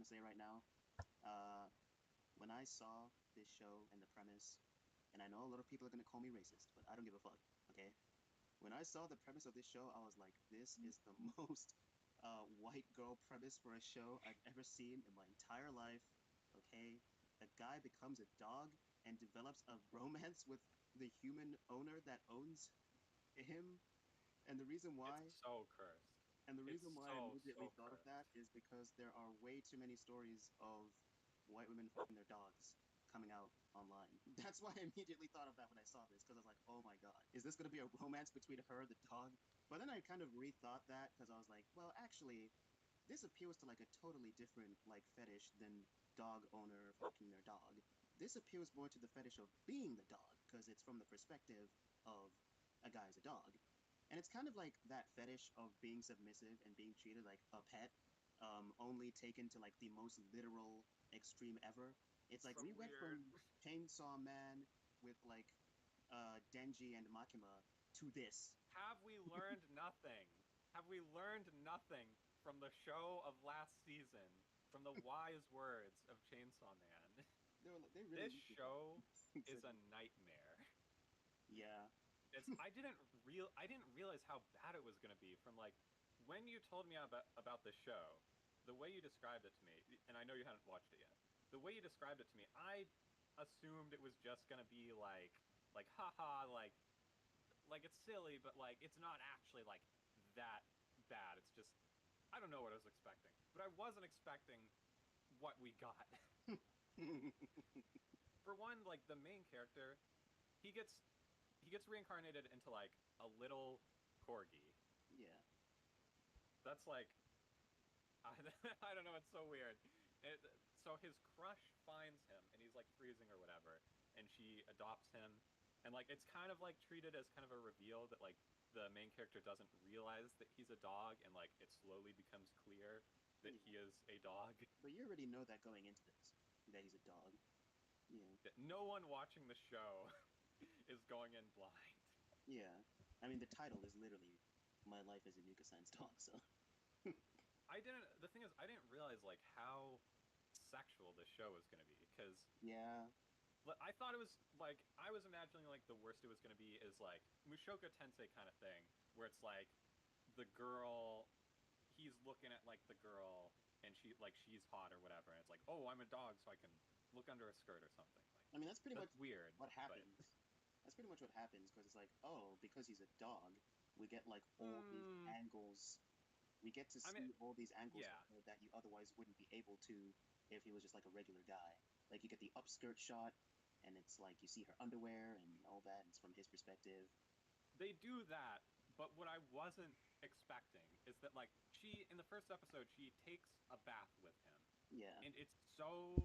gonna say right now. Uh, when I saw this show and the premise, and I know a lot of people are gonna call me racist, but I don't give a fuck. Okay. When I saw the premise of this show, I was like, this is the most white girl premise for a show I've ever seen in my entire life. Okay, a guy becomes a dog and develops a romance with the human owner that owns him, and the reason why It's so cursed. and the It's reason why I so immediately thought of cursed. that is because there are way too many stories of white women fucking their dogs coming out online. That's why I immediately thought of that when I saw this, because I was like, oh my god, is this going to be a romance between her and the dog? But then I kind of rethought that, because I was like, well, actually, this appeals to like a totally different like fetish than dog owner fucking their dog. This appeals more to the fetish of being the dog, because it's from the perspective of a guy as a dog. And it's kind of like that fetish of being submissive and being treated like a pet, only taken to like the most literal extreme ever. It's like So we went weird. from Chainsaw Man with like Denji and Makima to this. Have we learned nothing? Have we learned nothing from the show of last season? From the wise words of Chainsaw Man? They really This need to stop. show is a nightmare. Yeah. I didn't realize how bad it was going to be from like when you told me about the show, the way you described it to me, and I know you hadn't watched it yet. The way you described it to me, I assumed it was just going to be like haha like it's silly, but like it's not actually like that bad. It's just I don't know what I was expecting, but I wasn't expecting what we got. For one, like the main character, he gets he gets reincarnated into like a little corgi. Yeah. That's like I, I don't know. It's so weird. It, so his crush finds him, and he's like freezing or whatever, and she adopts him, and like it's kind of like treated as kind of a reveal that like the main character doesn't realize that he's a dog, and like it slowly becomes clear that Yeah. he is a dog. But you already know that going into this, that he's a dog. Yeah. That no one watching the show is going in blind. Yeah. I mean, the title is literally "My Life as a Inukai-san's Dog," so I didn't. The thing is, I didn't realize like how sexual this show was going to be because yeah. I thought it was like I was imagining like the worst it was going to be is like Mushoku Tensei kind of thing where it's like the girl he's looking at like the girl and she's hot or whatever and it's like oh I'm a dog so I can look under a skirt or something like I mean, that's pretty much that's weird what but happens. That's pretty much what happens because it's like, oh, because he's a dog, we get like all these mm, angles. We get to I mean see all these angles of yeah her that you otherwise wouldn't be able to if he was just like a regular guy. Like you get the upskirt shot, and it's like you see her underwear and all that, and it's from his perspective. they do that but what I wasn't expecting is that like she in the first episode she takes a bath with him Yeah, and it's so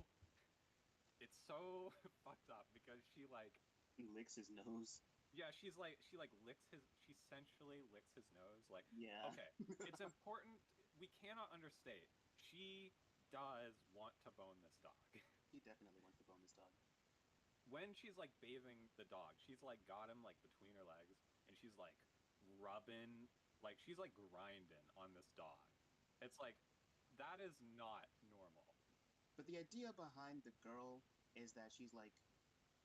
fucked up because she like he licks his nose. yeah she like licks his she sensually licks his nose like Yeah, okay it's important we cannot understate she does want to bone this dog he definitely wants to bone this dog. when she's like bathing the dog she's like got him like between her legs and she's like rubbing like she's like grinding on this dog it's like that is not normal But the idea behind the girl is that she's like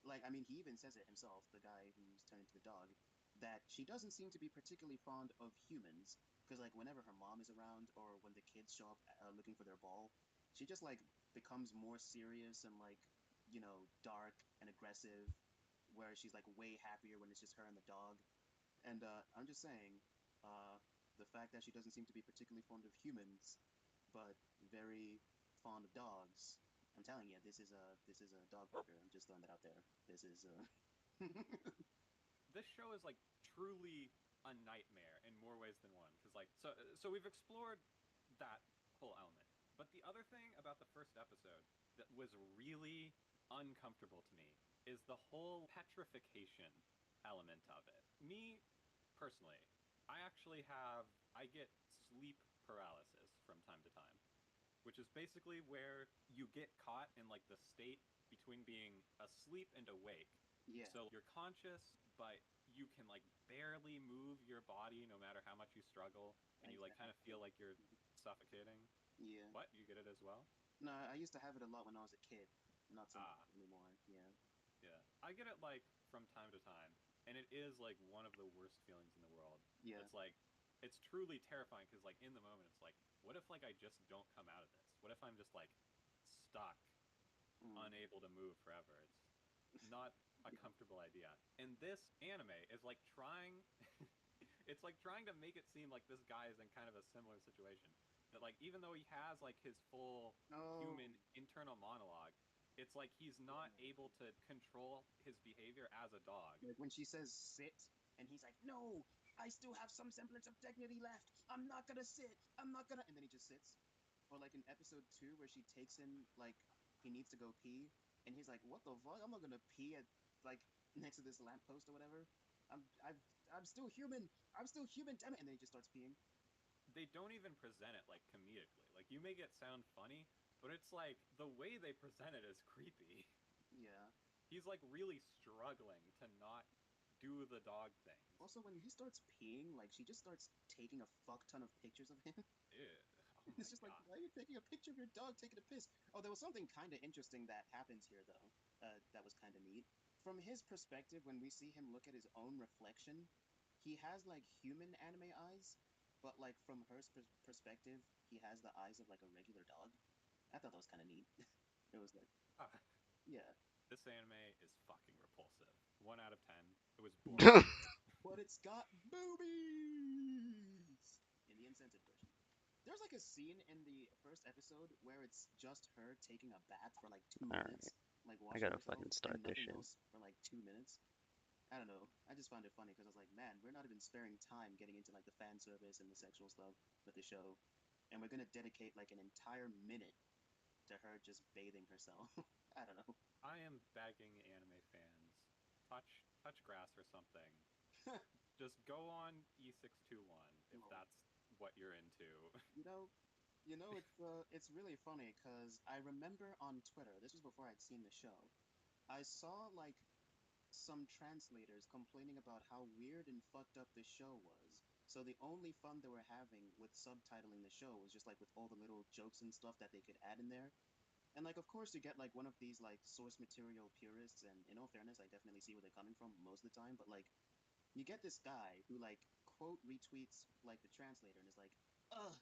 I mean, he even says it himself, the guy who's turned into the dog, that she doesn't seem to be particularly fond of humans. Because like whenever her mom is around, or when the kids show up looking for their ball, she just like becomes more serious and like dark and aggressive. Where she's like way happier when it's just her and the dog. And I'm just saying, uh, the fact that she doesn't seem to be particularly fond of humans, but very fond of dogs. I'm telling you, this is a dog fucker. I'm just throwing that out there. This is this show is like truly a nightmare in more ways than one because like so we've explored that whole element but the other thing about the first episode that was really uncomfortable to me is the whole petrification element of it me personally I get sleep paralysis from time to time which is basically where you get caught in like the state between being asleep and awake. yeah, So you're conscious, but you can like barely move your body no matter how much you struggle, and you like kind of feel exactly. like you're suffocating. Yeah, What? You get it as well? No, I used to have it a lot when I was a kid. Not so much Ah, anymore. Yeah. yeah. I get it like from time to time, and it is like one of the worst feelings in the world. Yeah. It's like it's truly terrifying because like in the moment it's like, what if like I just don't come out of this? What if I'm just like stuck, Mm. unable to move forever? It's not a Yeah. comfortable idea. And this anime is like trying it's like trying to make it seem like this guy is in kind of a similar situation. That like even though he has like his full Oh. human internal monologue, it's like he's not Yeah. able to control his behavior as a dog. Like when she says sit, and he's like, "No, I still have some semblance of dignity left. I'm not gonna sit. I'm not gonna," and then he just sits. Or like in episode two, where she takes him like he needs to go pee, and he's like, "What the fuck? I'm not gonna pee at like next to this lamppost or whatever. I'm I'm I'm still human. I'm still human. Damn it!" And then he just starts peeing. They don't even present it like comedically. Like you make it sound funny, but it's like the way they present it is creepy. Yeah. He's like really struggling to not do the dog things. Also, when he starts peeing, like she just starts taking a fuck ton of pictures of him. Ew. Oh It's my just like, god. why are you taking a picture of your dog taking a piss? Oh, there was something kind of interesting that happens here, though. That was kind of neat. From his perspective, when we see him look at his own reflection, he has like human anime eyes, but like from her perspective, he has the eyes of like a regular dog. I thought that was kind of neat. It was like, Ah, yeah, this anime is fucking repulsive. 1 out of 10. It was boring. but it's got boobies in the incentive version. There's like a scene in the first episode where it's just her taking a bath for like two Alright, minutes, like I washing gotta herself, fucking and start this nothing shit. else for like 2 minutes. I don't know. I just found it funny because I was like, man, we're not even sparing time getting into like the fan service and the sexual stuff with the show, and we're gonna dedicate like an entire minute to her just bathing herself. I don't know. I am begging anime fans, touch grass or something. Just go on E621 if No. that's what you're into. You know, it's really funny because I remember on Twitter. This was before I'd seen the show. I saw like some translators complaining about how weird and fucked up this show was. So the only fun they were having with subtitling the show was just like with all the little jokes and stuff that they could add in there. And like of course you get like one of these like source material purists, and in all fairness, I definitely see where they're coming from most of the time, but like you get this guy who like quote retweets like the translator and is like, ugh,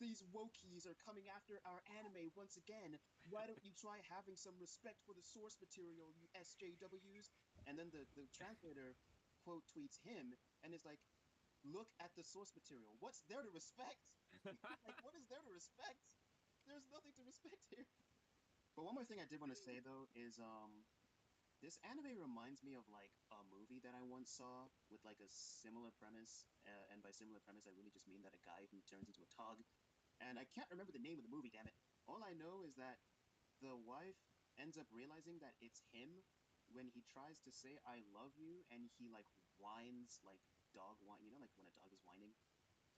these wokies are coming after our anime once again. Why don't you try having some respect for the source material, you SJWs? And then the translator quote tweets him and is like, look at the source material. What's there to respect? Like, what is there to respect? There's nothing to respect here. But one more thing I did want to say though is this anime reminds me of like a movie that I once saw with like a similar premise, and by similar premise, I really just mean that a guy who turns into a dog. And I can't remember the name of the movie. Damn it! All I know is that the wife ends up realizing that it's him when he tries to say "I love you," and he like whines like dog whine. You know, like when a dog is whining,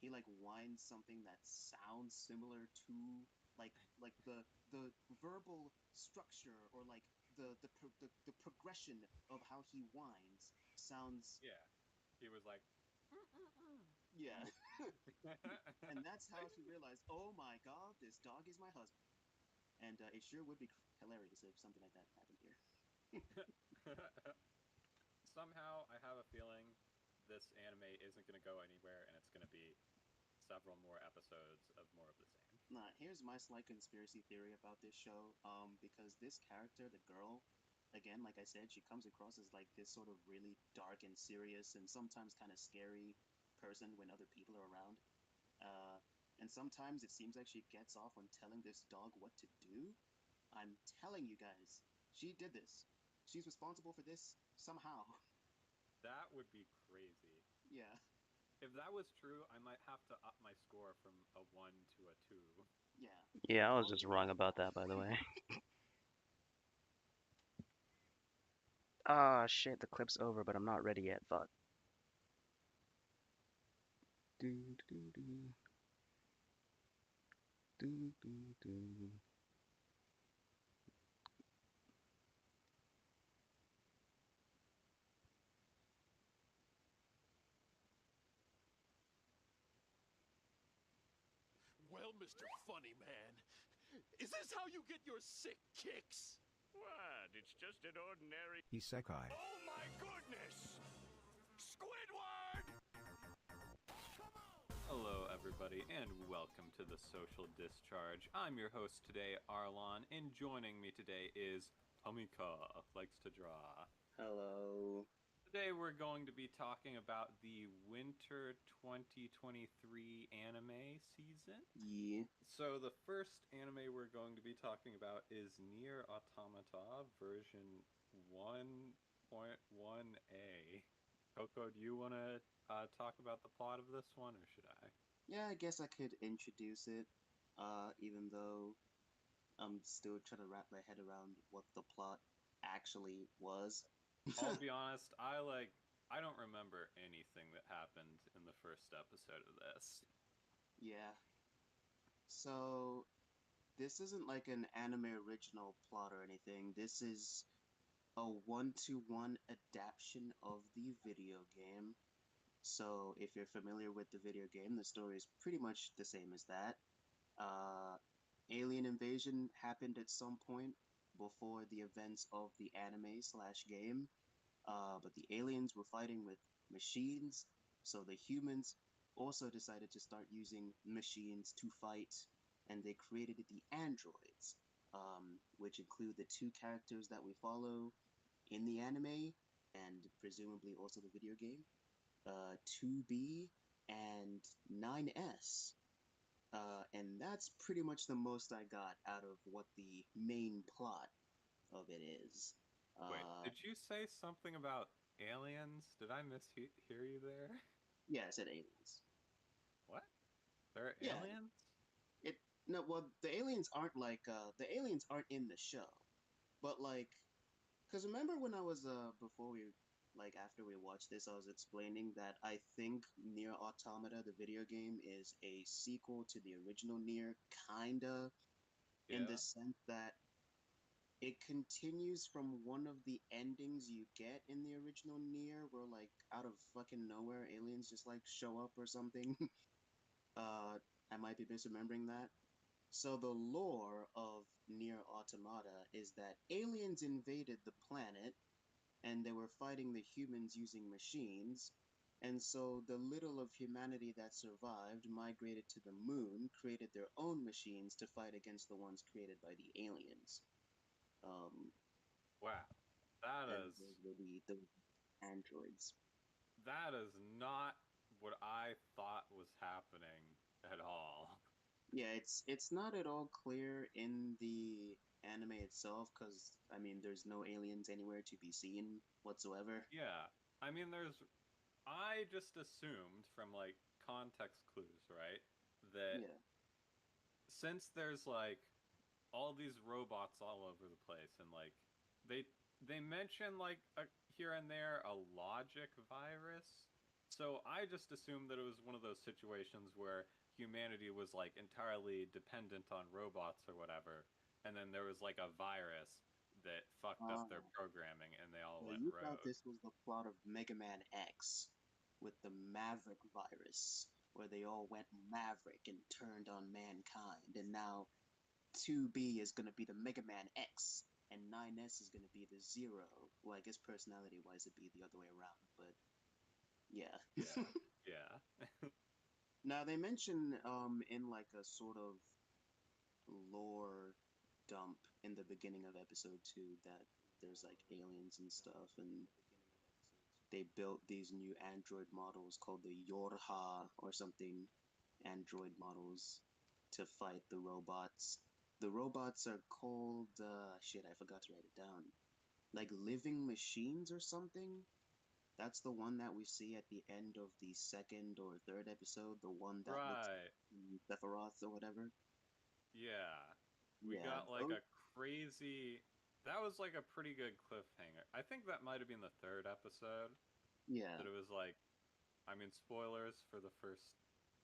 he like whines something that sounds similar to like the verbal structure, or like the progression of how he whines sounds. Yeah. He was like, Yeah. And that's how she realized, oh my god, this dog is my husband. And it sure would be hilarious if something like that happened here. somehow I have a feeling this anime isn't going to go anywhere and it's going to be several more episodes of more of the same. Nah, here's my slight conspiracy theory about this show. Because this character, the girl, again, like I said, she comes across as like this sort of really dark and serious and sometimes kind of scary person when other people are around. Uh, and sometimes it seems like she gets off on telling this dog what to do. I'm telling you guys, she did this. She's responsible for this somehow. That would be crazy. Yeah, If that was true, I might have to up my score from a 1 to a 2. yeah. Yeah, I was All just wrong about that, by the way. Ah, shit, the clip's over, but I'm not ready yet. Fuck. Do, do, do, do, do, do. Well, Mr. Funny Man, Is this how you get your sick kicks? What? It's just an ordinary... Isekai. Oh my goodness! Squidward! Hello, everybody, and welcome to the Social Discharge. I'm your host today, Arlon, and joining me today is Tamika, likes to draw. Hello. Today we're going to be talking about the Winter 2023 anime season. Yeah. So the first anime we're going to be talking about is Nier Automata version 1.1a. Coco, do you want to talk about the plot of this one, or should I? Yeah, I guess I could introduce it, even though I'm still trying to wrap my head around what the plot actually was. I'll be honest, I don't remember anything that happened in the first episode of this. Yeah. So, this isn't like an anime original plot or anything. This is a one-to-one adaptation of the video game. So, if you're familiar with the video game, the story is pretty much the same as that. Alien invasion happened at some point before the events of the anime/game. But the aliens were fighting with machines, so the humans also decided to start using machines to fight, and they created the androids, which include the two characters that we follow in the anime, and presumably also the video game, 2B and 9S. And that's pretty much the most I got out of what the main plot of it is. Wait, did you say something about aliens? Did I mishear you there? Yeah, I said aliens. What? There are Yeah. aliens? No, well, the aliens aren't the aliens aren't in the show, but because remember when I was after we watched this, I was explaining that I think Nier Automata, the video game, is a sequel to the original Nier, kinda, in the Yeah. sense that it continues from one of the endings you get in the original Nier, where out of fucking nowhere aliens just show up or something. I might be misremembering that. So the lore of Nier Automata is that aliens invaded the planet and they were fighting the humans using machines. And so the little of humanity that survived migrated to the moon, created their own machines to fight against the ones created by the aliens. Wow. That And is those were the androids. not what I thought was happening at all. Yeah, it's not at all clear in the anime itself, because I mean, there's no aliens anywhere to be seen whatsoever. Yeah. I mean, I just assumed from context clues, right? That Yeah. since there's all these robots all over the place, and they mention here and there a logic virus. So I just assumed that it was one of those situations where humanity was entirely dependent on robots or whatever, and then there was a virus that fucked up their programming and they all So went you thought rogue. this was the plot of Mega Man X with the Maverick virus, where they all went Maverick and turned on mankind, and now 2B is going to be the Mega Man X, and 9S is going to be the Zero. Well, I guess personality-wise it'd be the other way around, but yeah. Yeah. Yeah. Now they mention in a sort of lore dump in the beginning of episode 2 that there's aliens and stuff, and they built these new android models called the Yorha or something, android models, to fight the robots. The robots are called shit, I forgot to write it down. Living machines or something. That's the one that we see at the end of the second or third episode, the one that looks Right. like Sephiroth or whatever. Yeah. We Yeah, got a crazy. That was a pretty good cliffhanger. I think that might have been the third episode. yeah. That it was I mean, spoilers for the first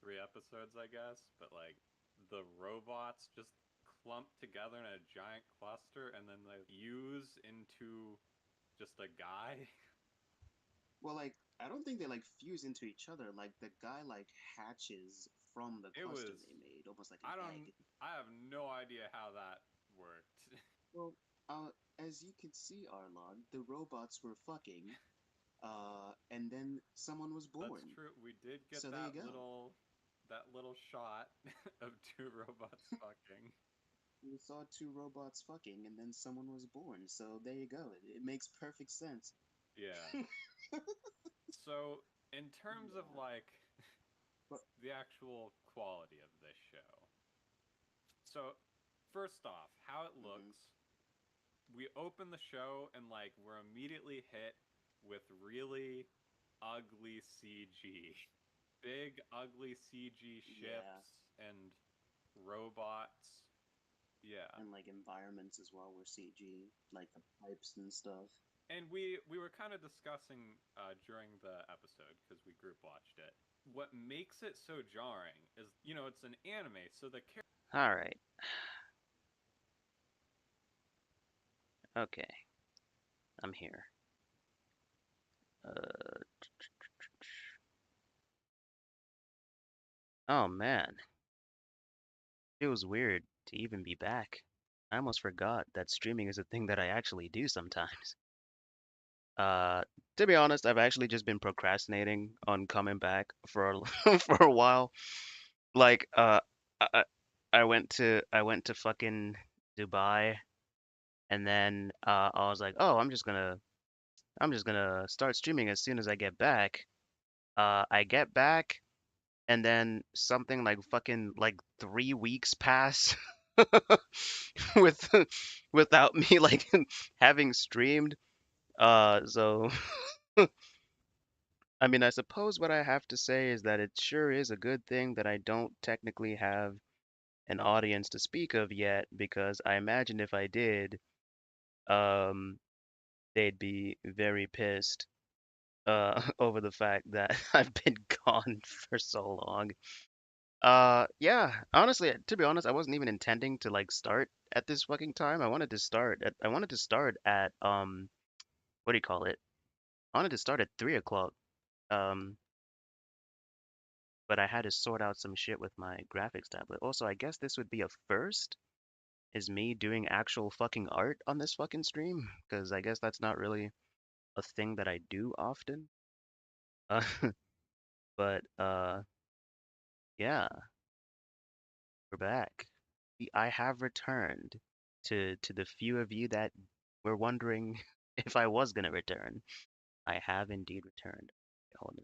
3 episodes, I guess, but the robots just clump together in a giant cluster and then they fuse into just a guy. Well, I don't think they fuse into each other. The guy hatches from the It cluster was they made. shade, almost like I an don't. egg. I have no idea how that worked. Well, as you can see, Arlon, the robots were fucking, and then someone was That's born. true. We did get So there you go. that little shot of two robots fucking. We saw two robots fucking, and then someone was born. So there you go. It makes perfect sense. Yeah. So, in terms of Yeah. like But the actual quality of this show. So, first off, how it mhm. looks, we open the show and like we're immediately hit with really ugly CG. Big ugly CG Yeah, ships and robots. Yeah. and like environments as well were CG, like the pipes and stuff. And we were kind of discussing during the episode because we group watched it. What makes it so jarring is, it's an anime, so the All right. Okay. I'm here. Uh, oh man. Feels weird to even be back. I almost forgot that streaming is a thing that I actually do sometimes. Uh, to be honest, I've actually just been procrastinating on coming back for for a while. Like, I, I I went to fucking Dubai, and then I was like, oh, I'm just gonna start streaming as soon as I get back. I get back, and then something like fucking like 3 weeks pass with without me like having streamed. So I mean, I suppose what I have to say is that it sure is a good thing that I don't technically have an audience to speak of yet, because I imagine if I did, um, they'd be very pissed over the fact that I've been gone for so long. Yeah, honestly, to be honest, I wasn't even intending to like start at this fucking time. I wanted to start at what do you call it? I wanted to start at 3 o'clock. Um, but I had to sort out some shit with my graphics tablet. Also, I guess this would be a first, is me doing actual fucking art on this fucking stream, because I guess that's not really a thing that I do often. Uh, but yeah, we're back. I have returned to the few of you that were wondering if I was gonna return. I have indeed returned. Hold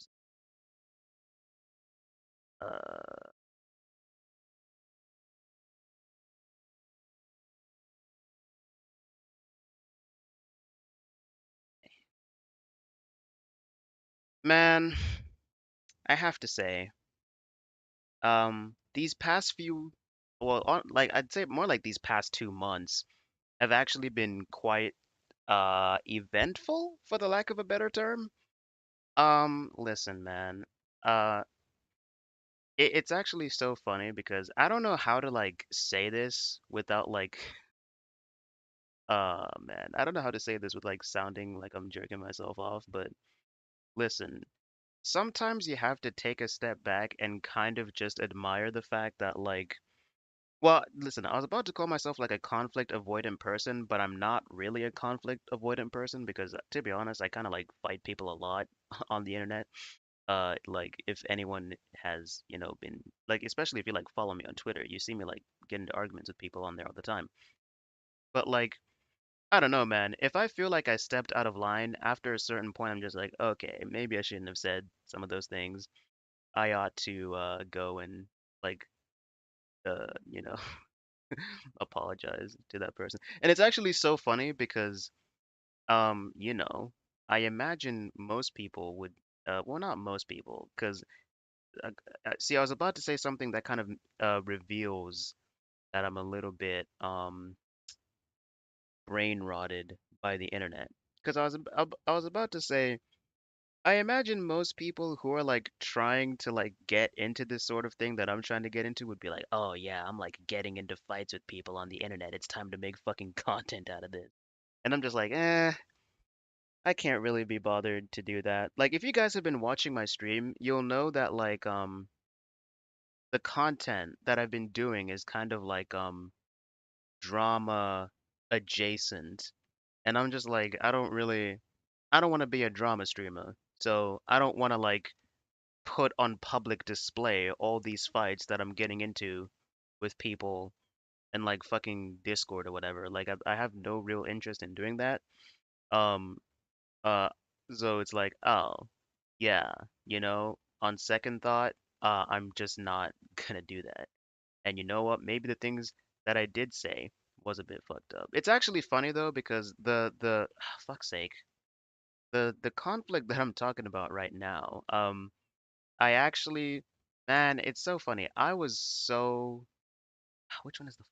on. Uh, man, I have to say, these past few, well, like I'd say more like these past 2 months have actually been quite eventful, for the lack of a better term. Listen, man. Uh, it's actually so funny because I don't know how to like say this without like, man, I don't know how to say this with like sounding like I'm jerking myself off, but listen, sometimes you have to take a step back and kind of just admire the fact that like, well, listen, I was about to call myself like a conflict avoidant person, but I'm not really a conflict avoidant person because, to be honest, I kind of like fight people a lot on the internet. Like if anyone has, been like, especially if you like follow me on Twitter, you see me like get into arguments with people on there all the time. But like, I don't know, man. If I feel like I stepped out of line after a certain point, I'm just like, okay, maybe I shouldn't have said some of those things. I ought to go and like, you know, apologize to that person. And it's actually so funny because, um, you know, I imagine most people would, well, not most people, because uh, see, I was about to say something that kind of reveals that I'm a little bit brain rotted by the internet. Because I was about to say, I imagine most people who are like trying to like get into this sort of thing that I'm trying to get into would be like, oh yeah, I'm like getting into fights with people on the internet. It's time to make fucking content out of this. And I'm just like, I can't really be bothered to do that. Like if you guys have been watching my stream, you'll know that like the content that I've been doing is kind of like drama adjacent, and I'm just like I don't want to be a drama streamer. So I don't want to like put on public display all these fights that I'm getting into with people and like fucking Discord or whatever. Like I have no real interest in doing that. Um uh so it's like, oh, yeah, on second thought, I'm just not gonna do that. And you know what? Maybe the things that I did say was a bit fucked up. It's actually funny though because the fuck's sake, the conflict that I'm talking about right now, I actually, man, it's so funny. I was so, which one is the,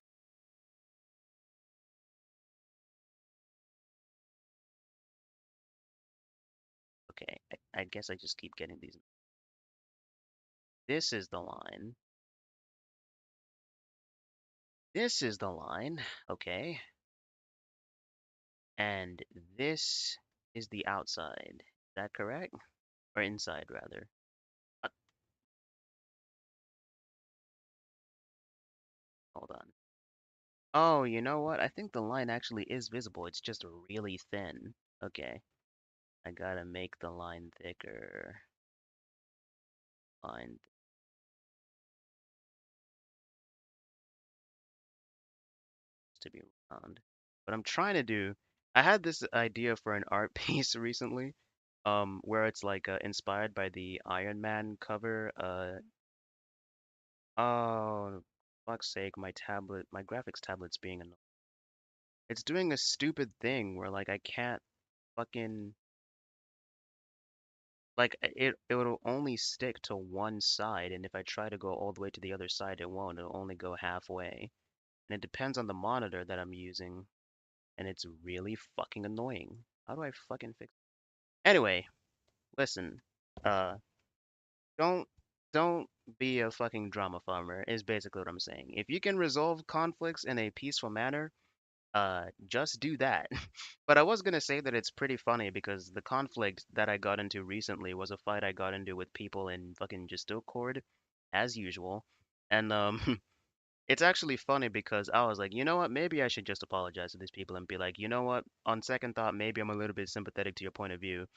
okay, I guess I just keep getting these. This is the line. This is the line. Okay. And this is the outside. Is that correct? Or inside, rather. Uh, Hold on. Oh, you know what? I think the line actually is visible. It's just really thin. Okay. I gotta make the line thicker. Line to be round. What I'm trying to do, I had this idea for an art piece recently, where it's like inspired by the Iron Man cover. Oh, fuck's sake, my graphics tablet's being annoying. It's doing a stupid thing where like I can't fucking like it will only stick to one side, and if I try to go all the way to the other side, it won't. It'll only go halfway. And it depends on the monitor that I'm using, and it's really fucking annoying. How do I fucking fix? Anyway, listen. Uh, don't don't be a fucking drama farmer is basically what I'm saying. If you can resolve conflicts in a peaceful manner, just do that. But I was gonna say that it's pretty funny because the conflict that I got into recently was a fight I got into with people in fucking Discord, as usual. And it's actually funny because I was like, you know what, maybe I should just apologize to these people and be like, you know what, on second thought, maybe I'm a little bit sympathetic to your point of view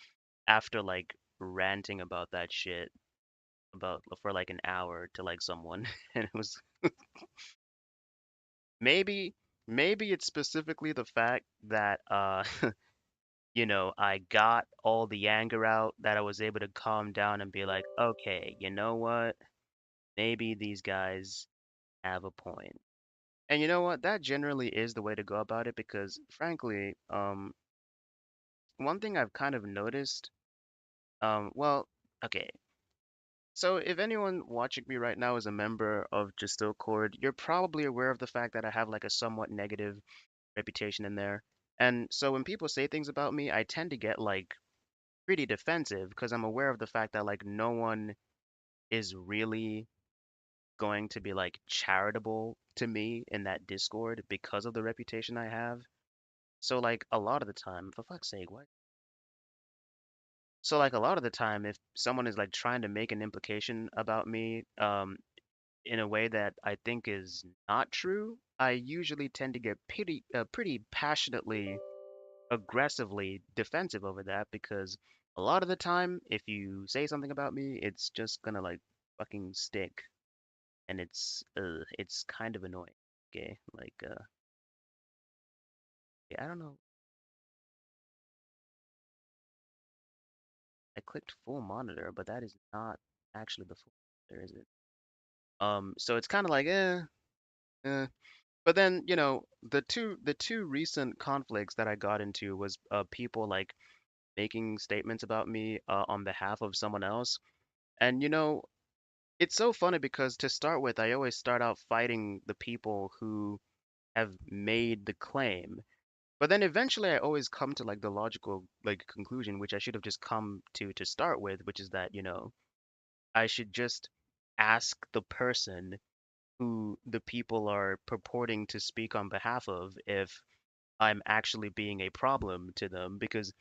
after like ranting about that shit about for like an hour to like someone. And it was maybe maybe it's specifically the fact that I got all the anger out that I was able to calm down and be like, okay, you know what? Maybe these guys have a point. And you know what? That generally is the way to go about it because, frankly, one thing I've kind of noticed, well, okay. So if anyone watching me right now is a member of Cord, you're probably aware of the fact that I have like a somewhat negative reputation in there. And so when people say things about me, I tend to get like pretty defensive because I'm aware of the fact that like no one is really going to be like charitable to me in that Discord because of the reputation I have. So like a lot of the time, for fuck's sake, what? So like a lot of the time, if someone is like trying to make an implication about me, in a way that I think is not true, I usually tend to get pretty passionately, aggressively defensive over that because a lot of the time, if you say something about me, it's just gonna like fucking stick, and it's kind of annoying. Okay, like yeah, I don't know. I clicked full monitor, but that is not actually the full monitor, is it? So it's kind of like eh. But then, the two recent conflicts that I got into was people like making statements about me on behalf of someone else. And it's so funny because to start with, I always start out fighting the people who have made the claim. But then eventually I always come to like the logical like conclusion, which I should have just come to start with, which is that, I should just ask the person who the people are purporting to speak on behalf of if I'm actually being a problem to them. Because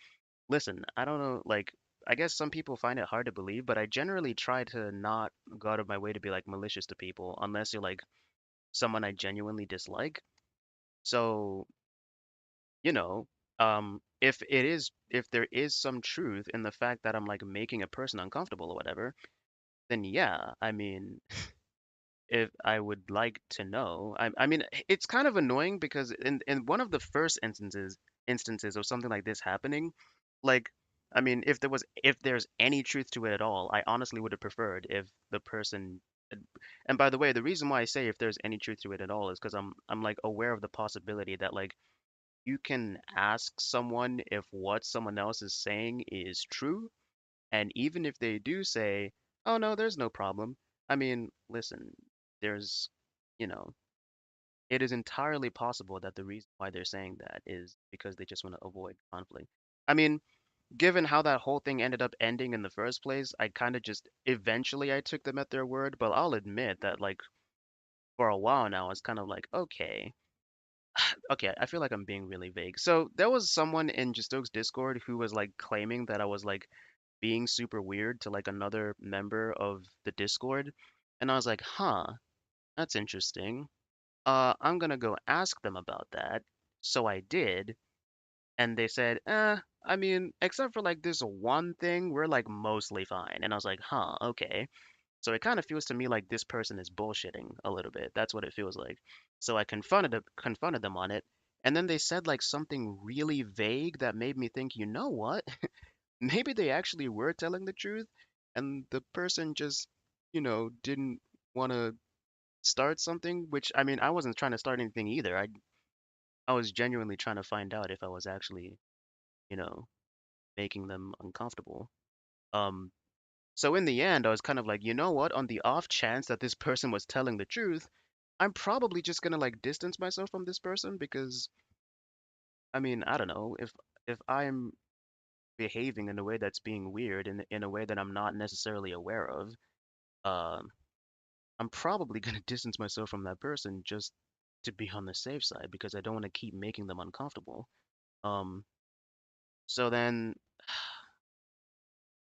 listen, I don't know, like I guess some people find it hard to believe, but I generally try to not go out of my way to be like malicious to people unless you're like someone I genuinely dislike. So, you know, if there is some truth in the fact that I'm like making a person uncomfortable or whatever, then yeah, I mean, if I would like to know. I mean, it's kind of annoying because in one of the first instances of something like this happening, like I mean, if there's any truth to it at all, I honestly would have preferred if the person and by the way, the reason why I say if there's any truth to it at all is because I'm like aware of the possibility that like you can ask someone if what someone else is saying is true, and even if they do say, "Oh no, there's no problem." I mean, listen, there's, you know, it is entirely possible that the reason why they're saying that is because they just want to avoid conflict. I mean, given how that whole thing ended up ending in the first place, I kind of just eventually I took them at their word, but I'll admit that like for a while now, it's kind of like, okay, okay, I feel like I'm being really vague. So there was someone in Justoke's Discord who was like claiming that I was like being super weird to like another member of the Discord. And I was like, huh, that's interesting. I'm gonna go ask them about that. So I did, and they said, I mean, except for like this one thing, we're like mostly fine. And I was like, huh, okay. So it kind of feels to me like this person is bullshitting a little bit. That's what it feels like. So I confronted them on it, and then they said like something really vague that made me think, you know what? Maybe they actually were telling the truth, and the person just, didn't want to start something, which I mean, I wasn't trying to start anything either. I was genuinely trying to find out if I was actually, you know, making them uncomfortable. Um, so in the end, I was kind of like, you know what? On the off chance that this person was telling the truth, I'm probably just gonna like distance myself from this person because I mean, I don't know, if I'm behaving in a way that's being weird in a way that I'm not necessarily aware of, um, I'm probably gonna distance myself from that person just to be on the safe side because I don't want to keep making them uncomfortable. Um, so then,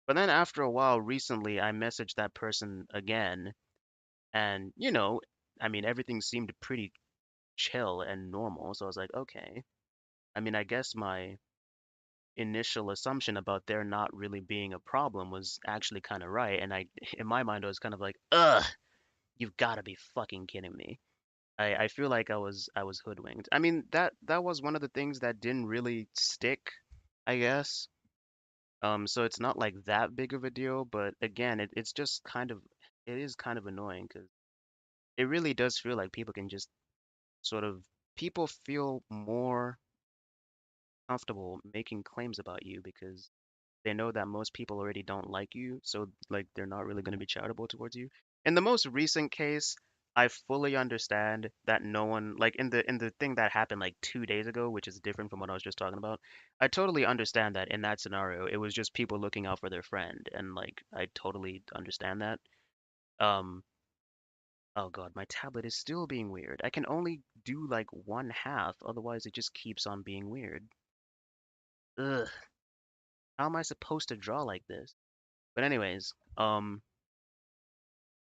but then after a while, recently, I messaged that person again, and I mean, everything seemed pretty chill and normal. So I was like, okay. I mean, I guess my initial assumption about there not really being a problem was actually kind of right. And in my mind, I was kind of like, ugh, you've got to be fucking kidding me. I feel like I was hoodwinked. I mean, that was one of the things that didn't really stick, I guess. So it's not like that big of a deal, but again, it is kind of annoying because it really does feel like people can just sort of people feel more comfortable making claims about you because they know that most people already don't like you, so like they're not really going to be charitable towards you. In the most recent case, I fully understand that no one like in the thing that happened like 2 days ago, which is different from what I was just talking about. I totally understand that in that scenario, it was just people looking out for their friend, and like I totally understand that. Um, oh God, my tablet is still being weird. I can only do like one half, otherwise it just keeps on being weird. Ugh, how am I supposed to draw like this? But anyways,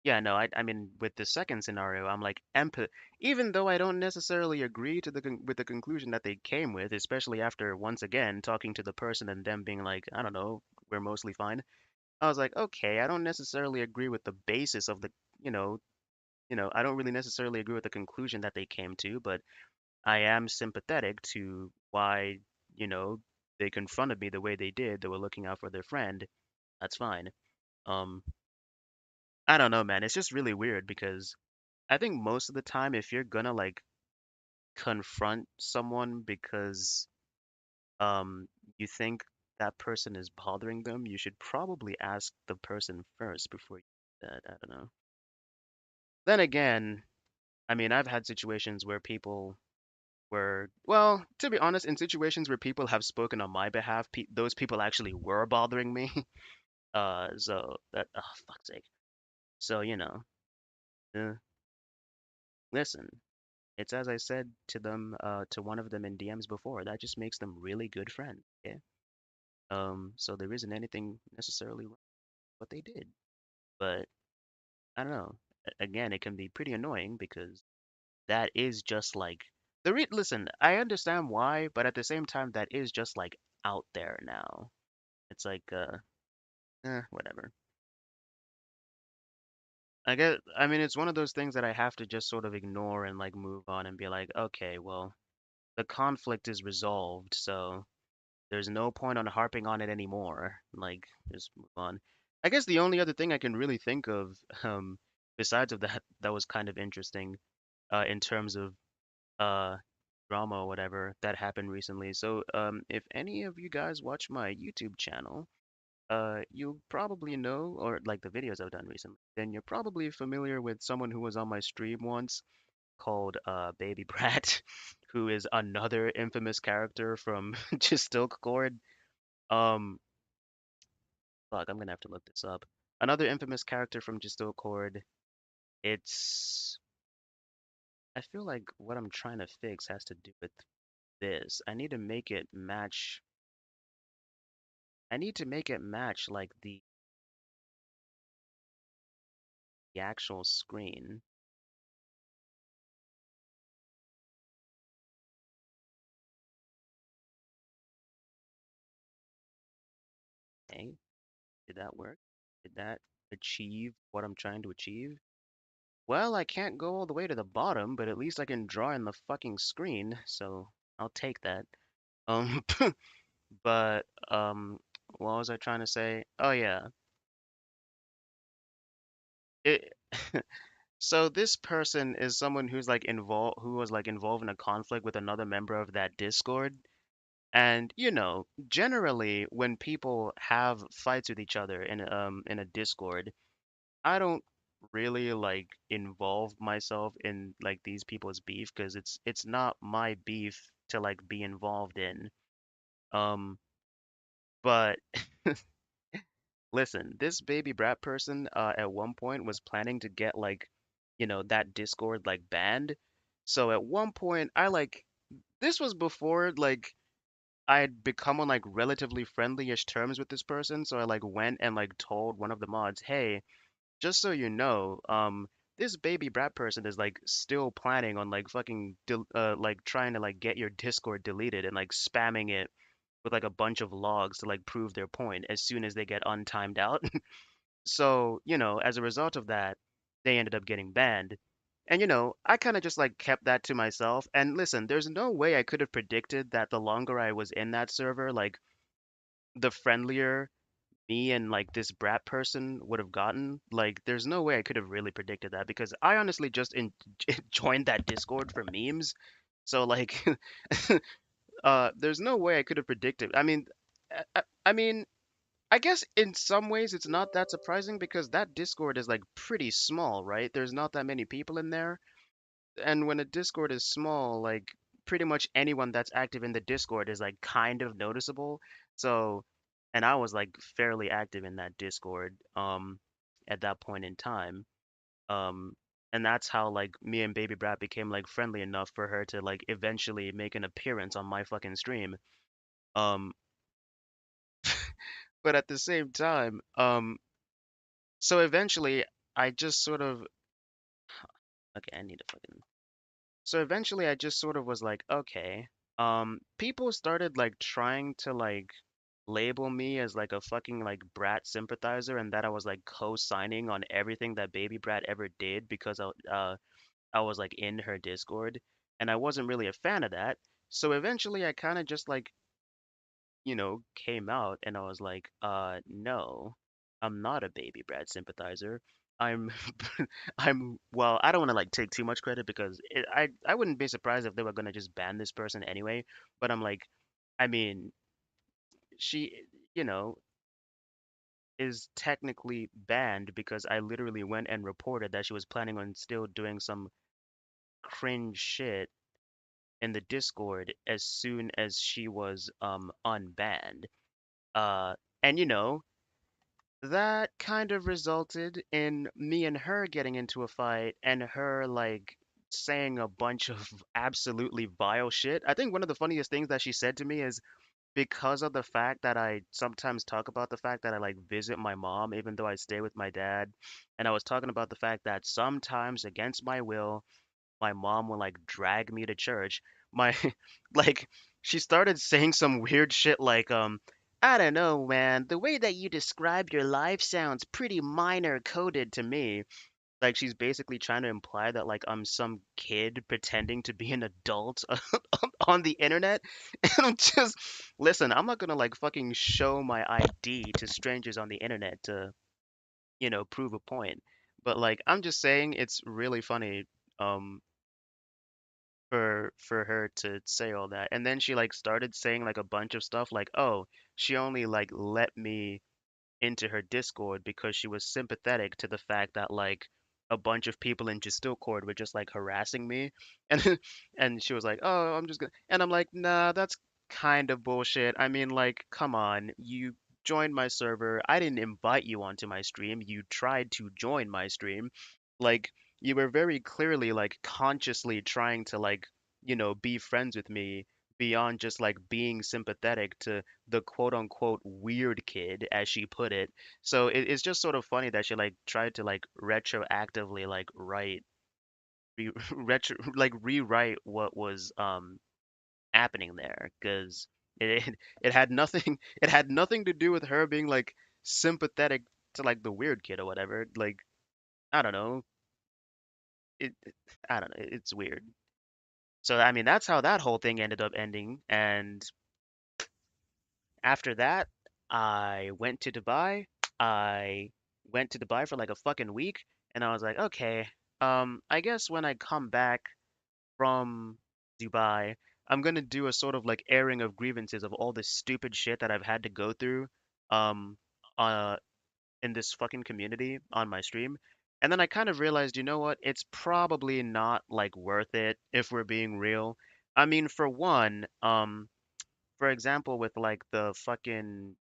yeah, no, I mean with the second scenario, I'm like even though I don't necessarily agree to with the conclusion that they came with, especially after once again talking to the person and them being like, I don't know, we're mostly fine. I was like, okay, I don't necessarily agree with the basis of you know, I don't really necessarily agree with the conclusion that they came to, but I am sympathetic to why, you know, they confronted me the way they did. They were looking out for their friend. That's fine. Um, I don't know, man. It's just really weird because I think most of the time, if you're gonna like confront someone because you think that person is bothering them, you should probably ask the person first before you do that. I don't know. Then again, I mean, I've had situations where people well, to be honest, in situations where people have spoken on my behalf, those people actually were bothering me. So that, oh, fuck's sake. So, uh, listen, it's as I said to them, to one of them in DMs before, that just makes them really good friends. Yeah. So there isn't anything necessarily wrong with what they did. But I don't know. Again, it can be pretty annoying because that is just like listen, I understand why, but at the same time that is just like out there now. It's like whatever. I mean it's one of those things that I have to just sort of ignore and like move on and be like, okay, well, the conflict is resolved, so there's no point on harping on it anymore. Like, just move on. I guess the only other thing I can really think of, besides of that, that was kind of interesting, in terms of uh drama or whatever that happened recently. So, if any of you guys watch my YouTube channel, you probably know, or like the videos I've done recently, then you're probably familiar with someone who was on my stream once called Baby Brat, who is another infamous character from just Silk Cord. Um, Fuck, I'm gonna have to look this up. Another infamous character from Justo Accord. It's. I feel like what I'm trying to fix has to do with this. I need to make it match. I need to make it match like the actual screen. Okay, did that work? Did that achieve what I'm trying to achieve? Well, I can't go all the way to the bottom, but at least I can draw in the fucking screen, so I'll take that. Um, but what was I trying to say? Oh yeah, it. So this person is someone who's like who was like involved in a conflict with another member of that Discord. And generally when people have fights with each other in a Discord, I don't really like involve myself in like these people's beef because it's not my beef to like be involved in. Um, but listen, this baby brat person at one point was planning to get like, that Discord like banned. So at one point I like this was before like I'd become on like relatively friendly-ish terms with this person, so I like went and like told one of the mods, "Hey, just so you know, this baby brat person is like still planning on like like trying to like get your Discord deleted and like spamming it with like a bunch of logs to like prove their point as soon as they get untimed out." So, as a result of that, they ended up getting banned. And, I kind of just like kept that to myself. And listen, there's no way I could have predicted that the longer I was in that server, like the friendlier me and like this brat person would have gotten. Like, there's no way I could have really predicted that because I honestly just joined that Discord for memes. So, like, there's no way I could have predicted. I mean, I guess in some ways it's not that surprising because that Discord is like pretty small, right? There's not that many people in there. And when a Discord is small, like pretty much anyone that's active in the Discord is like kind of noticeable. So, and I was like fairly active in that Discord at that point in time. Um and that's how like me and Baby Brat became like friendly enough for her to like eventually make an appearance on my fucking stream. Um but at the same time, so eventually, I just sort of okay, I need to fucking. So eventually, I just sort of was like, okay. People started like trying to like label me as like a fucking like brat sympathizer, and that I was like co-signing on everything that Baby Brat ever did because I was like in her Discord, and I wasn't really a fan of that. So eventually, I kind of just like came out and I was like, no, I'm not a baby Brad sympathizer. I'm, well, I don't want to like take too much credit because I wouldn't be surprised if they were gonna just ban this person anyway. But I'm like, I mean, she, you know, is technically banned because I literally went and reported that she was planning on still doing some cringe shit in the Discord as soon as she was unbanned. Uh, and that kind of resulted in me and her getting into a fight and her like saying a bunch of absolutely vile shit. I think one of the funniest things that she said to me is because of the fact that I sometimes talk about the fact that I like visit my mom even though I stay with my dad, and I was talking about the fact that sometimes against my will, my mom will like drag me to church. My like she started saying some weird shit like I don't know, man. The way that you describe your life sounds pretty minor coded to me. Like she's basically trying to imply that like I'm some kid pretending to be an adult on the internet. And I'm just listen, I'm not gonna like fucking show my ID to strangers on the internet to, prove a point. But like I'm just saying it's really funny um for her to say all that. And then she like started saying like a bunch of stuff like, "Oh, she only like let me into her Discord because she was sympathetic to the fact that like a bunch of people in Discord were just like harassing me." And and she was like, "Oh, I'm just gonna," and I'm like, "Nah, that's kind of bullshit. I mean, like, come on, you joined my server. I didn't invite you onto my stream. You tried to join my stream. Like, you were very clearly like consciously trying to like, be friends with me beyond just like being sympathetic to the quote unquote weird kid, as she put it. So it's just sort of funny that she like tried to like retroactively like rewrite what was happening there because it had nothing it had nothing to do with her being like sympathetic to like the weird kid or whatever. Like I don't know. I don't know. It's weird. So I mean that's how that whole thing ended up ending. And after that, I went to Dubai. I went to Dubai for like a fucking week, and I was like, okay, I guess when I come back from Dubai, I'm gonna do a sort of like airing of grievances of all this stupid shit that I've had to go through, um, uh, in this fucking community on my stream. And then I kind of realized, you know what? It's probably not like worth it if we're being real. I mean, for one, for example, with like the fucking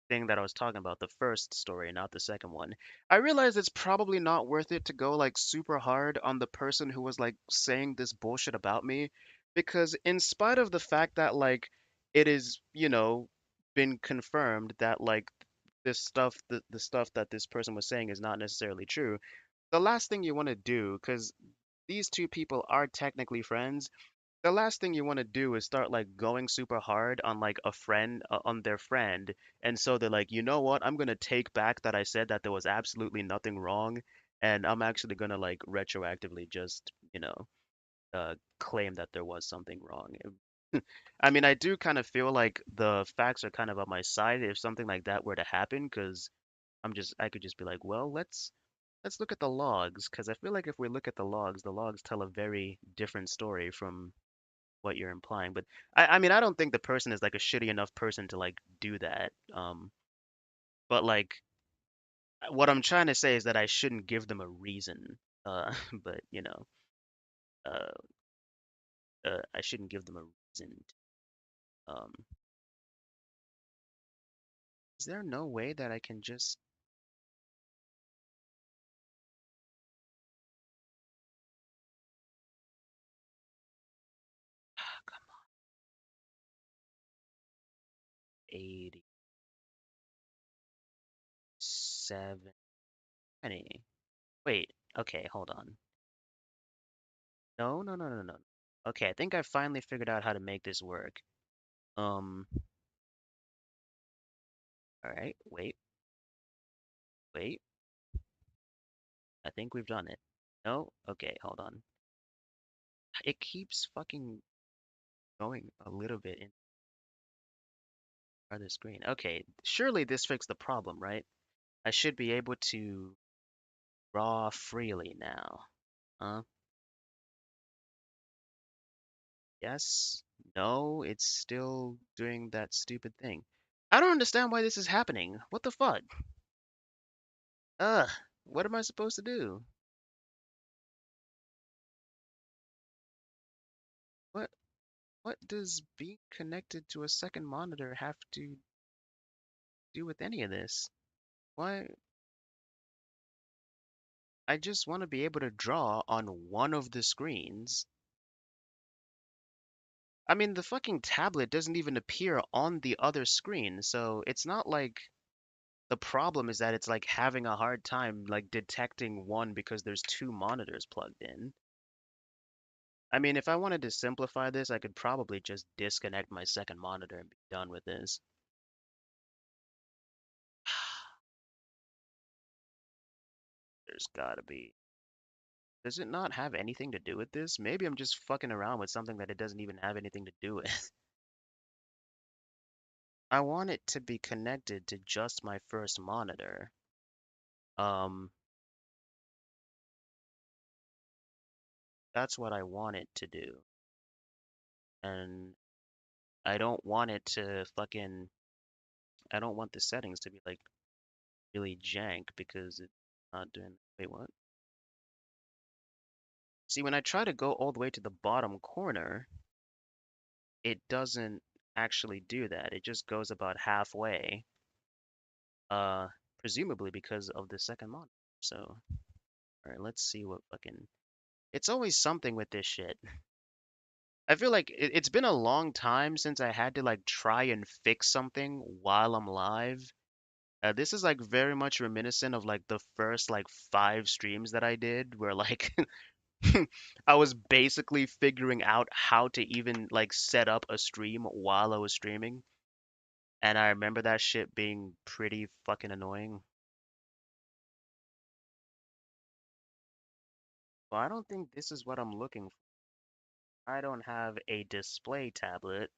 thing that I was talking about, the first story, not the second one, I realized it's probably not worth it to go like super hard on the person who was like saying this bullshit about me, because in spite of the fact that like it is, been confirmed that like this stuff, the stuff that this person was saying is not necessarily true, the last thing you want to do, because these two people are technically friends, the last thing you want to do is start like going super hard on like a friend on their friend, and so they're like, you know what, I'm gonna take back that I said that there was absolutely nothing wrong, and I'm actually gonna like retroactively just claim that there was something wrong. I mean, I do kind of feel like the facts are kind of on my side if something like that were to happen, because I could just be like, well, let's look at the logs, because I feel like if we look at the logs tell a very different story from what you're implying. But I mean, I don't think the person is like a shitty enough person to like do that. But like, what I'm trying to say is that I shouldn't give them a reason. But uh, I shouldn't give them a reason. Um, is there no way that I can just 87, 20? Wait, okay, hold on. No, no, no, no, no. Okay, I think I finally figured out how to make this work. Um, all right, wait. I think we've done it. No? Okay, hold on. It keeps fucking going a little bit in the screen. Okay, surely this fixed the problem, right? I should be able to draw freely now. Huh? Yes? No? It's still doing that stupid thing. I don't understand why this is happening. What the fuck? Ugh, what am I supposed to do? What what does being connected to a second monitor have to do with any of this? Why? I just want to be able to draw on one of the screens. I mean, the fucking tablet doesn't even appear on the other screen, so it's not like the problem is that it's like having a hard time like detecting one because there's two monitors plugged in. I mean, if I wanted to simplify this, I could probably just disconnect my second monitor and be done with this. There's gotta be. Does it not have anything to do with this? Maybe I'm just fucking around with something that it doesn't even have anything to do with. I want it to be connected to just my first monitor. Um, that's what I want it to do. And I don't want it to fucking, I don't want the settings to be like really jank because it's not doing, wait, what? See, when I try to go all the way to the bottom corner, it doesn't actually do that. It just goes about halfway, uh, presumably because of the second monitor. So, all right, let's see what fucking. It's always something with this shit. I feel like it's been a long time since I had to like try and fix something while I'm live. This is like very much reminiscent of like the first like 5 streams that I did, where like I was basically figuring out how to even like set up a stream while I was streaming. And I remember that shit being pretty fucking annoying. Well, I don't think this is what I'm looking for. I don't have a display tablet.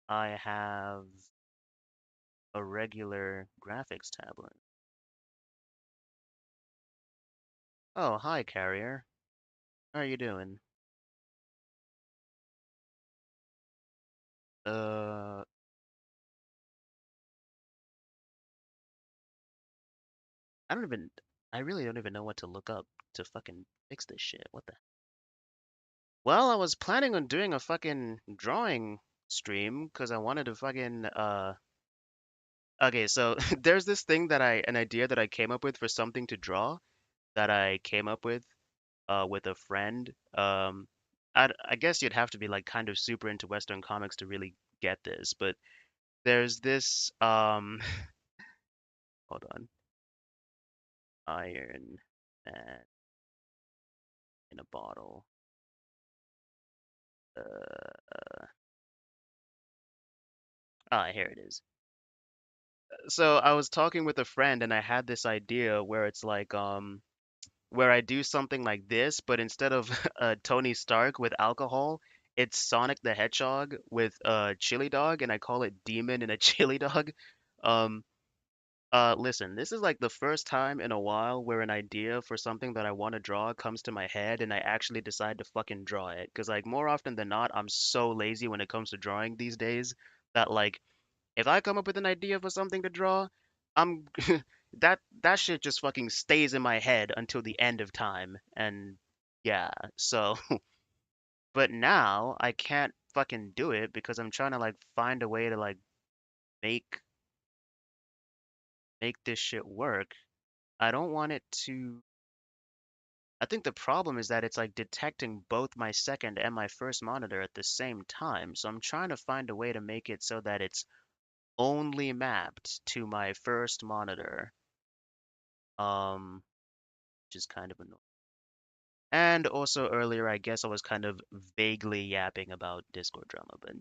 I have a regular graphics tablet. Oh, hi, Carrier. How are you doing? Uh, I don't even, I really don't even know what to look up to fucking fix this shit. What the? Well, I was planning on doing a fucking drawing stream because I wanted to fucking, okay, so there's this thing that an idea that I came up with for something to draw that I came up with a friend. I guess you'd have to be like kind of super into Western comics to really get this, but there's this, hold on, Iron Man in a bottle. Here it is. So I was talking with a friend and I had this idea where it's like, where I do something like this, but instead of Tony Stark with alcohol, it's Sonic the Hedgehog with chili dog, and I call it Demon and a chili dog. Um, Listen, this is like the first time in a while where an idea for something that I want to draw comes to my head, and I actually decide to fucking draw it. Because like more often than not, I'm so lazy when it comes to drawing these days that like if I come up with an idea for something to draw, I'm that shit just fucking stays in my head until the end of time. And yeah, so but now I can't fucking do it because I'm trying to like find a way to like make make this shit work. I don't want it to I think the problem is that it's like detecting both my second and my first monitor at the same time. So I'm trying to find a way to make it so that it's only mapped to my first monitor. Um, which is kind of annoying. And also earlier, I guess I was kind of vaguely yapping about Discord drama, but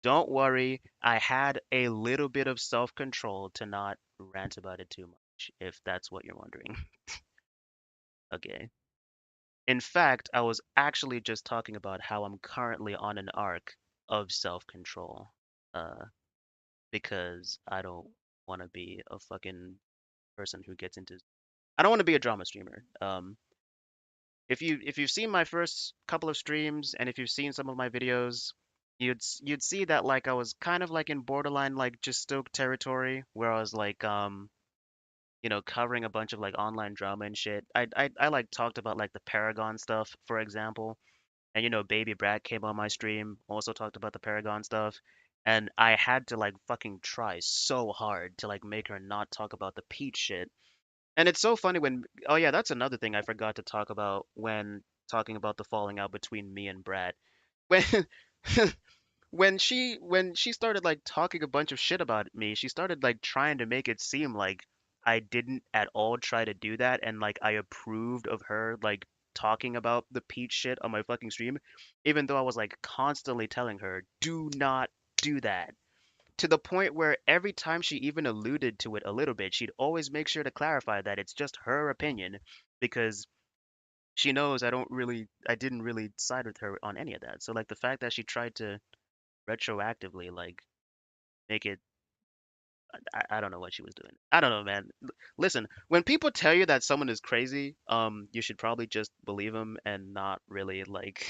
don't worry. I had a little bit of self-control to not rant about it too much, if that's what you're wondering. Okay. In fact, I was actually just talking about how I'm currently on an arc of self-control, uh, because I don't want to be a fucking person who gets into. I don't want to be a drama streamer. If you've seen my first couple of streams and if you've seen some of my videos, you'd see that like I was kind of like in borderline like just Stoke territory where I was like covering a bunch of like online drama and shit. I like talked about like the Paragon stuff, for example. And Baby Brat came on my stream, also talked about the Paragon stuff. And I had to like fucking try so hard to like make her not talk about the Peach shit. And it's so funny when, oh yeah, that's another thing I forgot to talk about when talking about the falling out between me and Brad. When when she started like talking a bunch of shit about me, she started like trying to make it seem like I didn't at all try to do that and like I approved of her like talking about the Peach shit on my fucking stream, even though I was like constantly telling her, do not do that. To the point where every time she even alluded to it a little bit, she'd always make sure to clarify that it's just her opinion because she knows I didn't really side with her on any of that. So like the fact that she tried to retroactively like make it I don't know what she was doing. I don't know, man. Listen, when people tell you that someone is crazy, you should probably just believe them and not really like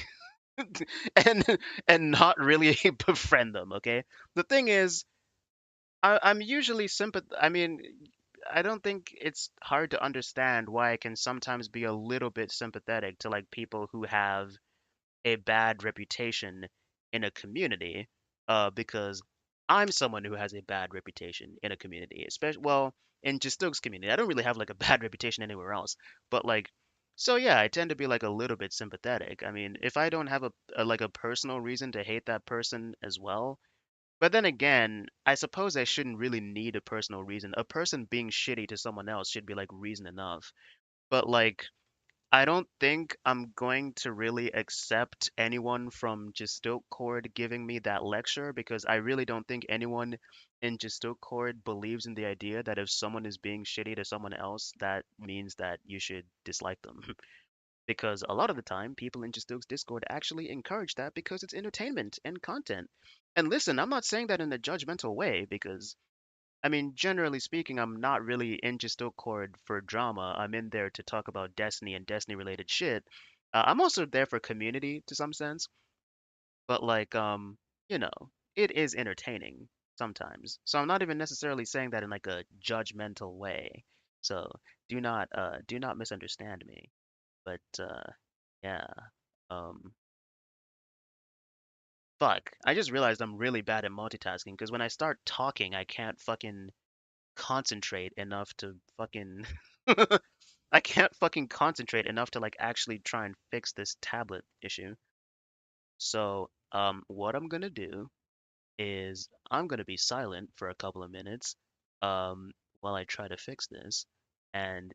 and and not really befriend them, okay? The thing is, I'm usually I mean, I don't think it's hard to understand why I can sometimes be a little bit sympathetic to like people who have a bad reputation in a community, because I'm someone who has a bad reputation in a community, especially well in Jistook's community. I don't really have like a bad reputation anywhere else, but like, so yeah, I tend to be like a little bit sympathetic. I mean, if I don't have a like a personal reason to hate that person as well, but then again, I suppose I shouldn't really need a personal reason. A person being shitty to someone else should be like reason enough. But like, I don't think I'm going to really accept anyone from Jistook Court giving me that lecture because I really don't think anyone in Jistook Court believes in the idea that if someone is being shitty to someone else, that means that you should dislike them. Because a lot of the time, people in Jistook's Discord actually encourage that because it's entertainment and content. And listen, I'm not saying that in a judgmental way because I mean, generally speaking, I'm not really in Discord for drama. I'm in there to talk about Destiny and Destiny related shit. I'm also there for community to some sense, but like, you know, it is entertaining sometimes. So I'm not even necessarily saying that in like a judgmental way. So do not misunderstand me. But yeah, um, fuck. I just realized I'm really bad at multitasking because when I start talking, I can't fucking concentrate enough to fucking I can't fucking concentrate enough to like actually try and fix this tablet issue. So, what I'm gonna do is I'm gonna be silent for a couple of minutes, um, while I try to fix this, and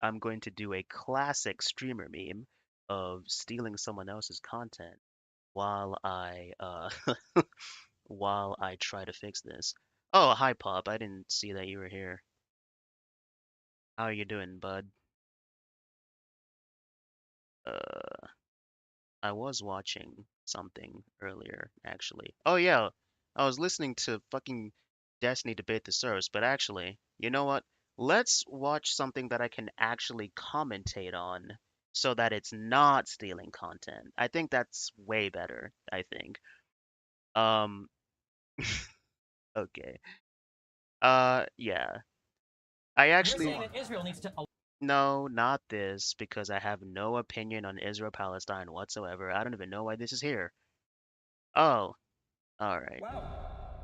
I'm going to do a classic streamer meme of stealing someone else's content while while I try to fix this. Oh, hi Pop. I didn't see that you were here. How are you doing, bud? Uh, I was watching something earlier, actually. Oh yeah, I was listening to fucking Destiny debate the source, but actually, you know what? Let's watch something that I can actually commentate on so that it's not stealing content. I think that's way better, I think. Um, okay. Yeah. I You're actually saying that Israel needs to. no, not this, because I have no opinion on Israel-Palestine whatsoever. I don't even know why this is here. Oh, all right. Wow.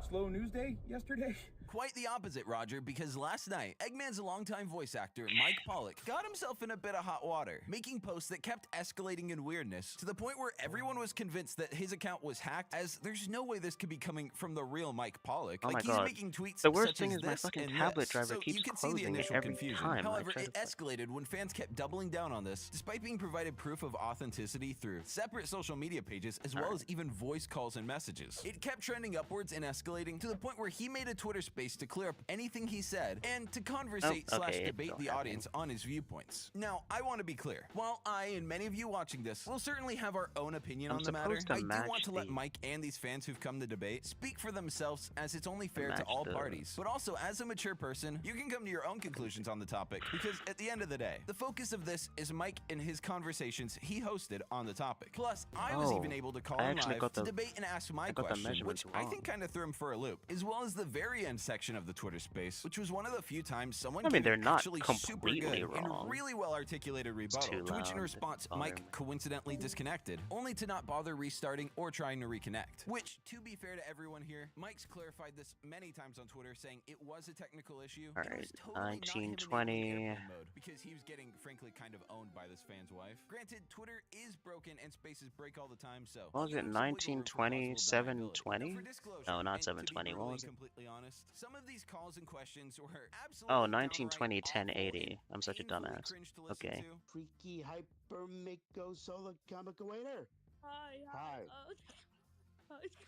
Slow news day yesterday? Quite the opposite, Roger, because last night, Eggman's longtime voice actor, Mike Pollock, got himself in a bit of hot water, making posts that kept escalating in weirdness, to the point where everyone was convinced that his account was hacked, as there's no way this could be coming from the real Mike Pollock. Oh my Like, he's God. making tweets The worst such thing as is my this fucking and tablet this, driver so keeps you can see the closing initial every confusion. time I However, try to it escalated when fans kept doubling down on this, despite being provided proof of authenticity through separate social media pages, as well as even voice calls and messages. It kept trending upwards and escalating to the point where he made a Twitter space to clear up anything he said and to conversate Oh, okay, slash it's debate still the happening. audience on his viewpoints. Now, I want to be clear. While I and many of you watching this will certainly have our own opinion I'm on the matter, supposed to I do match want to let the Mike and these fans who've come to debate speak for themselves, as it's only fair to match all the parties. But also, as a mature person, you can come to your own conclusions on the topic, because at the end of the day, the focus of this is Mike and his conversations he hosted on the topic. Plus, I was even Oh, able to call I in actually live got to the debate and ask my I got the question, which measurements I wrong. think kind of threw him for a loop, as well as the very end section of the Twitter space, which was one of the few times someone I mean, gave they're an not actually super completely good and wrong. really well-articulated rebuttal, too to which in loud. response, Bother Mike me. coincidentally disconnected, only to not bother restarting or trying to reconnect. Which, to be fair to everyone here, Mike's clarified this many times on Twitter, saying it was a technical issue, and it was totally not him enabling 1920. airplane mode, because he was getting, frankly, kind of owned by this fan's wife. Granted, Twitter is broken and spaces break all the time, so What was you it, have some wiggle room for plausible 1920, deniability. 720? Now, for disclosure, No, not and to be 720. What brutally was and it? completely honest, some of these calls and questions were Oh, absolutely 1920, downright awful 1080. and I'm such a painfully dumbass. cringe to listen Okay. to. Freaky hyper mako solo comic waiter. Hi. Hi.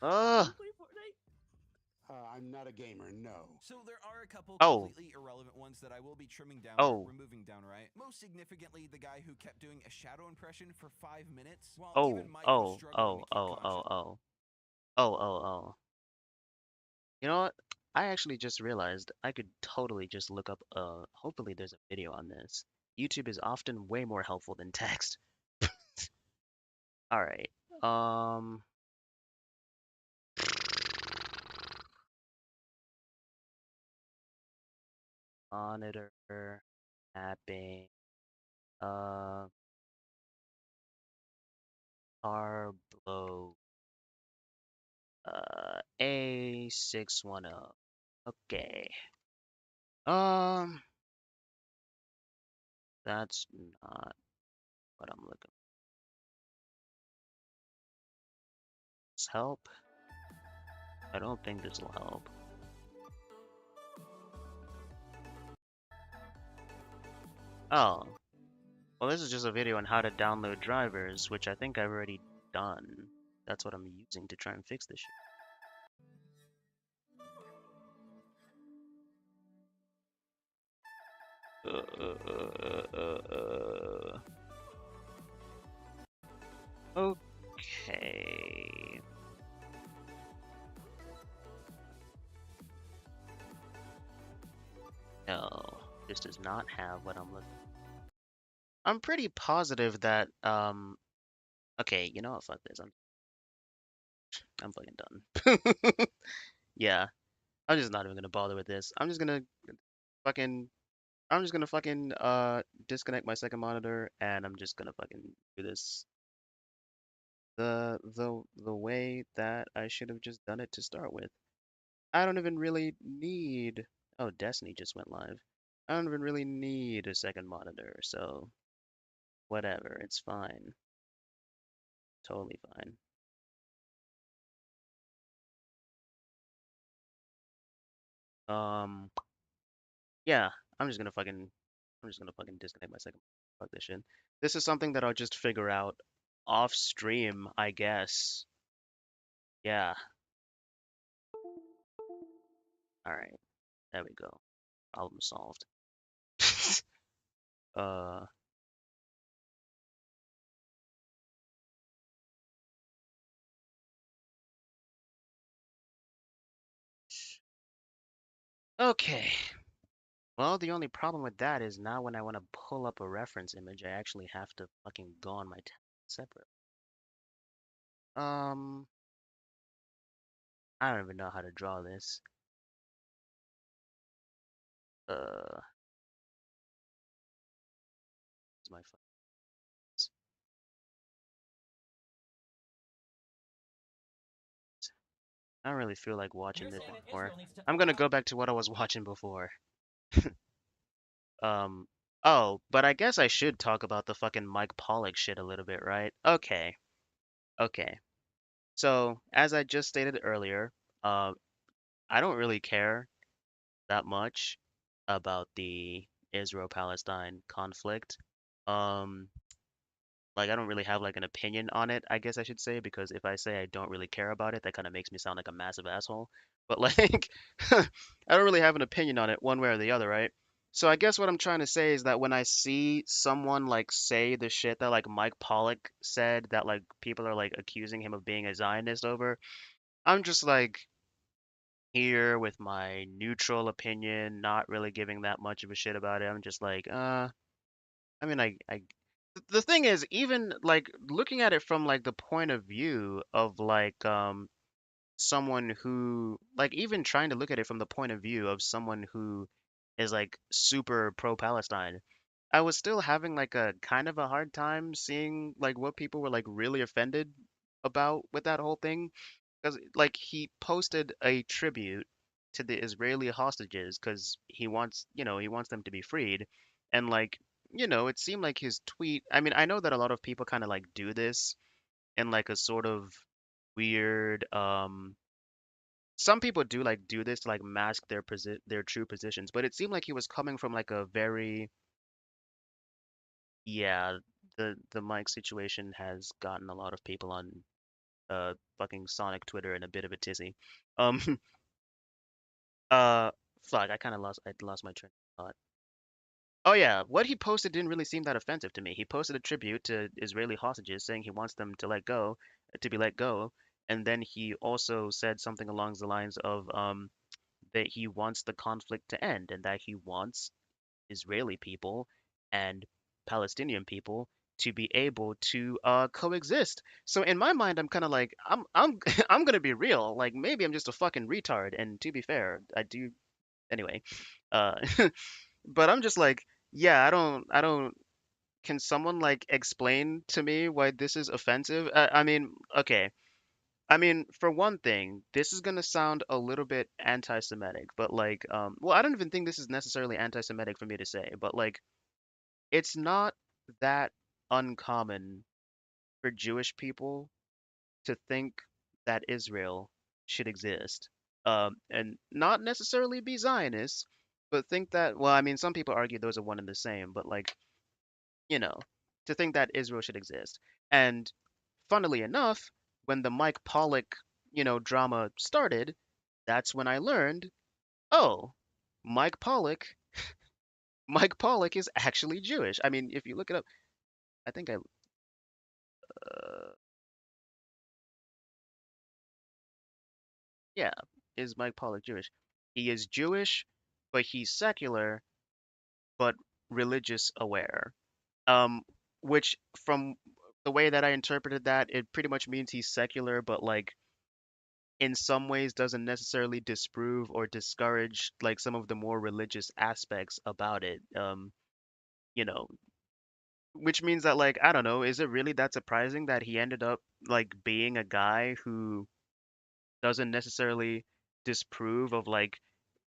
Ugh. You play Fortnite? I'm not a gamer, no. So there are a couple Oh. completely irrelevant ones that I will be trimming down Oh. or removing downright. Most significantly, the guy who kept doing a shadow impression for 5 minutes while Oh. even Mike was Oh. struggling Oh. to keep Oh. conscious. Oh. Oh. Oh. Oh. You know what? I actually just realized I could totally just look up, hopefully there's a video on this. YouTube is often way more helpful than text. Alright. Monitor, mapping, Arblow, A610. Okay. That's not what I'm looking for. Does this help? I don't think this will help. Oh. Well, this is just a video on how to download drivers, which I think I've already done. That's what I'm using to try and fix this shit. Okay. No, this does not have what I'm looking for. I'm pretty positive that, okay, you know what, fuck this, I'm fucking done. Yeah, I'm just not even gonna bother with this. I'm just gonna fucking, disconnect my second monitor, and I'm just gonna fucking do this the way that I should have just done it to start with. I don't even really need, oh, Destiny just went live. I don't even really need a second monitor, so whatever, it's fine. Totally fine. Yeah, I'm just gonna fucking disconnect my second. Fuck this shit. This is something that I'll just figure out off stream, I guess. Yeah. All right. There we go. Problem solved. uh. Okay. Well, the only problem with that is now when I want to pull up a reference image, I actually have to fucking go on my tab separate. I don't even know how to draw this. Is my I don't really feel like watching this anymore. I'm gonna go back to what I was watching before. Oh, but I guess I should talk about the fucking Mike Pollock shit a little bit, right? Okay. Okay. So, as I just stated earlier, uh, I don't really care that much about the Israel-Palestine conflict. Um, like I don't really have like an opinion on it, I guess I should say, because if I say I don't really care about it, that kind of makes me sound like a massive asshole. But like, I don't really have an opinion on it one way or the other, right? So I guess what I'm trying to say is that when I see someone like say the shit that like Mike Pollock said that like people are like accusing him of being a Zionist over, I'm just like here with my neutral opinion, not really giving that much of a shit about it. I'm just like, I mean, the thing is, even like looking at it from like the point of view of like someone who, like, even trying to look at it from the point of view of someone who is like super pro-Palestine, I was still having like a kind of a hard time seeing like what people were like really offended about with that whole thing. Because like he posted a tribute to the Israeli hostages because he wants, he wants them to be freed. And like, it seemed like his tweet, I mean, I know that a lot of people kind of like do this in like a sort of weird some people do like do this to like mask their true positions, but it seemed like he was coming from like a very, yeah, the mic situation has gotten a lot of people on fucking Sonic Twitter in a bit of a tizzy. Um uh fuck, I lost my train of thought. Oh yeah, what he posted didn't really seem that offensive to me. He posted a tribute to Israeli hostages saying he wants them to be let go, and then he also said something along the lines of that he wants the conflict to end and that he wants Israeli people and Palestinian people to be able to coexist. So in my mind, I'm kind of like, I'm I'm gonna be real. Like maybe I'm just a fucking retard. And to be fair, I do anyway. Uh, but I'm just like, yeah, I don't. Can someone like explain to me why this is offensive? I mean, okay. I mean, for one thing, this is gonna sound a little bit anti-Semitic, but like, well, I don't even think this is necessarily anti-Semitic for me to say, but like, it's not that uncommon for Jewish people to think that Israel should exist, and not necessarily be Zionists, but think that, well, I mean, some people argue those are one and the same, but like, you know, to think that Israel should exist. And funnily enough, when the Mike Pollock, drama started, that's when I learned, oh, Mike Pollock, Mike Pollock is actually Jewish. I mean, if you look it up, I think yeah, is Mike Pollock Jewish? He is Jewish, but he's secular, but religious aware. Um, which from the way that I interpreted that, it pretty much means he's secular, but like in some ways doesn't necessarily disprove or discourage like some of the more religious aspects about it. You know, which means that like I don't know, is it really that surprising that he ended up like being a guy who doesn't necessarily disprove of like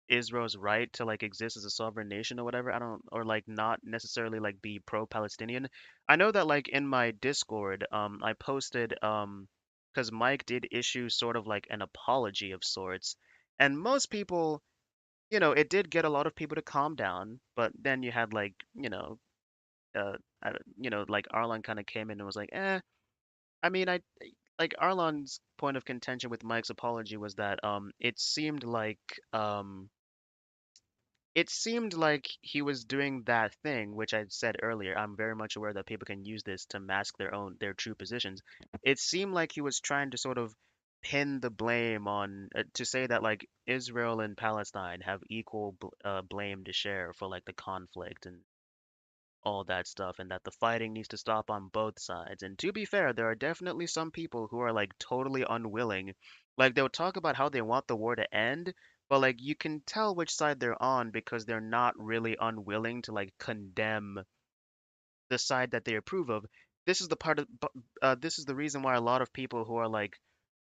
Israel's right to like exist as a sovereign nation or whatever? I don't, or like not necessarily like be pro-Palestinian. I know that like in my Discord, I posted because Mike did issue sort of like an apology of sorts, and most people, it did get a lot of people to calm down, but then you had like, uh, like Arlon kind of came in and was like, I mean, like Arlon's point of contention with Mike's apology was that it seemed like he was doing that thing, which I said earlier. I'm very much aware that people can use this to mask their true positions. It seemed like he was trying to sort of pin the blame on to say that like Israel and Palestine have equal blame to share for like the conflict and all that stuff, and that the fighting needs to stop on both sides. And to be fair, there are definitely some people who are like totally unwilling. Like they'll talk about how they want the war to end, but like you can tell which side they're on because they're not really unwilling to like condemn the side that they approve of. This is the part of this is the reason why a lot of people who are like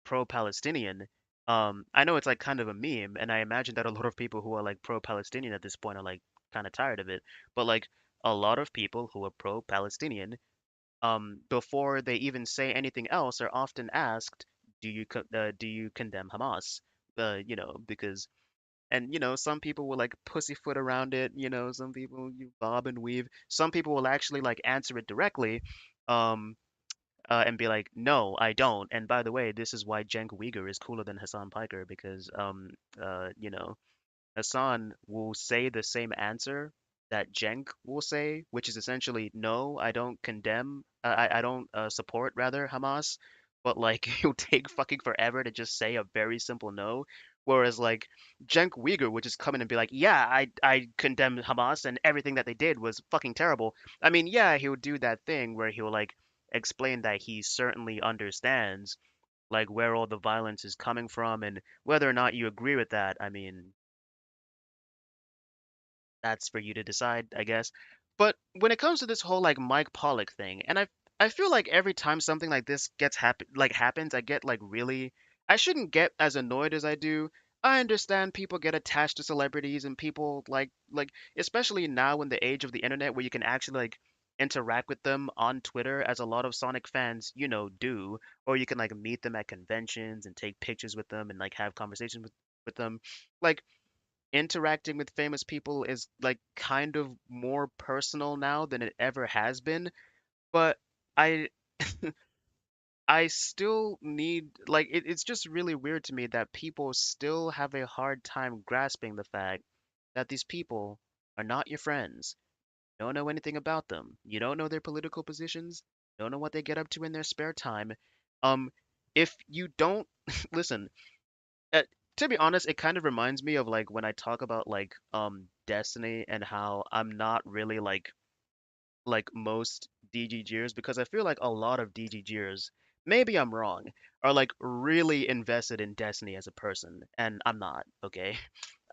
pro-Palestinian, I know it's like kind of a meme, and I imagine that a lot of people who are like pro-Palestinian at this point are like kind of tired of it. But like a lot of people who are pro-Palestinian, before they even say anything else, are often asked, do you condemn Hamas? Because some people will like pussyfoot around it, some people you bob and weave. Some people will actually like answer it directly, um, and be like, no, I don't. And by the way, this is why Cenk Uygur is cooler than Hassan Piker because, Hassan will say the same answer that Cenk will say, which is essentially, no, I don't condemn, I don't support rather Hamas, but like he'll take fucking forever to just say a very simple no. Whereas like Cenk Uygur would just come in and be like, yeah, I condemn Hamas and everything that they did was fucking terrible. I mean, yeah, he would do that thing where he'll like explain that he certainly understands like where all the violence is coming from, and whether or not you agree with that, I mean, that's for you to decide, I guess. But when it comes to this whole like Mike Pollock thing, and I feel like every time something like this happens, I get like really I shouldn't get as annoyed as I do. I understand people get attached to celebrities and people like especially now in the age of the internet where you can actually like interact with them on Twitter as a lot of Sonic fans, do, or you can like meet them at conventions and take pictures with them and like have conversations with them. Like interacting with famous people is like kind of more personal now than it ever has been, but I I still need like it's just really weird to me that people still have a hard time grasping the fact that these people are not your friends. You don't know anything about them. You don't know their political positions. You don't know what they get up to in their spare time. Um, if you don't listen, uh, to be honest, it kind of reminds me of like when I talk about like Destiny and how I'm not really like most DGGers because I feel like a lot of DGGers, maybe I'm wrong, are like really invested in Destiny as a person, and I'm not, okay?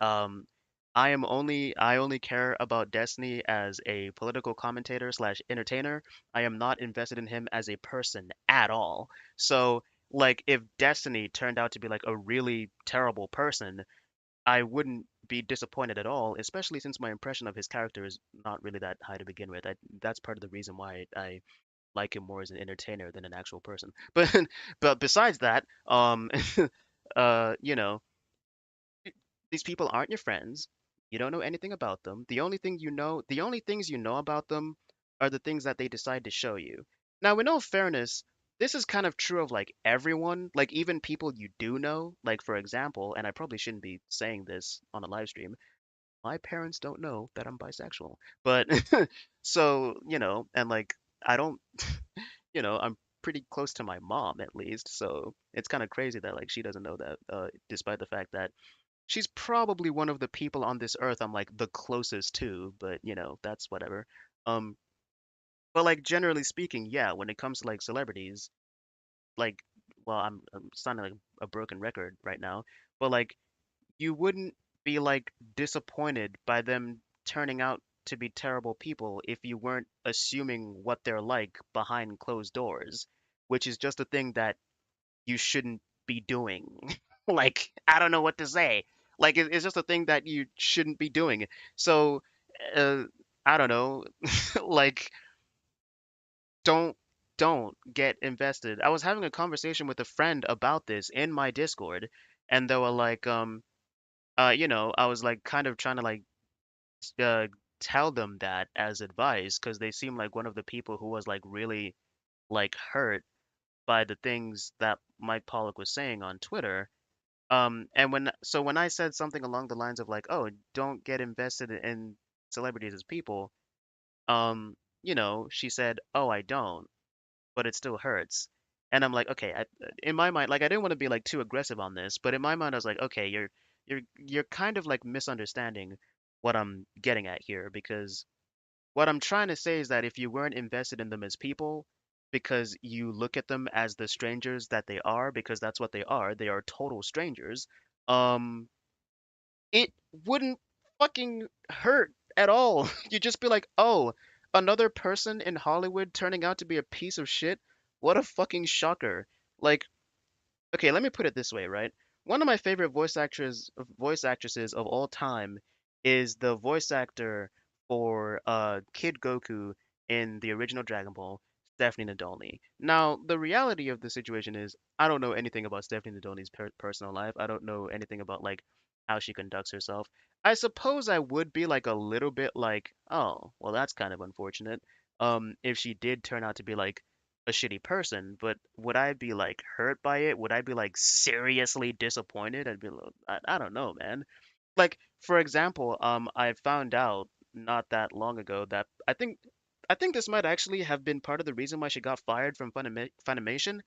Um, I only care about Destiny as a political commentator slash entertainer. I am not invested in him as a person at all. So, like, if Destiny turned out to be like a really terrible person, I wouldn't be disappointed at all, especially since my impression of his character is not really that high to begin with. That's part of the reason why I like him more as an entertainer than an actual person. But besides that, you know, these people aren't your friends. You don't know anything about them. The only things you know about them are the things that they decide to show you. Now, in all fairness, this is kind of true of like everyone, like even people you do know. Like for example, and I probably shouldn't be saying this on a live stream, my parents don't know that I'm bisexual. But so, and like I don't, I'm pretty close to my mom at least, so it's kind of crazy that like she doesn't know that, despite the fact that she's probably one of the people on this earth I'm like the closest to, but that's whatever. Um, but like generally speaking, yeah, when it comes to like celebrities, like, well, I'm sounding like a broken record right now, but like you wouldn't be like disappointed by them turning out to be terrible people if you weren't assuming what they're like behind closed doors, which is just a thing that you shouldn't be doing. Like, I don't know what to say. Like, it's just a thing that you shouldn't be doing. So, uh, I don't know. Like, don't don't get invested. I was having a conversation with a friend about this in my Discord, and they were like, I was like kind of trying to like uh, tell them that as advice because they seem like one of the people who was like really like hurt by the things that Mike Pollock was saying on Twitter. And when I said something along the lines of like, oh, don't get invested in celebrities as people, she said, oh, I don't, but it still hurts. And I'm like, okay, in my mind, like I didn't want to be like too aggressive on this, but in my mind, I was like, okay, you're kind of like misunderstanding what I'm getting at here because what I'm trying to say is that if you weren't invested in them as people, because you look at them as the strangers that they are, because that's what they are total strangers, um, it wouldn't fucking hurt at all. You'd just be like, oh, another person in Hollywood turning out to be a piece of shit? What a fucking shocker. Like, okay, let me put it this way, right? One of my favorite voice actresses of all time is the voice actor for Kid Goku in the original Dragon Ball, Stephanie Nadolny. Now, the reality of the situation is I don't know anything about Stephanie Nadolny's personal life. I don't know anything about like how she conducts herself. I suppose I would be like a little bit like, oh, well, that's kind of unfortunate. If she did turn out to be like a shitty person, but would I be like hurt by it? Would I be like seriously disappointed? I'd be like, I don't know, man. Like for example, I found out not that long ago that I think this might actually have been part of the reason why she got fired from Funimation.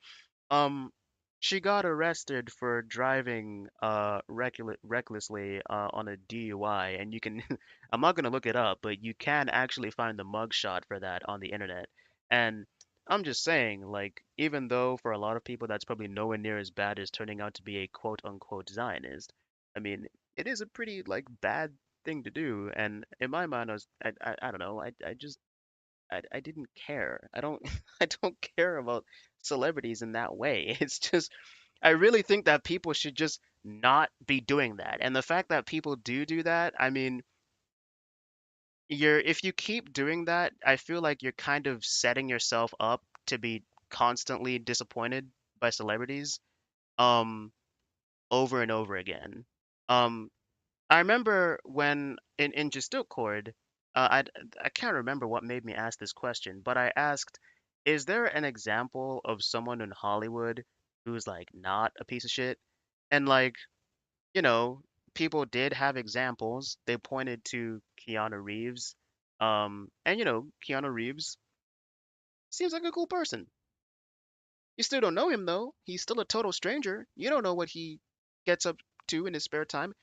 Um, she got arrested for driving recklessly on a DUI, and you can I'm not gonna look it up, but you can actually find the mugshot for that on the internet. And I'm just saying, like, even though for a lot of people that's probably nowhere near as bad as turning out to be a quote unquote Zionist, I mean, it is a pretty like bad thing to do. And in my mind, I don't know, I just I didn't care. I don't I don't care about celebrities in that way. It's just I really think that people should just not be doing that. And the fact that people do that, I mean, if you keep doing that, I feel like you're kind of setting yourself up to be constantly disappointed by celebrities um over and over again. Um I remember when in Discord, I can't remember what made me ask this question, but I asked, is there an example of someone in Hollywood who's like not a piece of shit? And like, you know, people did have examples. They pointed to Keanu Reeves. And Keanu Reeves seems like a cool person. You still don't know him though. He's still a total stranger. You don't know what he gets up to in his spare time.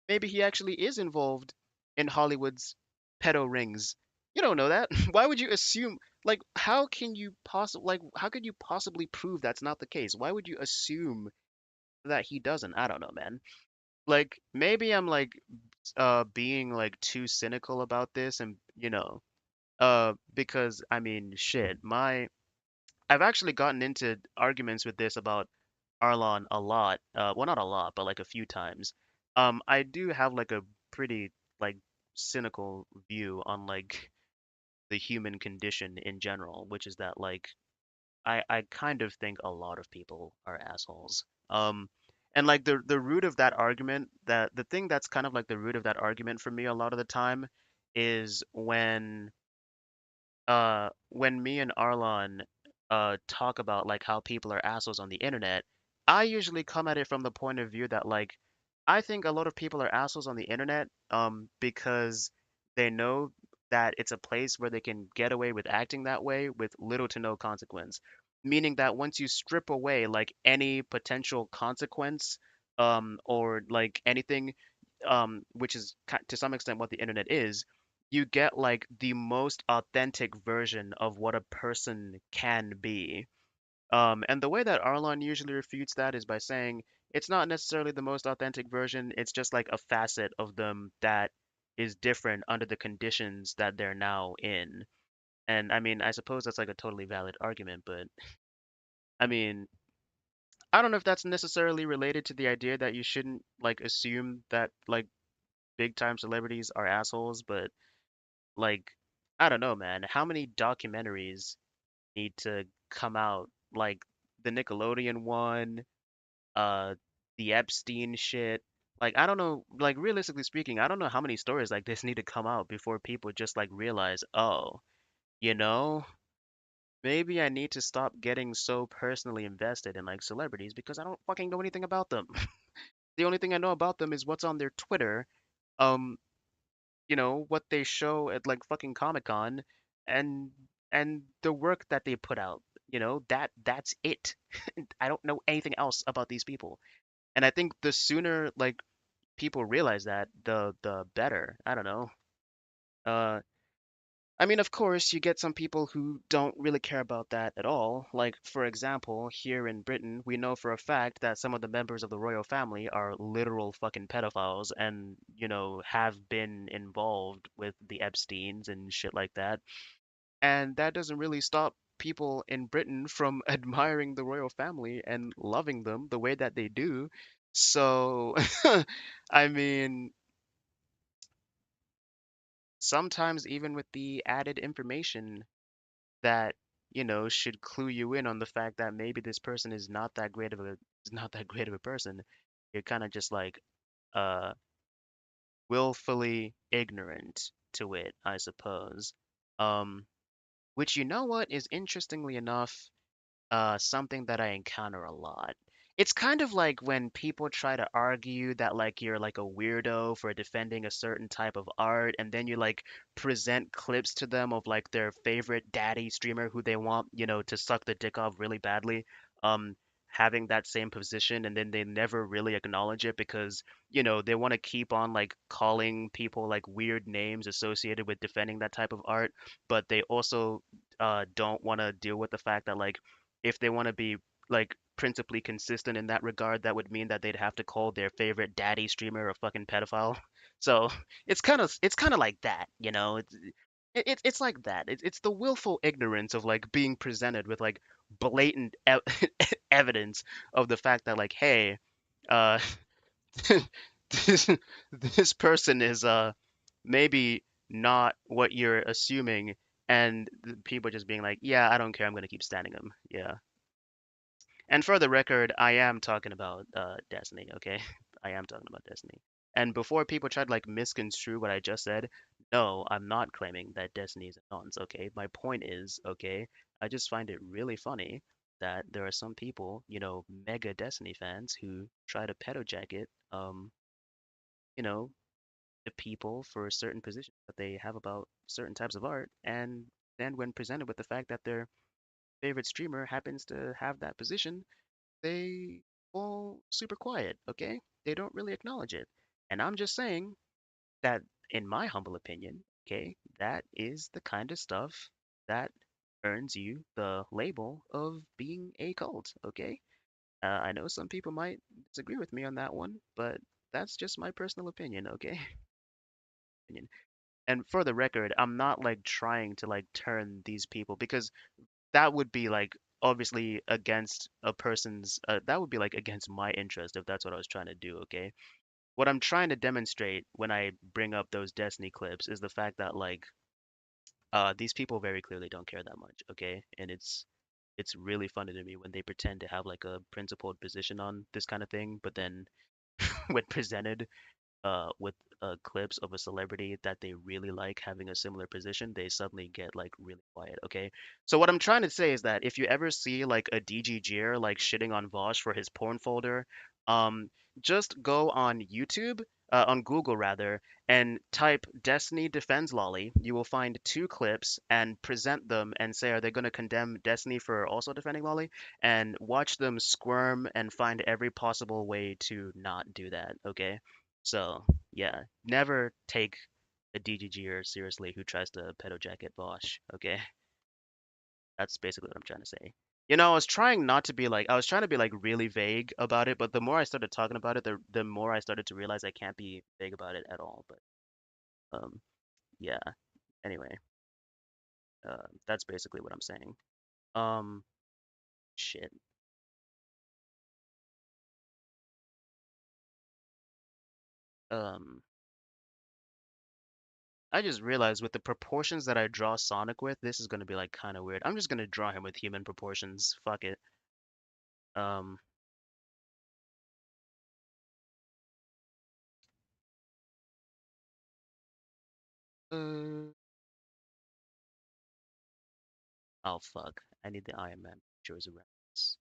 Maybe he actually is involved in Hollywood's pedo rings. You don't know that. Why would you assume? Like, how could you possibly prove that's not the case? Why would you assume that he doesn't? I don't know, man. Like, maybe I'm like being like too cynical about this, and because I mean, shit, my I've actually gotten into arguments with this about Arlon a lot. Well, not a lot, but like a few times. I do have like a pretty like cynical view on like the human condition in general, which is that like I kind of think a lot of people are assholes. And like the root of that argument, that the thing that's kind of like the root of that argument for me a lot of the time is when me and Arlon talk about like how people are assholes on the internet, I usually come at it from the point of view that like I think a lot of people are assholes on the internet because they know that it's a place where they can get away with acting that way with little to no consequence. Meaning that once you strip away like any potential consequence or like anything which is to some extent what the internet is, you get like the most authentic version of what a person can be. And the way that Arlon usually refutes that is by saying it's not necessarily the most authentic version, it's just like a facet of them that is different under the conditions that they're now in. And I mean, I suppose that's like a totally valid argument, but I mean, I don't know if that's necessarily related to the idea that you shouldn't like assume that like big time celebrities are assholes, but like, I don't know, man. How many documentaries need to come out? Like the Nickelodeon one, uh, the Epstein shit. Like, I don't know, like realistically speaking, I don't know how many stories like this need to come out before people just like realize, oh, you know, maybe I need to stop getting so personally invested in like celebrities because I don't fucking know anything about them. The only thing I know about them is what's on their Twitter. Um, what they show at like fucking Comic-Con and the work that they put out. That's it. I don't know anything else about these people. And I think the sooner like people realize that, the better. I don't know. Uh I mean, of course, you get some people who don't really care about that at all. Like, for example, here in Britain, we know for a fact that some of the members of the royal family are literal fucking pedophiles and, have been involved with the Epsteins and shit like that. And that doesn't really stop people in Britain from admiring the royal family and loving them the way that they do. So, I mean, sometimes even with the added information that should clue you in on the fact that maybe this person is not that great of a person. You're kind of just like uh willfully ignorant to it, I suppose. um which, what is interestingly enough something that I encounter a lot. It's kind of like when people try to argue that like you're like a weirdo for defending a certain type of art, and then you like present clips to them of like their favorite daddy streamer who they want, to suck the dick off really badly, um, having that same position, and then they never really acknowledge it because, they want to keep on like calling people like weird names associated with defending that type of art, but they also don't want to deal with the fact that like if they want to be like principally consistent in that regard, that would mean that they'd have to call their favorite daddy streamer a fucking pedophile. So it's kind of like that, you know. It's like that. It's the willful ignorance of like being presented with like blatant evidence of the fact that like, hey, uh, this this person is maybe not what you're assuming, and the people just being like, yeah, I don't care, I'm gonna keep standing him. Yeah. And for the record, I am talking about Destiny, okay? I am talking about Destiny. And before people try to like misconstrue what I just said, no, I'm not claiming that Destiny is a nonce, okay? My point is, okay, I just find it really funny that there are some people, you know, mega Destiny fans who try to pedo jacket, you know, the people for certain positions that they have about certain types of art, and then when presented with the fact that their favorite streamer happens to have that position, they fall super quiet, okay? They don't really acknowledge it. And I'm just saying that, in my humble opinion, okay, that is the kind of stuff that earns you the label of being a cult, okay? I know some people might disagree with me on that one, but that's just my personal opinion, okay? Opinion. And for the record, I'm not like trying to like turn these people because that would be like obviously against a person's that would be like against my interest if that's what I was trying to do, okay? What I'm trying to demonstrate when I bring up those Destiny clips is the fact that like these people very clearly don't care that much, okay? And it's really funny to me when they pretend to have like a principled position on this kind of thing, but then when presented with clips of a celebrity that they really like having a similar position, they suddenly get like really quiet. Okay, so what I'm trying to say is that if you ever see like a DGGer like shitting on Vosh for his porn folder, um, just go on YouTube. On Google rather, and type Destiny defends Lolly. You will find two clips and present them and say, are they going to condemn Destiny for also defending Lolly? And watch them squirm and find every possible way to not do that. Okay, so yeah, never take a DGGer seriously who tries to pedo jacket Bosch. Okay, that's basically what I'm trying to say. You know, I was trying to be like really vague about it, but the more I started talking about it, the more I started to realize I can't be vague about it at all. But yeah. Anyway, that's basically what I'm saying. Um, shit. Um, I just realized with the proportions that I draw Sonic with, this is gonna be like kind of weird. I'm just gonna draw him with human proportions. Fuck it. Um, uh, oh fuck. I need the Iron Man pictures around this.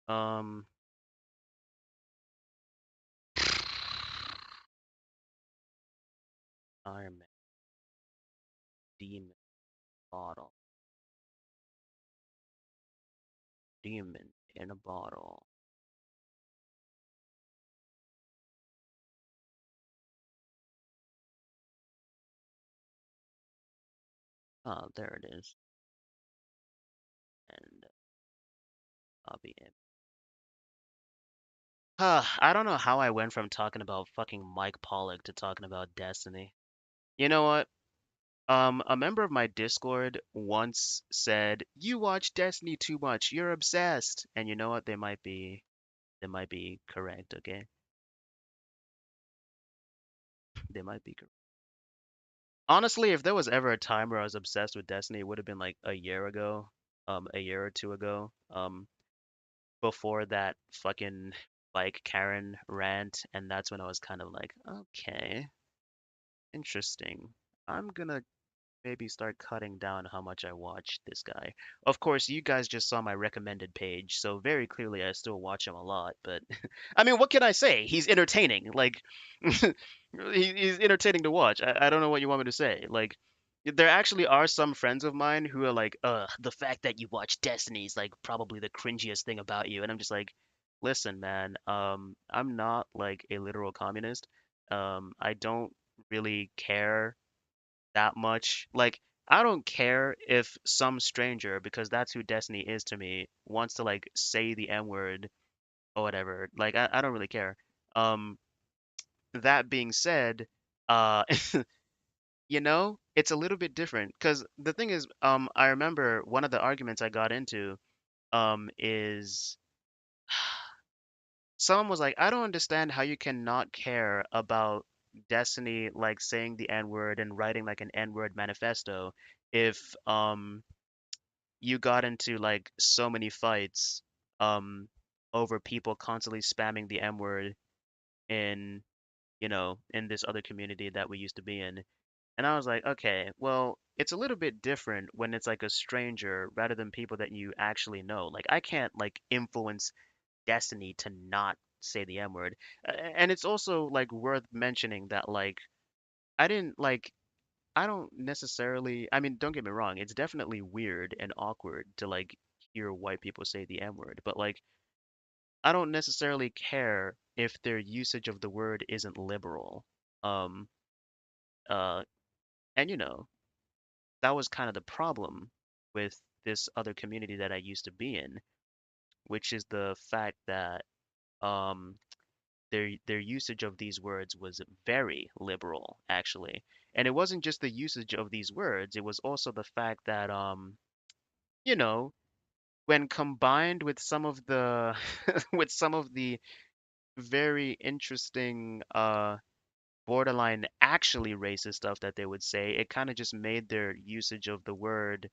Um, Iron Man demon bottle. Demon in a bottle. Oh, there it is. And copy it. I don't know how I went from talking about fucking Mike Pollock to talking about Destiny. You know what? A member of my Discord once said, "You watch Destiny too much. You're obsessed." And you know what? They might be correct, okay? They might be correct. Honestly, if there was ever a time where I was obsessed with Destiny, it would have been like a year ago, a year or two ago, before that fucking like Karen rant, and that's when I was kind of like, okay, interesting. I'm gonna maybe start cutting down how much I watch this guy. Of course, you guys just saw my recommended page, so very clearly I still watch him a lot, but I mean, what can I say? He's entertaining. Like, he's entertaining to watch. I don't know what you want me to say. Like, there actually are some friends of mine who are like, the fact that you watch Destiny is like probably the cringiest thing about you. And I'm just like, listen, man, I'm not like a literal communist. I don't really care that much. Like I don't care if some stranger, because that's who Destiny is to me, wants to like say the N word or whatever. Like I don't really care. Um, that being said, uh, it's a little bit different because the thing is, I remember one of the arguments I got into, is someone was like, I don't understand how you cannot care about Destiny like saying the N-word and writing like an N-word manifesto if you got into like so many fights um over people constantly spamming the M-word in in this other community that we used to be in. And I was like, okay, well, it's a little bit different when it's like a stranger rather than people that you actually know. Like I can't like influence Destiny to not say the M word. And it's also like worth mentioning that like I didn't like I don't necessarily, I mean, don't get me wrong, it's definitely weird and awkward to like hear white people say the M word, but like I don't necessarily care if their usage of the word isn't liberal. Um uh and that was kind of the problem with this other community that I used to be in, which is the fact that um their usage of these words was very liberal, actually. And it wasn't just the usage of these words, it was also the fact that you know, when combined with some of the with some of the very interesting borderline actually racist stuff that they would say, it kind of just made their usage of the word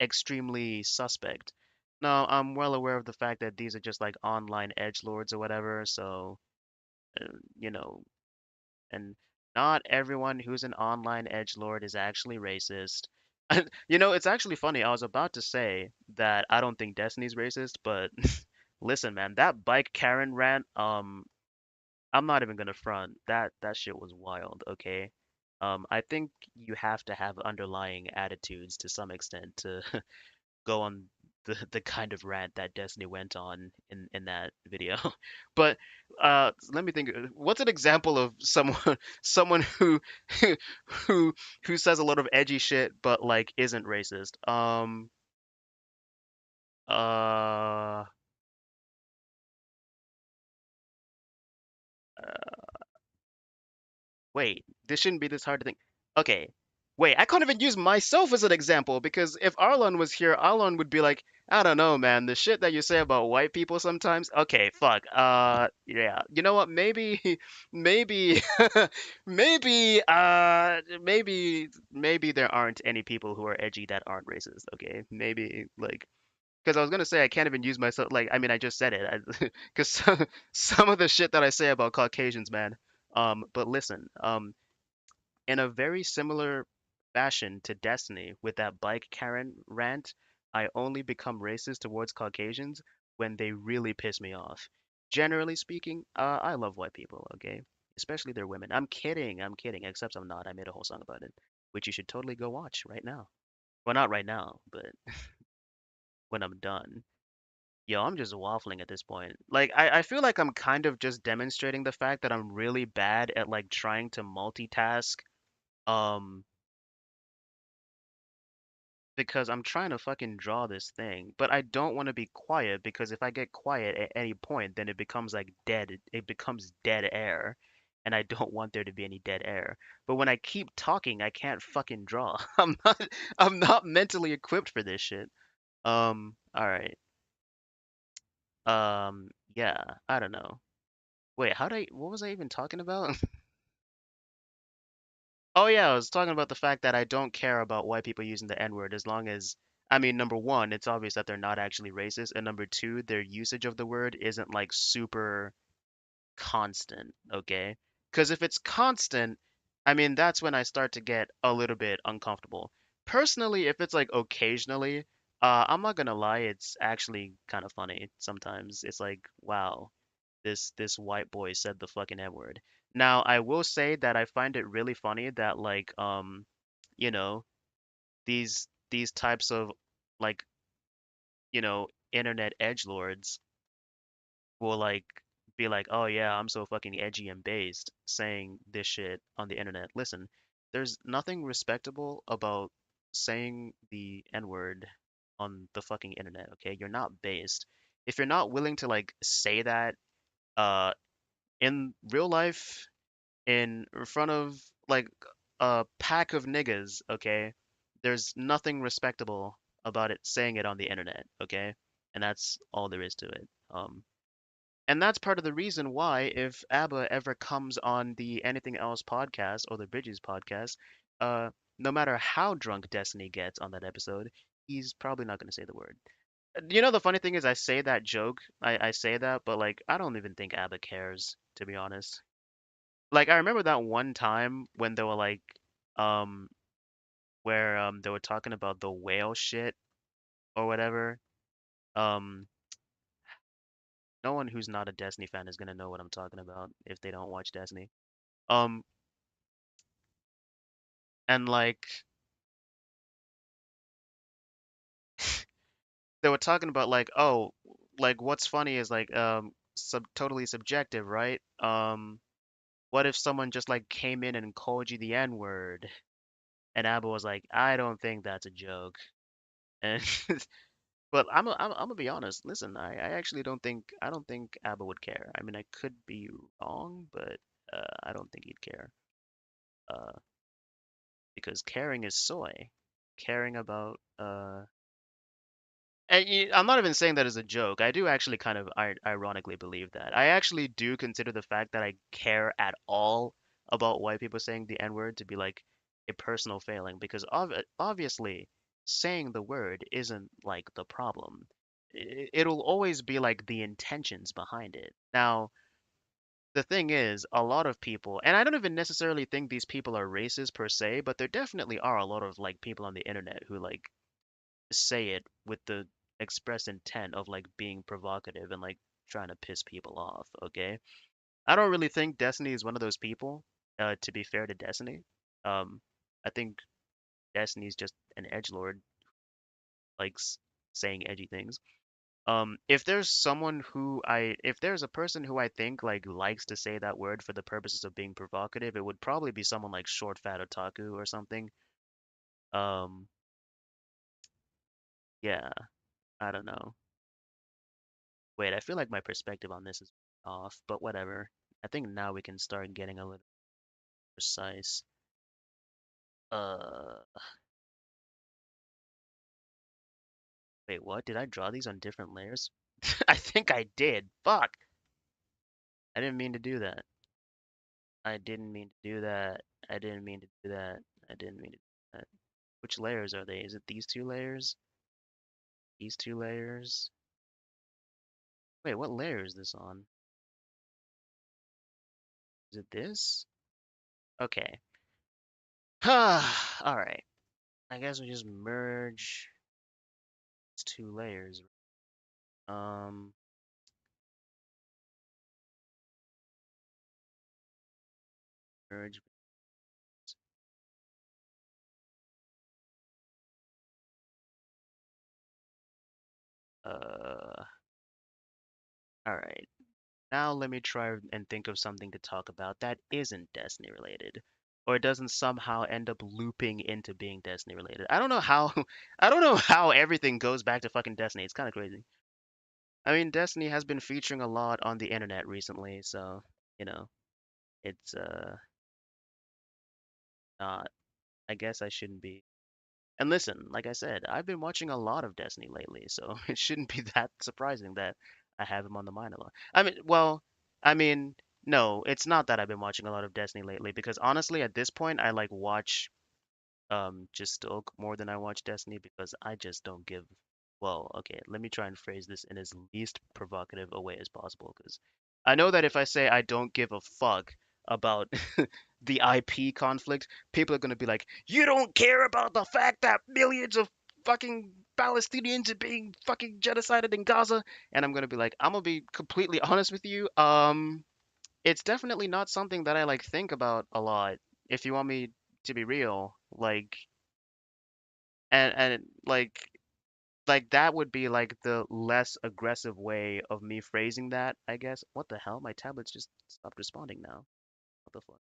extremely suspect. Now, I'm well aware of the fact that these are just like online edge lords or whatever, so uh, you know, and not everyone who's an online edge lord is actually racist. It's actually funny. I was about to say that I don't think Destiny's racist, but listen, man, that bike Karen rant, I'm not even gonna front. That shit was wild, okay? I think you have to have underlying attitudes to some extent to go on the kind of rant that Destiny went on in that video. But let me think. What's an example of someone someone who who says a lot of edgy shit but like isn't racist? Uh, Wait, this shouldn't be this hard to think. Okay. Wait, I can't even use myself as an example because if Arlon was here, Arlon would be like, I don't know, man, the shit that you say about white people sometimes. Okay, fuck. Yeah. You know what? Maybe, maybe, maybe there aren't any people who are edgy that aren't racist. Okay, maybe like because I was gonna say I can't even use myself. Like, I mean, I just said it. Because some of the shit that I say about Caucasians, man. But listen, in a very similar fashion to Destiny with that bike Karen rant, I only become racist towards Caucasians when they really piss me off. Generally speaking, I love white people, okay? Especially their women. I'm kidding, except I'm not. I made a whole song about it, which you should totally go watch right now. Well, not right now, but when I'm done. Yo, I'm just waffling at this point. Like, I feel like I'm kind of just demonstrating the fact that I'm really bad at like trying to multitask. Um, because I'm trying to fucking draw this thing, but I don't want to be quiet because if I get quiet at any point, then it becomes like dead. It becomes dead air, and I don't want there to be any dead air. But when I keep talking, I can't fucking draw. I'm not mentally equipped for this shit. All right. Yeah, I don't know. Wait, what was I even talking about? Oh yeah, I was talking about the fact that I don't care about white people using the N-word as long as, I mean, number one, it's obvious that they're not actually racist, and number two, their usage of the word isn't like super constant, okay? Because if it's constant, I mean, that's when I start to get a little bit uncomfortable. Personally, if it's like occasionally, I'm not gonna lie, it's actually kind of funny sometimes. It's like, wow, this white boy said the fucking N word. Now, I will say that I find it really funny that like you know, these types of like, internet edge lords will like be like, "Oh yeah, I'm so fucking edgy and based saying this shit on the internet." Listen, there's nothing respectable about saying the N-word on the fucking internet, okay? You're not based. If you're not willing to like say that uh in real life in front of like a pack of niggas, okay? There's nothing respectable about it saying it on the internet, okay? And that's all there is to it. And that's part of the reason why if ABBA ever comes on the Anything Else podcast or the Bridges podcast, uh, no matter how drunk Destiny gets on that episode, he's probably not going to say the word. You know, the funny thing is, I say that joke, I say that, but like, I don't even think ABBA cares, to be honest. Like, I remember that one time when they were like, um, where they were talking about the whale shit or whatever. Um, no one who's not a Destiny fan is gonna know what I'm talking about if they don't watch Destiny. Um, and like they were talking about like, oh, like what's funny is like totally subjective, right? What if someone just like came in and called you the N-word? And Abba was like, I don't think that's a joke. And but I'm gonna be honest. Listen, I actually don't think Abba would care. I mean, I could be wrong, but I don't think he'd care. Uh, because caring is soy. Caring about and I'm not even saying that as a joke. I do actually kind of ironically believe that. I actually do consider the fact that I care at all about white people saying the N-word to be like a personal failing because obviously saying the word isn't like the problem. It'll always be like the intentions behind it. Now, the thing is, a lot of people, and I don't even necessarily think these people are racist per se, but there definitely are a lot of like people on the internet who like say it with the express intent of like being provocative and like trying to piss people off, okay? I don't really think Destiny is one of those people, to be fair to Destiny. I think Destiny's just an edgelord, likes saying edgy things. If there's a person who I think like likes to say that word for the purposes of being provocative, it would probably be someone like Short Fat Otaku or something. Um, yeah, I don't know. Wait, I feel like my perspective on this is off, but whatever. I think now we can start getting a little precise. Uh, wait, what? Did I draw these on different layers? I think I did. Fuck. I didn't mean to do that. I didn't mean to do that. I didn't mean to do that. I didn't mean to do that. Which layers are they? Is it these two layers? These two layers? Wait, what layer is this on? Is it this? Okay. Alright. I guess we just merge these two layers. Um, merge. Uh, alright. Now let me try and think of something to talk about that isn't Destiny related. Or it doesn't somehow end up looping into being Destiny related. I don't know how I don't know how everything goes back to fucking Destiny. It's kind of crazy. I mean, Destiny has been featuring a lot on the internet recently, so, you know, it's not I guess I shouldn't be. And listen, like I said, I've been watching a lot of Destiny lately, so it shouldn't be that surprising that I have him on the mind a lot. I mean, no, it's not that I've been watching a lot of Destiny lately because honestly, at this point, I like watch just Stoke more than I watch Destiny because I just don't give. Well, okay, let me try and phrase this in as least provocative a way as possible because I know that if I say I don't give a fuck about the IP conflict, people are gonna be like, "You don't care about the fact that millions of fucking Palestinians are being fucking genocided in Gaza," and I'm gonna be like, "I'm gonna be completely honest with you. It's definitely not something that I like think about a lot. If you want me to be real, like, and like that would be like the less aggressive way of me phrasing that, I guess. What the hell? My tablet's just stopped responding now. What the fuck?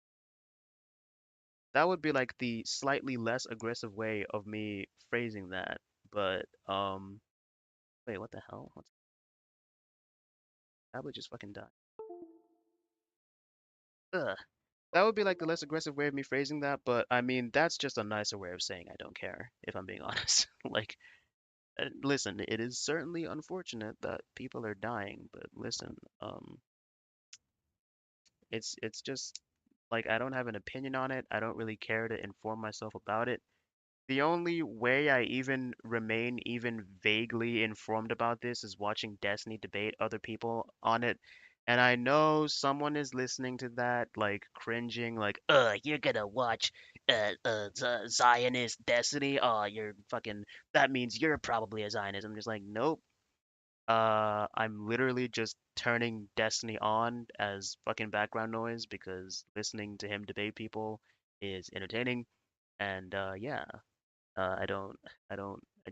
that would be like the slightly less aggressive way of me phrasing that. But wait, what the hell? What's tablet just fucking died? Ugh. That would be like the less aggressive way of me phrasing that, but I mean that's just a nicer way of saying I don't care, if I'm being honest. Like, listen, it is certainly unfortunate that people are dying, but listen, it's just like I don't have an opinion on it. I don't really care to inform myself about it. The only way I even remain even vaguely informed about this is watching Destiny debate other people on it. And I know someone is listening to that, like cringing, like, you're gonna watch Zionist Destiny? Oh, you're fucking, that means you're probably a Zionist. I'm just like, nope. I'm literally just turning Destiny on as fucking background noise because listening to him debate people is entertaining. And yeah, I don't, I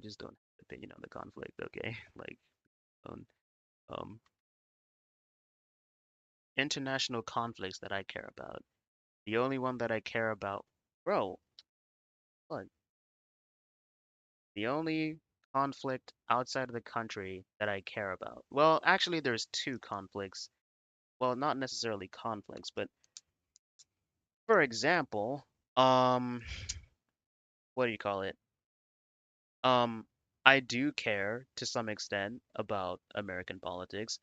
just don't have an opinion on the conflict, okay? Like, um, um, international conflicts that I care about. The only one that I care about, bro, what? The only conflict outside of the country that I care about. Well, actually, there's two conflicts. Well, not necessarily conflicts, but for example, um, what do you call it? Um, I do care to some extent about American politics,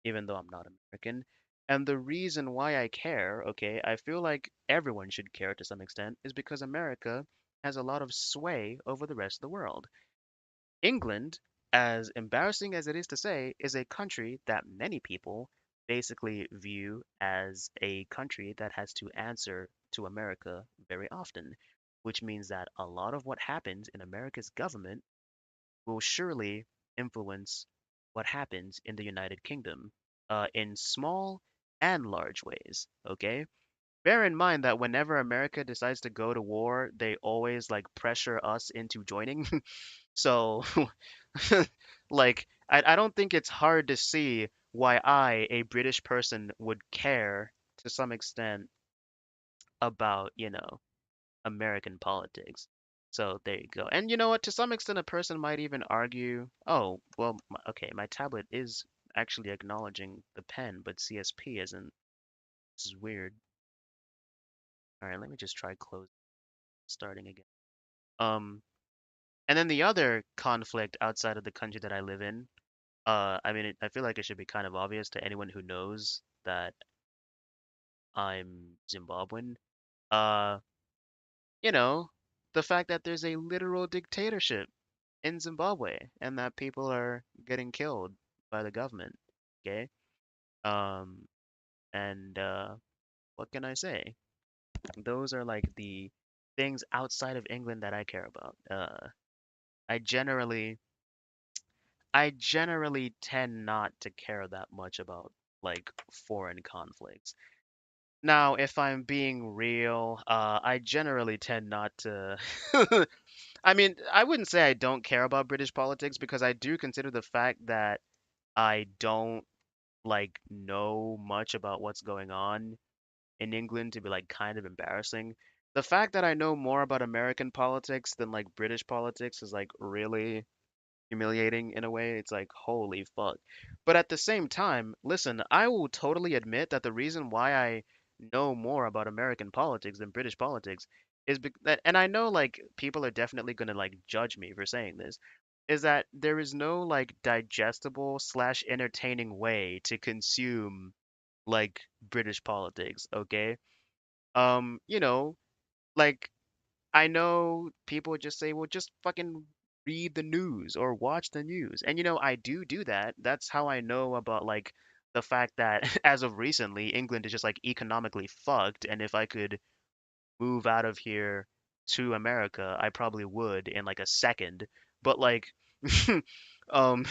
even though I'm not American. And the reason why I care, okay, I feel like everyone should care to some extent, is because America has a lot of sway over the rest of the world. England, as embarrassing as it is to say, is a country that many people basically view as a country that has to answer to America very often, which means that a lot of what happens in America's government will surely influence what happens in the United Kingdom, in small and large ways. Okay? Bear in mind that whenever America decides to go to war, they always like pressure us into joining. So, like, I don't think it's hard to see why I, a British person, would care to some extent about, American politics. So there you go. And you know what? To some extent, a person might even argue, oh, well, okay, my tablet is actually acknowledging the pen, but CSP isn't. This is weird. All right, let me just try starting again. Um, and then the other conflict outside of the country that I live in, I mean, I feel like it should be kind of obvious to anyone who knows that I'm Zimbabwean. Uh, you know, the fact that there's a literal dictatorship in Zimbabwe and that people are getting killed by the government. Okay. Um, and what can I say? Those are like the things outside of England that I care about. I generally, I generally tend not to care that much about like foreign conflicts. Now, if I'm being real, I generally tend not to. I mean, I wouldn't say I don't care about British politics because I do consider the fact that I don't like know much about what's going on in England to be like kind of embarrassing. The fact that I know more about American politics than like British politics is like really humiliating in a way. It's like, holy fuck. But at the same time, listen, I will totally admit that the reason why I know more about American politics than British politics is that, and I know like people are definitely gonna like judge me for saying this, is that there is no like digestible slash entertaining way to consume like British politics, okay? You know, like I know people just say, well, just fucking read the news or watch the news. And I do that. That's how I know about like the fact that as of recently, England is just like economically fucked. And if I could move out of here to America, I probably would in like a second. But like, um,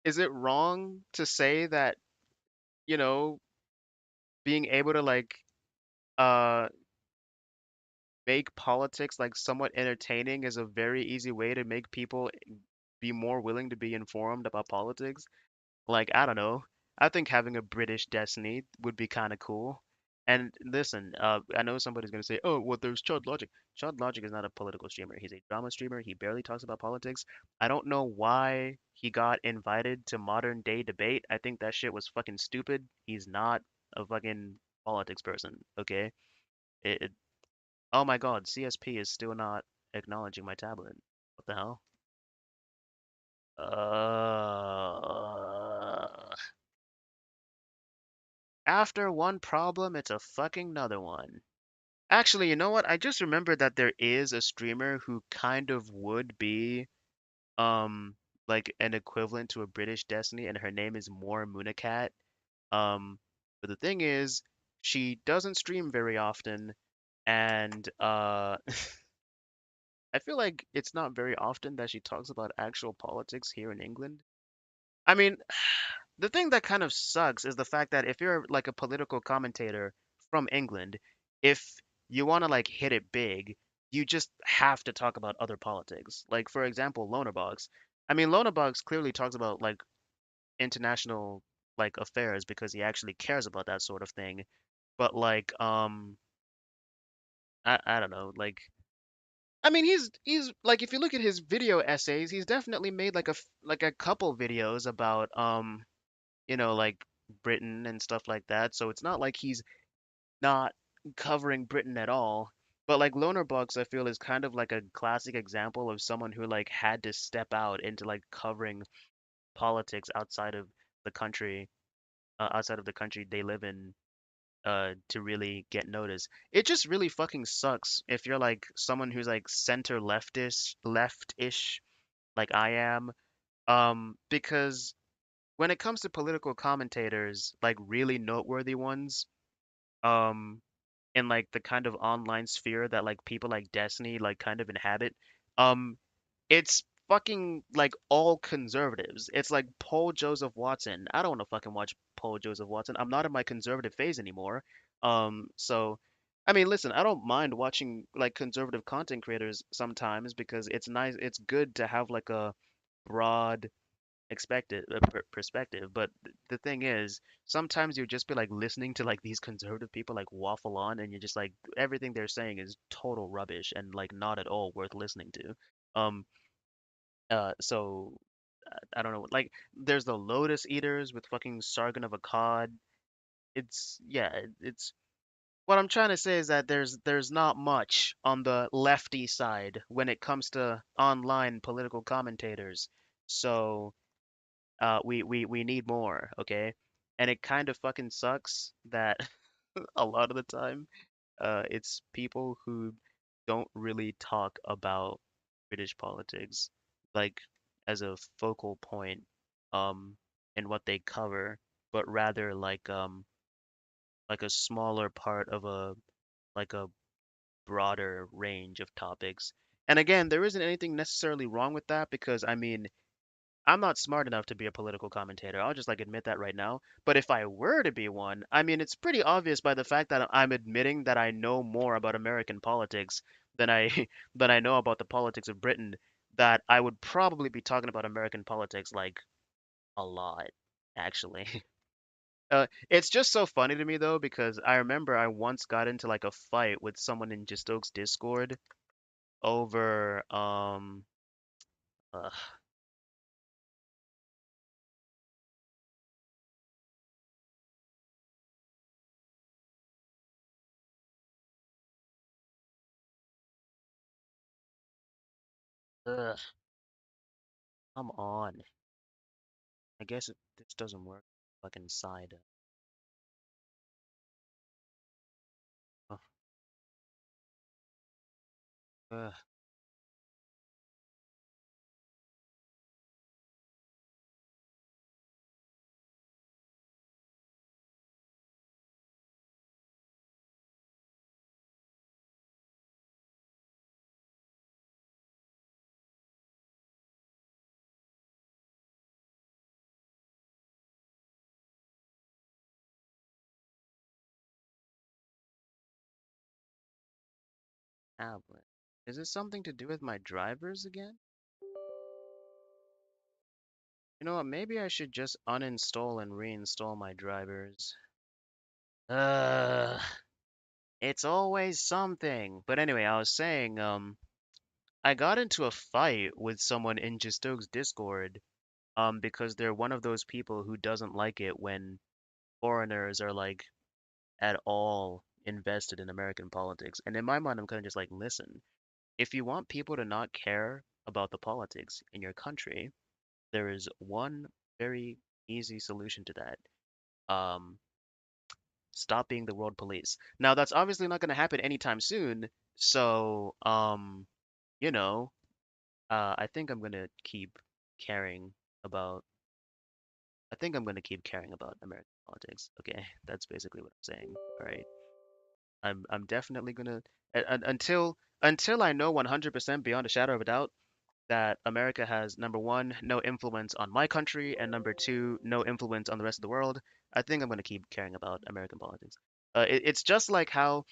is it wrong to say that, you know, being able to like, uh, make politics like somewhat entertaining is a very easy way to make people be more willing to be informed about politics. Like, I don't know. I think having a British Destiny would be kind of cool. And listen, I know somebody's gonna say, "Oh, well, there's Chud Logic." Chud Logic is not a political streamer. He's a drama streamer. He barely talks about politics. I don't know why he got invited to modern day debate. I think that shit was fucking stupid. He's not a fucking politics person. Okay. It oh my God, CSP is still not acknowledging my tablet. What the hell? After one problem, it's a fucking another one. Actually, you know what? I just remembered that there is a streamer who kind of would be um like an equivalent to a British Destiny, and her name is More Munacat. But the thing is, she doesn't stream very often, and I feel like it's not very often that she talks about actual politics here in England. I mean, the thing that kind of sucks is the fact that if you're like a political commentator from England, if you want to like hit it big, you just have to talk about other politics. Like for example, Lonerbox. I mean, Lonerbox clearly talks about like international like affairs because he actually cares about that sort of thing. But like I don't know, like I mean, he's like if you look at his video essays, he's definitely made like like a couple videos about like Britain and stuff like that. So it's not like he's not covering Britain at all. But like Loner Bucks, I feel is kind of like a classic example of someone who like had to step out into like covering politics outside of the country they live in, to really get noticed. It just really fucking sucks if you're like someone who's like center leftish, like I am, because when it comes to political commentators, like really noteworthy ones, um, in like the kind of online sphere that like people like Destiny like kind of inhabit, um, it's fucking like all conservatives. It's like Paul Joseph Watson. I don't want to fucking watch Paul Joseph Watson. I'm not in my conservative phase anymore. So I mean, listen, I don't mind watching like conservative content creators sometimes because it's nice, it's good to have like a broad perspective. But the thing is, sometimes you just be like listening to like these conservative people like waffle on, and you're just like everything they're saying is total rubbish and like not at all worth listening to. Um, so I don't know. Like, there's the Lotus Eaters with fucking Sargon of Akkad. It's yeah, it's what I'm trying to say is that there's not much on the lefty side when it comes to online political commentators. So we need more, okay? And it kind of fucking sucks that a lot of the time, it's people who don't really talk about British politics, like as a focal point, in what they cover, but rather like a smaller part of a broader range of topics. And again, there isn't anything necessarily wrong with that because I mean, I'm not smart enough to be a political commentator. I'll just like admit that right now. But if I were to be one, I mean, it's pretty obvious by the fact that I'm admitting that I know more about American politics than I than I know about the politics of Britain, that I would probably be talking about American politics like a lot, actually. It's just so funny to me though because I remember I once got into like a fight with someone in Just Oak's Discord over uh, ugh, come on. I guess this doesn't work. Fucking side. Uh, uh, tablet. Is this something to do with my drivers again? You know what? Maybe I should just uninstall and reinstall my drivers. Uh, it's always something. But anyway, I was saying, I got into a fight with someone in Jistoge's Discord, because they're one of those people who doesn't like it when foreigners are like at all invested in American politics. And in my mind, I'm kind of just like, listen, if you want people to not care about the politics in your country, there is one very easy solution to that. Um, Stop being the world police. Now, that's obviously not going to happen anytime soon. So, you know, I think I'm going to keep caring about. I think I'm going to keep caring about American politics. Okay, that's basically what I'm saying. All right. I'm definitely gonna until I know 100% beyond a shadow of a doubt that America has number one, no influence on my country, and number two, no influence on the rest of the world. I think I'm gonna keep caring about American politics. It's just like how,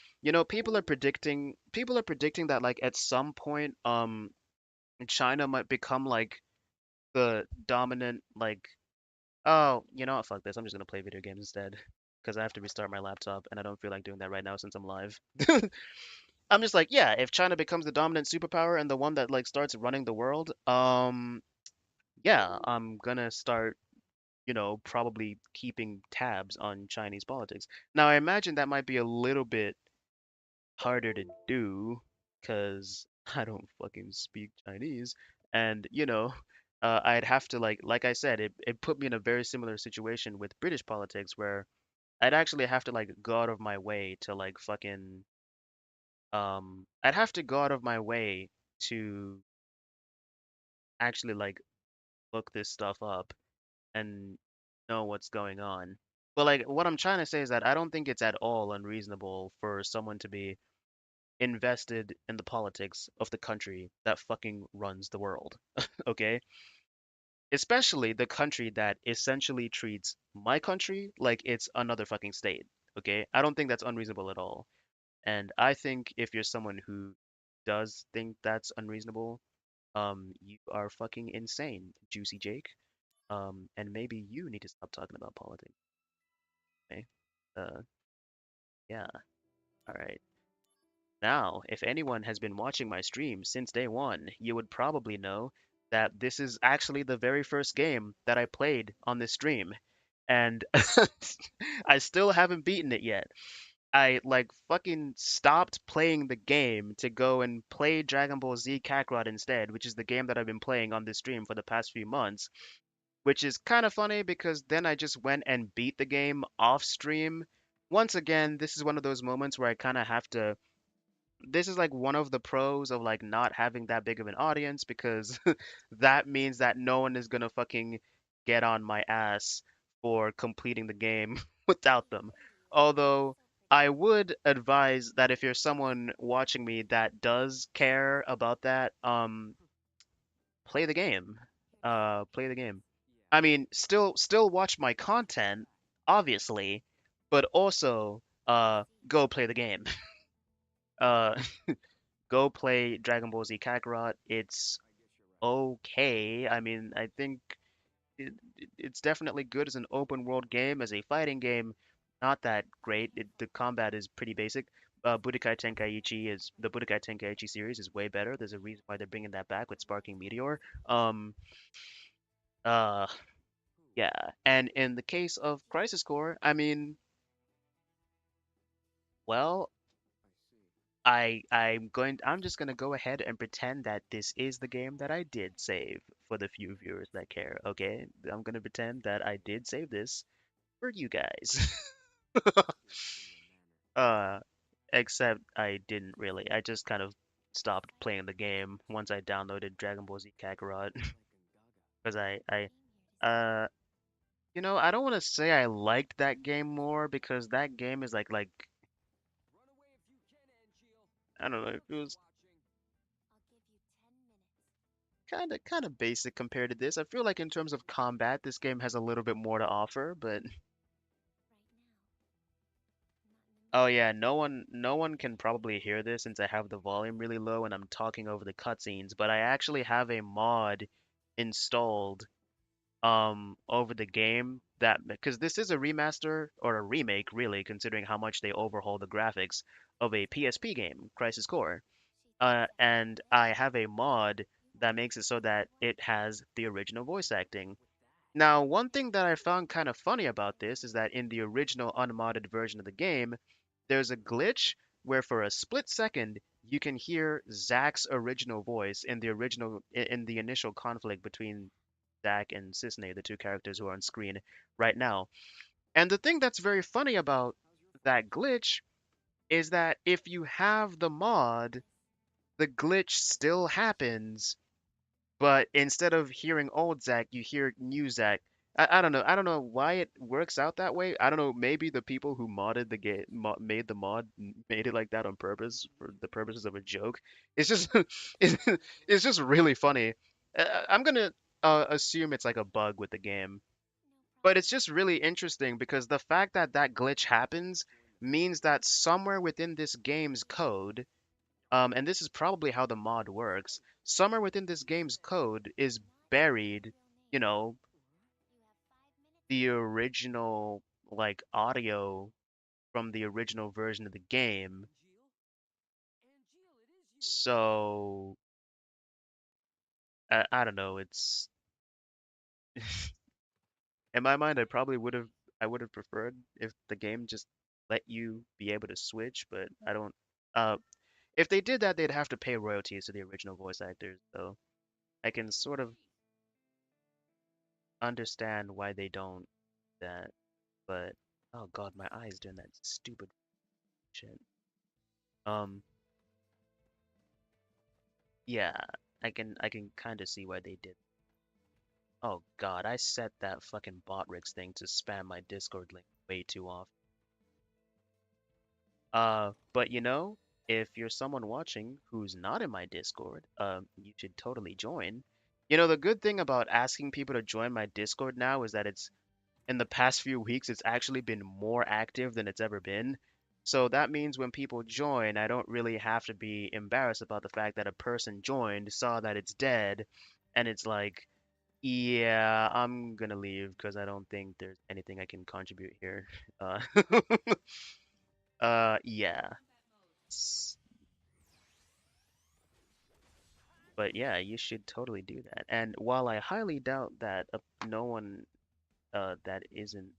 people are predicting that like at some point, China might become like the dominant like. Oh, you know what? Fuck this. I'm just gonna play video games instead because I have to restart my laptop, and I don't feel like doing that right now since I'm live. I'm just like, yeah, if China becomes the dominant superpower and the one that like starts running the world, yeah, I'm gonna start, probably keeping tabs on Chinese politics. Now, I imagine that might be a little bit harder to do because I don't fucking speak Chinese, and I'd have to like I said, it put me in a very similar situation with British politics where I'd actually have to like go out of my way to like fucking I'd have to go out of my way to actually like look this stuff up and know what's going on. But like what I'm trying to say is that I don't think it's at all unreasonable for someone to be invested in the politics of the country that fucking runs the world. Okay? Especially the country that essentially treats my country like it's another fucking state. Okay? I don't think that's unreasonable at all. And I think if you're someone who does think that's unreasonable, you are fucking insane, Juicy Jake. And maybe you need to stop talking about politics. Okay? Uh, yeah. All right. Now, if anyone has been watching my stream since day one, you would probably know that this is actually the very first game that I played on this stream, and I still haven't beaten it yet. I like fucking stopped playing the game to go and play Dragon Ball Z Kakarot instead, which is the game that I've been playing on this stream for the past few months, which is kind of funny because then I just went and beat the game off stream. Once again, this is one of those moments where I kind of have to. This is like one of the pros of like not having that big of an audience because that means that no one is gonna fucking get on my ass for completing the game without them. Although I would advise that if you're someone watching me that does care about that, play the game. Play the game. I mean, still watch my content, obviously, but also go play the game. Uh, go play Dragon Ball Z Kakarot. It's okay. I mean, I think it's definitely good as an open world game, as a fighting game. Not that great. The combat is pretty basic. The Budokai Tenkaichi series is way better. There's a reason why they're bringing that back with Sparking Meteor. Uh, yeah. And in the case of Crisis Core, I mean, well, I'm just gonna go ahead and pretend that this is the game that I did save for the few viewers that care, okay? I'm gonna pretend that I did save this for you guys. Uh, except I didn't really. I just kind of stopped playing the game once I downloaded Dragon Ball Z Kakarot because uh, I don't want to say I liked that game more because that game is like I don't know, it was kind of basic compared to this. I feel like in terms of combat, this game has a little bit more to offer, but oh yeah, no one can probably hear this since I have the volume really low and I'm talking over the cutscenes, but I actually have a mod installed over the game, that because this is a remaster or a remake really, considering how much they overhaul the graphics of a PSP game, Crisis Core. And I have a mod that makes it so that it has the original voice acting. Now, one thing that I found kind of funny about this is that in the original unmodded version of the game, there's a glitch where for a split second you can hear Zack's original voice in the in the initial conflict between Zack and Cisne, the two characters who are on screen right now. And the thing that's very funny about that glitch is that if you have the mod, the glitch still happens, but instead of hearing old Zack, you hear new Zack. I don't know. I don't know why it works out that way. I don't know. Maybe the people who modded the game, made the mod, made it like that on purpose for the purposes of a joke. It's just, it's, it's just really funny. I'm gonna assume it's like a bug with the game, but it's just really interesting because the fact that that glitch happens means that somewhere within this game's code, and this is probably how the mod works. Somewhere within this game's code is buried, you know, the original like audio from the original version of the game. So I don't know. It's in my mind, I would have preferred if the game just let you be able to switch, but I don't. Uh, if they did that, they'd have to pay royalties to the original voice actors. So I can sort of understand why they don't do that. But oh god, my eyes doing that stupid shit. Um, yeah, I can kind of see why they did. Oh god, I set that fucking Botrix thing to spam my Discord link way too often. But you know, if you're someone watching who's not in my Discord, you should totally join. You know, the good thing about asking people to join my Discord now is that it's in the past few weeks, it's actually been more active than it's ever been. So that means when people join, I don't really have to be embarrassed about the fact that a person joined, saw that it's dead, and it's like, yeah, I'm gonna leave because I don't think there's anything I can contribute here. Uh, yeah. S- But yeah, you should totally do that. And while I highly doubt that no one that isn't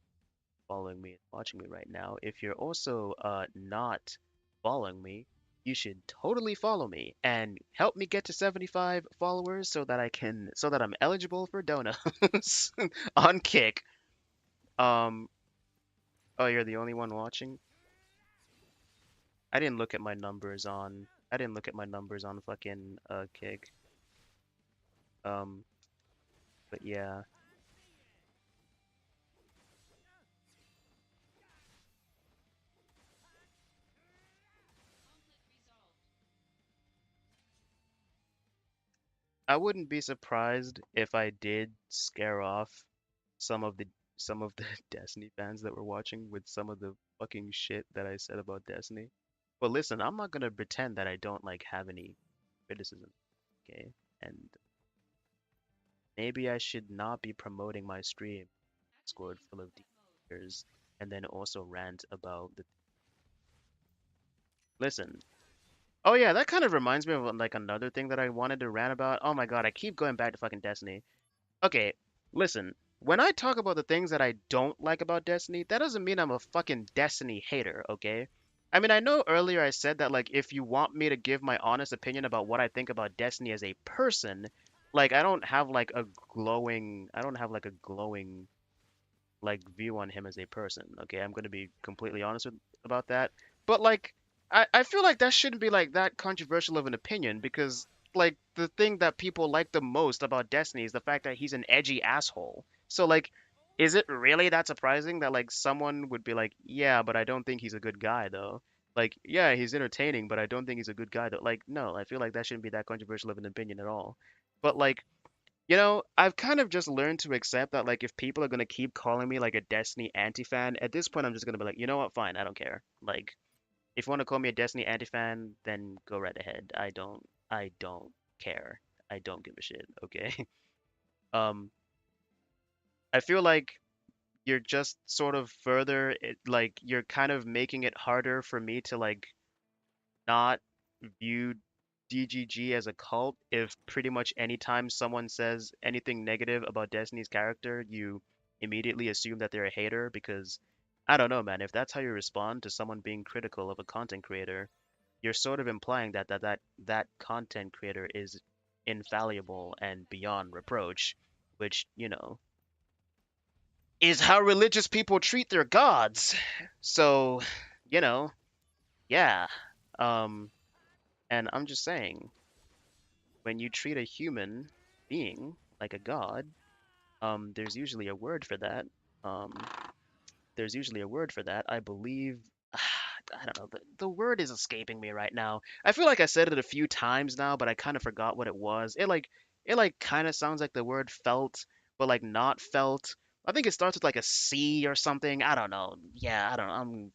following me and watching me right now, if you're also not following me, you should totally follow me and help me get to 75 followers so that I'm eligible for donuts on Kick. Um, oh, you're the only one watching? I didn't look at my numbers on fucking Kick. Um, but yeah. I wouldn't be surprised if I did scare off some of the some of the Destiny fans that were watching with some of the fucking shit that I said about Destiny. But listen, I'm not gonna pretend that I don't like have any criticism, okay? And maybe I should not be promoting my stream Discord full of deers and then also rant about the listen. Oh yeah, that kind of reminds me of like another thing that I wanted to rant about. Oh my god, I keep going back to fucking Destiny. Okay, listen. When I talk about the things that I don't like about Destiny, that doesn't mean I'm a fucking Destiny hater, okay? I mean, I know earlier I said that, like, if you want me to give my honest opinion about what I think about Destiny as a person, like, I don't have like a glowing, like, view on him as a person, okay? I'm gonna be completely honest about that. But, like, I feel like that shouldn't be, like, that controversial of an opinion because like the thing that people like the most about Destiny is the fact that he's an edgy asshole. So like, is it really that surprising that like someone would be like, yeah, but I don't think he's a good guy though. Like, yeah, he's entertaining, but I don't think he's a good guy though. Like, no, I feel like that shouldn't be that controversial of an opinion at all. But like, you know, I've kind of just learned to accept that like if people are gonna keep calling me like a Destiny anti-fan, at this point I'm just gonna be like, you know what, fine, I don't care. Like, if you want to call me a Destiny anti-fan, then go right ahead. I don't care. I don't give a shit, okay? Um, I feel like you're just sort of like you're kind of making it harder for me to like not view DGG as a cult if pretty much anytime someone says anything negative about Destiny's character, you immediately assume that they're a hater because I don't know, man, if that's how you respond to someone being critical of a content creator, you're sort of implying that content creator is infallible and beyond reproach, which, is how religious people treat their gods. So, you know, yeah. Um, and I'm just saying, when you treat a human being like a god, there's usually a word for that. Um, there's usually a word for that. I believe, I don't know, the word is escaping me right now. I feel like I said it a few times now, but I kind of forgot what it was. It like kind of sounds like the word felt, but like not felt. I think it starts with like a C or something. I don't know. Yeah, I don't know.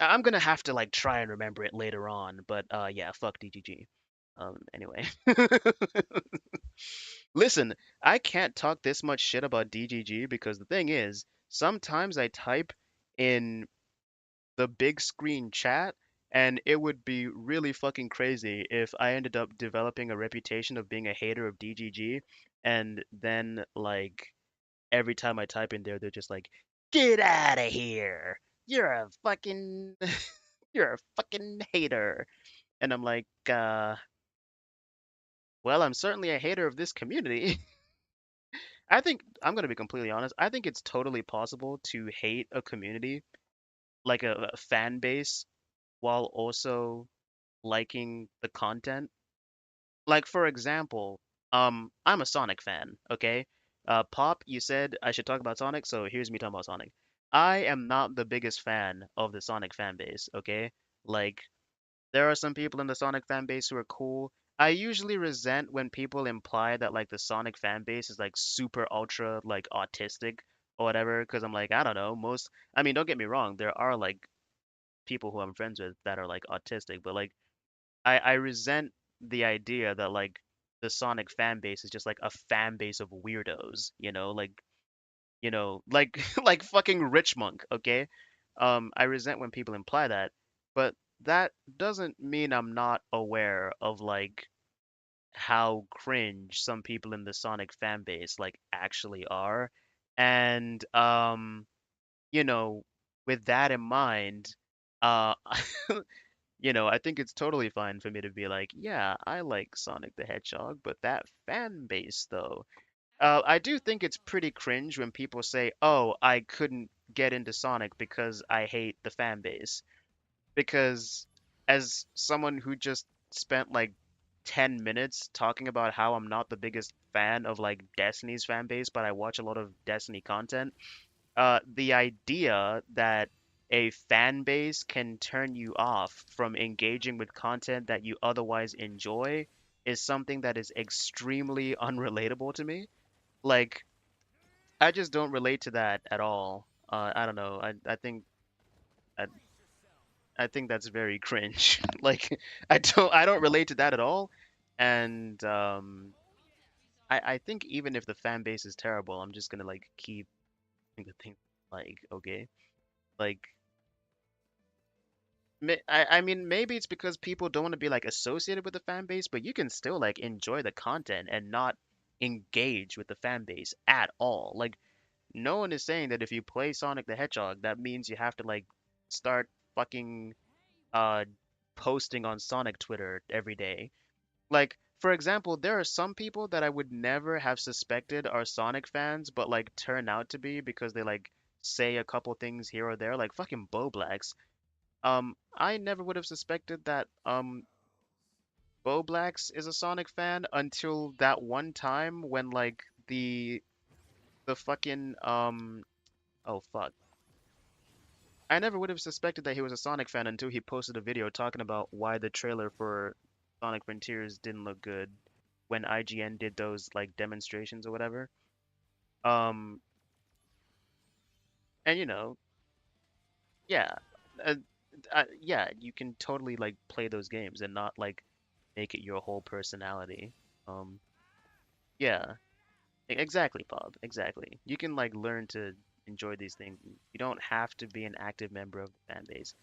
I'm gonna have to like try and remember it later on, but yeah, fuck DGG. Anyway. Listen, I can't talk this much shit about DGG because the thing is, sometimes I type in the big screen chat and it would be really fucking crazy if I ended up developing a reputation of being a hater of DGG and then like every time I type in there they're just like, "Get out of here. You're a fucking you're a fucking hater." And I'm like, well, I'm certainly a hater of this community. I think I'm gonna be completely honest. I think it's totally possible to hate a community, like a fan base, while also liking the content. Like for example, I'm a Sonic fan, okay? Pop, you said I should talk about Sonic, so here's me talking about Sonic. I am not the biggest fan of the Sonic fan base, okay? Like there are some people in the Sonic fan base who are cool. I usually resent when people imply that like the Sonic fan base is like super ultra like autistic or whatever, because I'm like, I don't know, I mean, don't get me wrong, there are like people who I'm friends with that are like autistic, but like I resent the idea that like the Sonic fan base is just like a fan base of weirdos, like like fucking Rich Monk, okay? I resent when people imply that, but that doesn't mean I'm not aware of like how cringe some people in the Sonic fan base like actually are. And you know, with that in mind, uh I think it's totally fine for me to be like, yeah, I like Sonic the Hedgehog, but that fan base though. I do think it's pretty cringe when people say, "Oh, I couldn't get into Sonic because I hate the fan base." Because as someone who just spent like 10 minutes talking about how I'm not the biggest fan of like Destiny's fan base, but I watch a lot of Destiny content, the idea that a fan base can turn you off from engaging with content that you otherwise enjoy is something that is extremely unrelatable to me. Like, I just don't relate to that at all. I don't know. I, I think that's very cringe. Like, I don't relate to that at all. And I think even if the fan base is terrible, I'm just gonna like keep doing the thing like okay. Like I mean, maybe it's because people don't want to be like associated with the fan base, but you can still like enjoy the content and not engage with the fan base at all. Like, no one is saying that if you play Sonic the Hedgehog, that means you have to like start fucking uh posting on Sonic Twitter every day. Like, for example, there are some people that I would never have suspected are Sonic fans, but like turn out to be because they like say a couple things here or there, like fucking Boblax. I never would have suspected that Boblax is a Sonic fan until that one time when like the fucking oh fuck. I never would have suspected that he was a Sonic fan until he posted a video talking about why the trailer for Sonic Frontiers didn't look good when IGN did those like demonstrations or whatever. Um, and yeah, uh, yeah, you can totally like play those games and not like make it your whole personality. Um, yeah, Exactly, Bob. Exactly. You can like learn to enjoy these things. You don't have to be an active member of the fan base.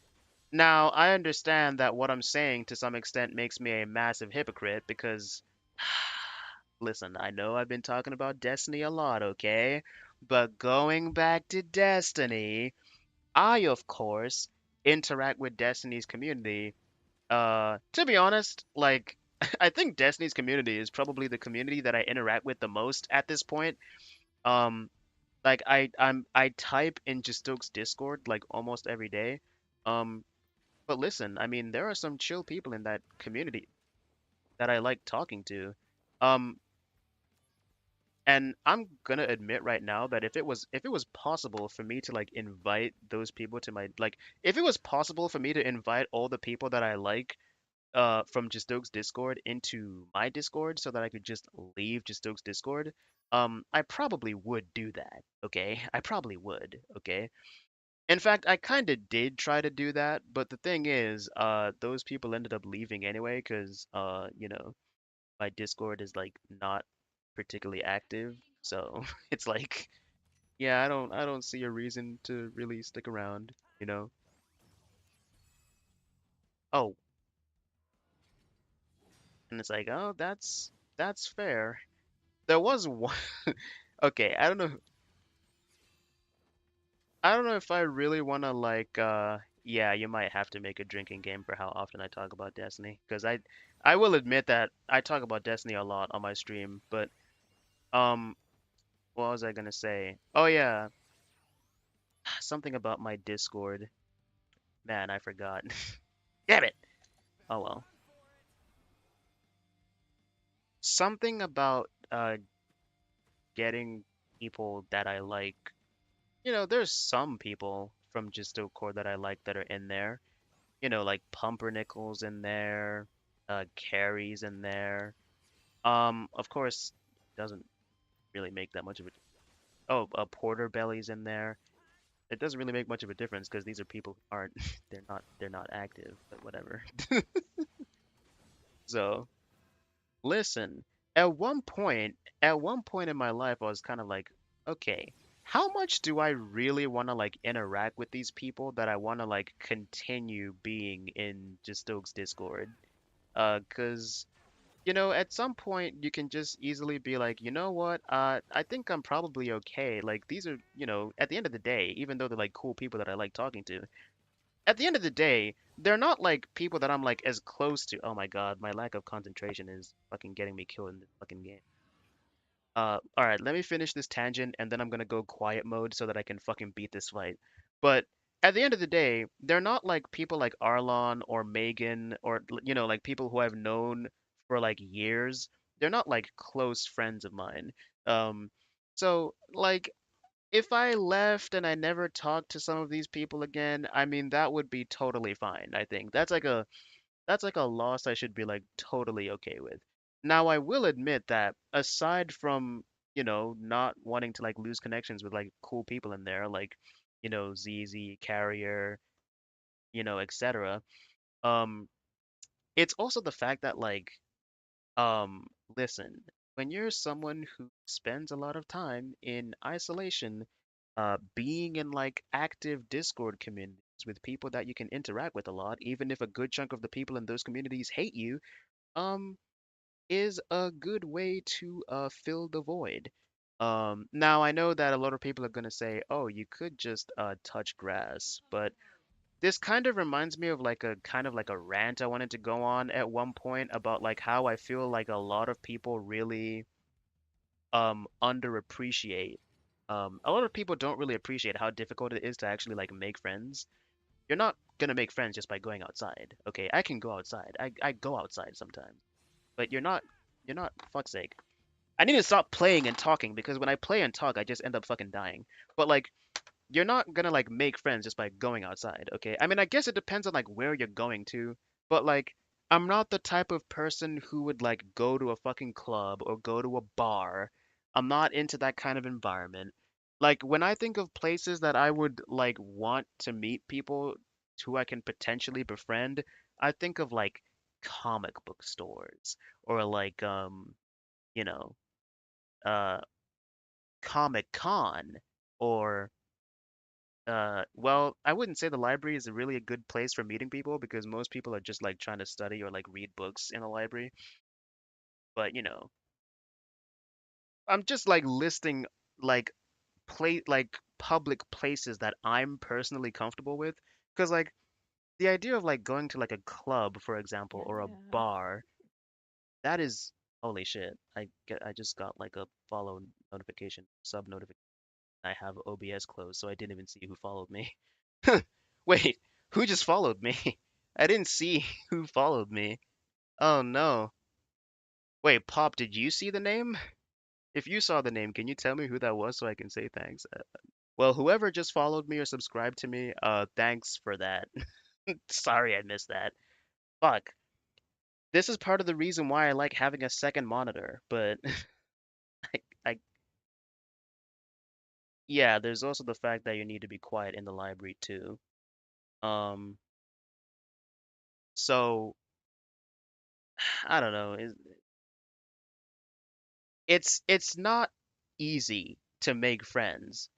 Now, I understand that what I'm saying to some extent makes me a massive hypocrite because, listen, I know I've been talking about Destiny a lot, okay? But going back to Destiny, I, of course, interact with Destiny's community. To be honest, like, I think Destiny's community is probably the community that I interact with the most at this point. Um, like I type in Justoke's Discord like almost every day. Um, but listen, I mean, there are some chill people in that community that I like talking to. Um, and I'm gonna admit right now that if it was possible for me to like invite those people to my like if it was possible for me to invite all the people that I like from Justoke's Discord into my Discord so that I could just leave Justoke's Discord, I probably would do that, okay? I probably would, okay? In fact, I kind of did try to do that, but the thing is, those people ended up leaving anyway because, my Discord is like not particularly active. So it's like, yeah, I don't see a reason to really stick around, you know? Oh, and it's like, oh, that's fair. There was one. Okay, I don't know if I really want to like yeah, you might have to make a drinking game for how often I talk about Destiny because I will admit that I talk about Destiny a lot on my stream, but um what was I gonna say? Oh yeah, something about my Discord. Man, I forgot. Damn it. Oh well. Something about getting people that I like. There's some people from Gisto Core that I like that are in there. Like Pumpernickel's in there, Carrie's in there. Of course, doesn't really make that much of a. Oh, Porter Belly's in there. It doesn't really make much of a difference because these are people who aren't. They're not active, but whatever. So listen, at one point in my life, I was kind of like, okay, how much do I really want to like interact with these people that I want to like continue being in just Stokes Discord? 'Cause at some point you can just easily be like, you know what? I think I'm probably okay. Like these are, at the end of the day, even though they're like cool people that I like talking to, at the end of the day, they're not like people that I'm like as close to. Oh my God, my lack of concentration is fucking getting me killed in this fucking game. All right, let me finish this tangent and then I'm gonna go quiet mode so that I can fucking beat this fight. But at the end of the day, they're not like people like Arlon or Megan or like people who I've known for like years. They're not like close friends of mine. Um, so like if I left and I never talked to some of these people again, I mean that would be totally fine, I think. That's like a loss I should be like totally okay with. Now I will admit that aside from, not wanting to like lose connections with like cool people in there, like, ZZ, Carrier, etc. Um, it's also the fact that like, um, listen, when you're someone who spends a lot of time in isolation, being in like active Discord communities with people that you can interact with a lot, even if a good chunk of the people in those communities hate you, um, is a good way to fill the void. Now I know that a lot of people are gonna say, "Oh, you could just touch grass," but this kind of reminds me of like a kind of like a rant I wanted to go on at one point about like how I feel like a lot of people really underappreciate. A lot of people don't really appreciate how difficult it is to actually like make friends. You're not gonna make friends just by going outside. Okay, I can go outside. I go outside sometimes. But you're not fuck's sake. I need to stop playing and talking because when I play and talk, I just end up fucking dying. But like you're not gonna like make friends just by going outside, okay? I mean, I guess it depends on like where you're going to, but like I'm not the type of person who would like go to a fucking club or go to a bar. I'm not into that kind of environment. Like when I think of places that I would like want to meet people who I can potentially befriend, I think of like comic book stores or like you know, uh Comic Con or well, I wouldn't say the library is a really a good place for meeting people because most people are just like trying to study or like read books in a library. But I'm just like listing like like public places that I'm personally comfortable with. Because like the idea of like going to like a club, for example, or a Yeah. bar, that is holy shit. I just got like a follow notification, sub notification. I have OBS closed, so I didn't even see who followed me. Wait, who just followed me? I didn't see who followed me. Oh no. Wait, Pop, did you see the name? If you saw the name, can you tell me who that was so I can say thanks? Well, whoever just followed me or subscribed to me, thanks for that. Sorry I missed that. Fuck. This is part of the reason why I like having a second monitor, but I yeah, there's also the fact that you need to be quiet in the library too. Um, so I don't know. It's not easy to make friends.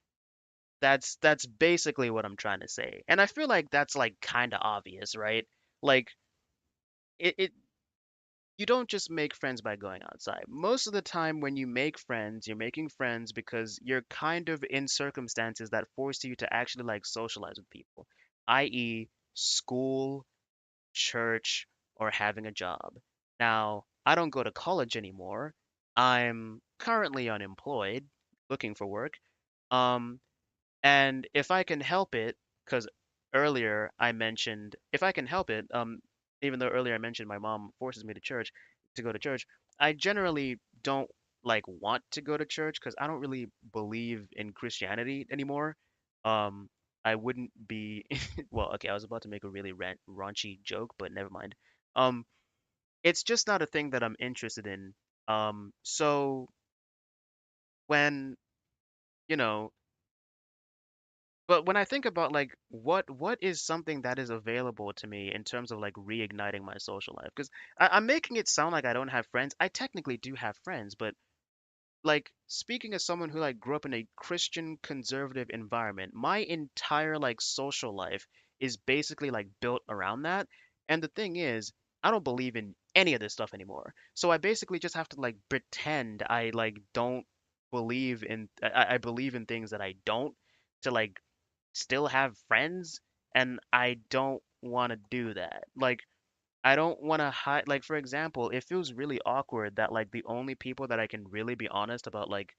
That's basically what I'm trying to say. And I feel like that's like kind of obvious, right? Like it you don't just make friends by going outside. Most of the time when you make friends, you're making friends because you're kind of in circumstances that force you to actually like socialize with people, i.e., school, church, or having a job. Now, I don't go to college anymore. I'm currently unemployed, looking for work. Um, and if I can help it, because earlier I mentioned if I can help it, even though earlier I mentioned my mom forces me to go to church, I generally don't like want to go to church because I don't really believe in Christianity anymore. Um, I wouldn't be well, okay, I was about to make a really raunchy joke, but never mind. Um, it's just not a thing that I'm interested in. So when, you know, but when I think about like what is something that is available to me in terms of like reigniting my social life, because I'm making it sound like I don't have friends. I technically do have friends, but like speaking as someone who like grew up in a Christian conservative environment, my entire like social life is basically like built around that. And the thing is, I don't believe in any of this stuff anymore. So I basically just have to like pretend I like don't believe in I believe in things that I don't to like still have friends, and I don't want to do that. Like I don't want to hide, like for example, it feels really awkward that like the only people that I can really be honest about like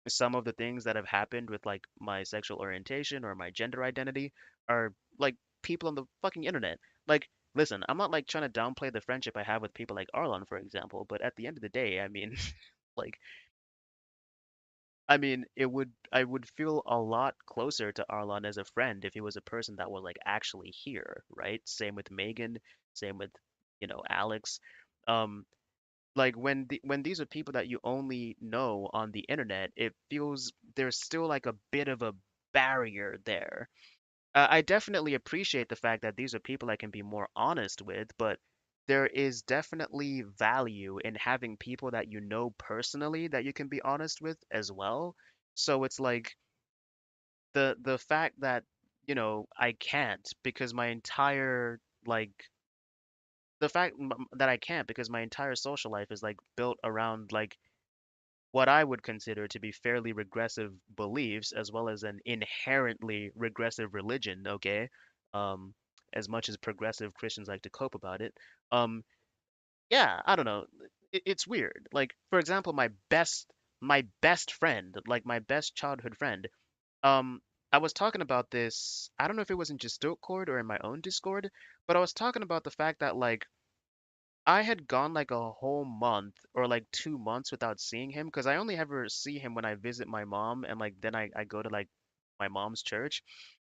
some of the things that have happened with like my sexual orientation or my gender identity are like people on the fucking internet. Like listen, I'm not like trying to downplay the friendship I have with people like Arlon, for example, but at the end of the day, I mean, like I would feel a lot closer to Arlon as a friend if he was a person that was like actually here, right? Same with Megan, same with, Alex. Um, like when these are people that you only know on the internet, it feels there's still like a bit of a barrier there. I definitely appreciate the fact that these are people I can be more honest with, but there is definitely value in having people that you know personally that you can be honest with as well. So it's like the fact that, I can't because my entire like the fact that I can't because my entire social life is like built around like what I would consider to be fairly regressive beliefs, as well as an inherently regressive religion, okay? Um, as much as progressive Christians like to cope about it. Um, yeah, I don't know. It's weird. Like, for example, my best friend, like my best childhood friend, um, I was talking about this, I don't know if it was in Discord or in my own Discord, but I was talking about the fact that like I had gone like a whole month or like 2 months without seeing him because I only ever see him when I visit my mom and like then I go to like my mom's church.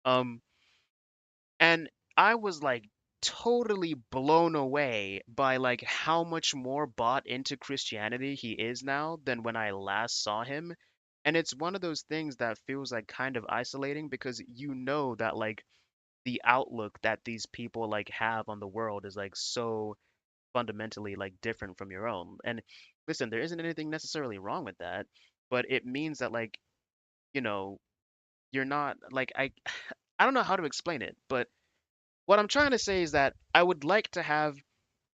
Um, and I was like totally blown away by like how much more bought into Christianity he is now than when I last saw him. And it's one of those things that feels like kind of isolating because you know that like the outlook that these people like have on the world is like so fundamentally like different from your own. And listen, there isn't anything necessarily wrong with that, but it means that like you know, you're not like I don't know how to explain it, but what I'm trying to say is that I would like to have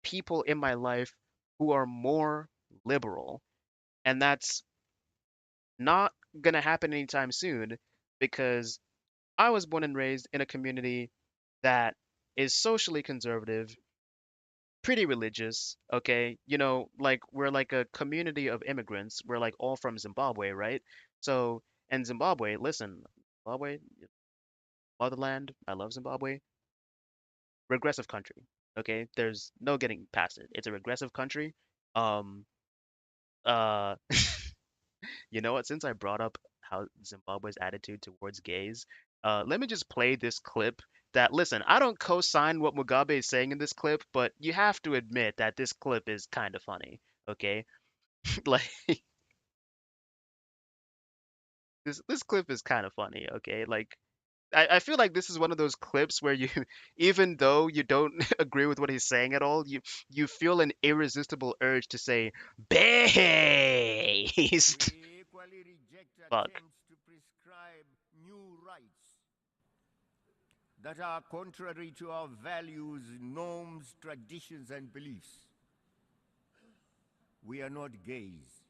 people in my life who are more liberal, and that's not gonna happen anytime soon because I was born and raised in a community that is socially conservative, pretty religious, okay? Like we're like a community of immigrants. We're like all from Zimbabwe, right? So, and Zimbabwe, listen, Zimbabwe, motherland, I love Zimbabwe. Regressive country, okay? There's no getting past it. It's a regressive country. Um, uh, you know what? Since I brought up how Zimbabwe's attitude towards gays, let me just play this clip that, listen, I don't co-sign what Mugabe is saying in this clip, but you have to admit that this clip is kind of funny, okay? Like this clip is kind of funny, okay? Like I feel like this is one of those clips where you, even though you don't agree with what he's saying at all, you feel an irresistible urge to say based. We equally reject Fuck, attempts to prescribe new rights that are contrary to our values, norms, traditions, and beliefs. We are not gays.